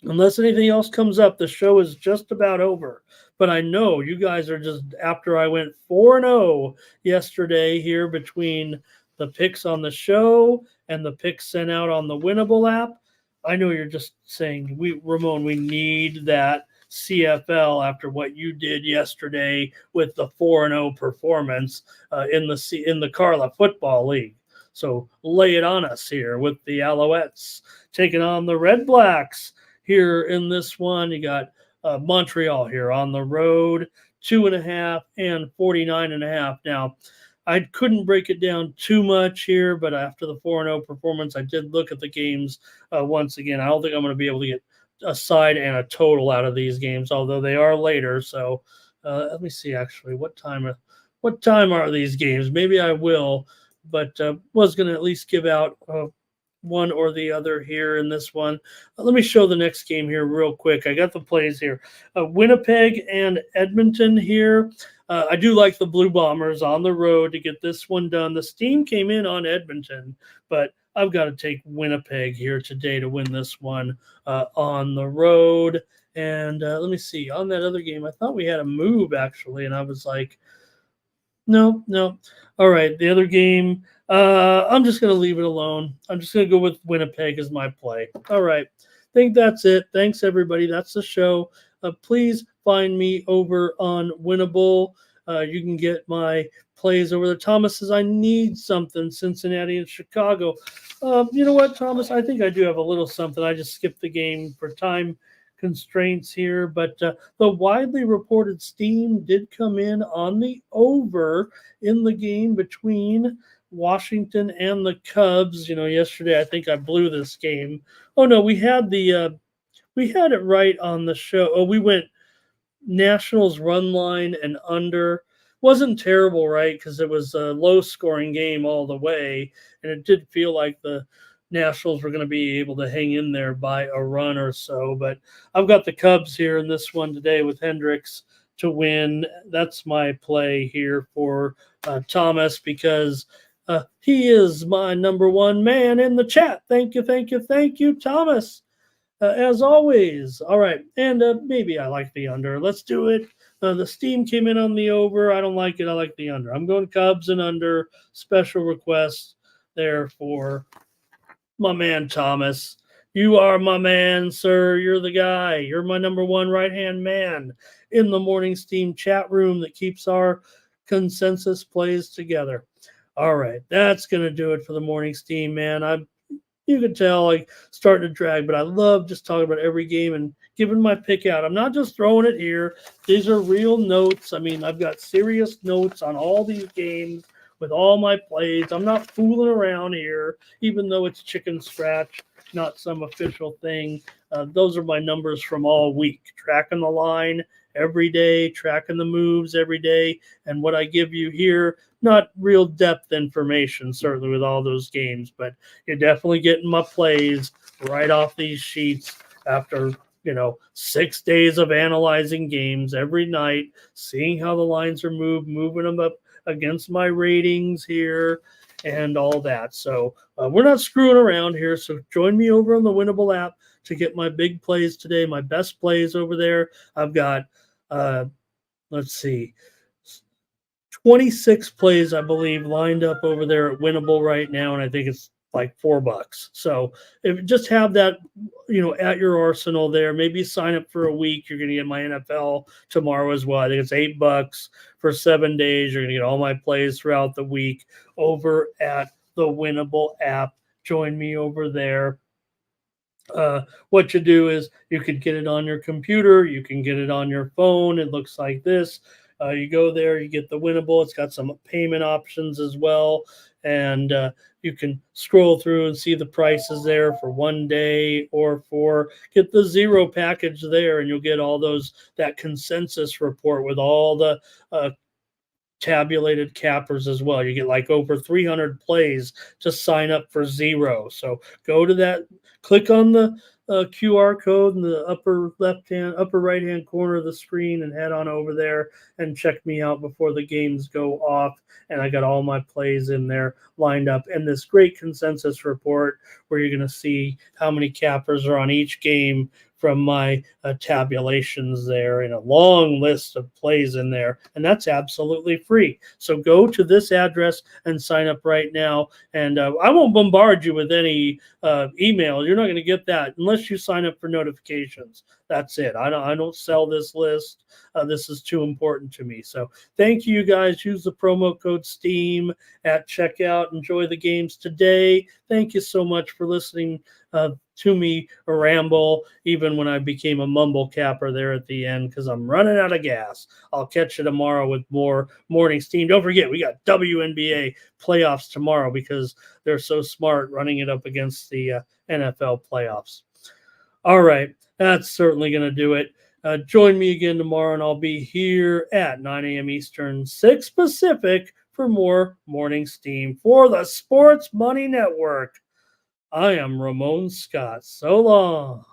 [SPEAKER 1] unless anything else comes up, the show is just about over. But I know you guys are just, after I went 4-0 yesterday here between the picks on the show and the picks sent out on the Winnable app, I know you're just saying, Ramon, we need that CFL after what you did yesterday with the 4-0 performance in the Carla Football League. So lay it on us here with the Alouettes taking on the Red Blacks. Here in this one, you got Montreal here on the road, 2.5 and 49.5. Now, I couldn't break it down too much here, but after the 4-0 performance, I did look at the games once again. I don't think I'm going to be able to get a side and a total out of these games, although they are later. So let me see, actually, what time are these games? Maybe I will, but was going to at least give out one or the other here in this one. Let me show the next game here real quick. I got the plays here. Winnipeg and Edmonton here. I do like the Blue Bombers on the road to get this one done. The steam came in on Edmonton, but I've got to take Winnipeg here today to win this one on the road. And let me see. On that other game, I thought we had a move, actually, and I was like, no. All right, the other game, I'm just going to leave it alone. I'm just going to go with Winnipeg as my play. All right, I think that's it. Thanks, everybody. That's the show. Please find me over on Winnable. You can get my plays over there. Thomas says, I need something, Cincinnati and Chicago. You know what, Thomas? I think I do have a little something. I just skipped the game for time constraints here, but the widely reported steam did come in on the over in the game between Washington and the Cubs. You know, yesterday I think I blew this game. Oh no, we had it right on the show. Oh, we went Nationals run line and under. Wasn't terrible, right? Because it was a low scoring game all the way, and it did feel like the Nationals were going to be able to hang in there by a run or so. But I've got the Cubs here in this one today with Hendricks to win. That's my play here for Thomas, because he is my number one man in the chat. Thank you, Thomas. As always. All right. And maybe I like the under. Let's do it. The steam came in on the over. I don't like it. I like the under. I'm going Cubs and under. Special request there for my man Thomas. You are my man, sir. You're the guy. You're my number one right-hand man in the morning steam chat room that keeps our consensus plays together. All right. That's going to do it for the morning steam, man. You can tell like starting to drag, but I love just talking about every game and giving my pick out. I'm not just throwing it here. These are real notes. I mean, I've got serious notes on all these games with all my plays. I'm not fooling around here, even though it's chicken scratch, not some official thing. Those are my numbers from all week. Tracking the line every day, tracking the moves every day, and what I give you here, not real depth information, certainly with all those games, but you're definitely getting my plays right off these sheets after, 6 days of analyzing games every night, seeing how the lines are moving them up against my ratings here and all that. So we're not screwing around here. So join me over on the Winnable app to get my big plays today, my best plays over there. I've got, let's see, 26 plays, I believe, lined up over there at Winnable right now, and I think it's like $4. So if just have that, at your arsenal there. Maybe sign up for a week. You're going to get my NFL tomorrow as well. I think it's $8 for 7 days. You're going to get all my plays throughout the week over at the Winnable app. Join me over there. What you do is you could get it on your computer, you can get it on your phone. It looks like this. You go there, you get the Winnable. It's got some payment options as well, and you can scroll through and see the prices there for 1 day or for get the zero package there, and you'll get all that consensus report with all the tabulated cappers as well. You get like over 300 plays to sign up for zero. So go to that, click on the QR code in the upper right hand corner of the screen and head on over there and check me out before the games go off. And I got all my plays in there lined up and this great consensus report where you're going to see how many cappers are on each game from my tabulations there, and a long list of plays in there, and that's absolutely free. So go to this address and sign up right now, and I won't bombard you with any email. You're not going to get that unless you sign up for notifications. That's it. I don't sell this list. This is too important to me. So thank you guys. Use the promo code STEAM at checkout. Enjoy the games today. Thank you so much for listening to me ramble, even when I became a mumble capper there at the end, because I'm running out of gas. I'll catch you tomorrow with more morning steam. Don't forget, we got WNBA playoffs tomorrow because they're so smart running it up against the NFL playoffs. All right, that's certainly going to do it. Join me again tomorrow, and I'll be here at 9 a.m. Eastern, 6 Pacific for more morning steam for the Sports Money Network. I am Ramon Scott. So long.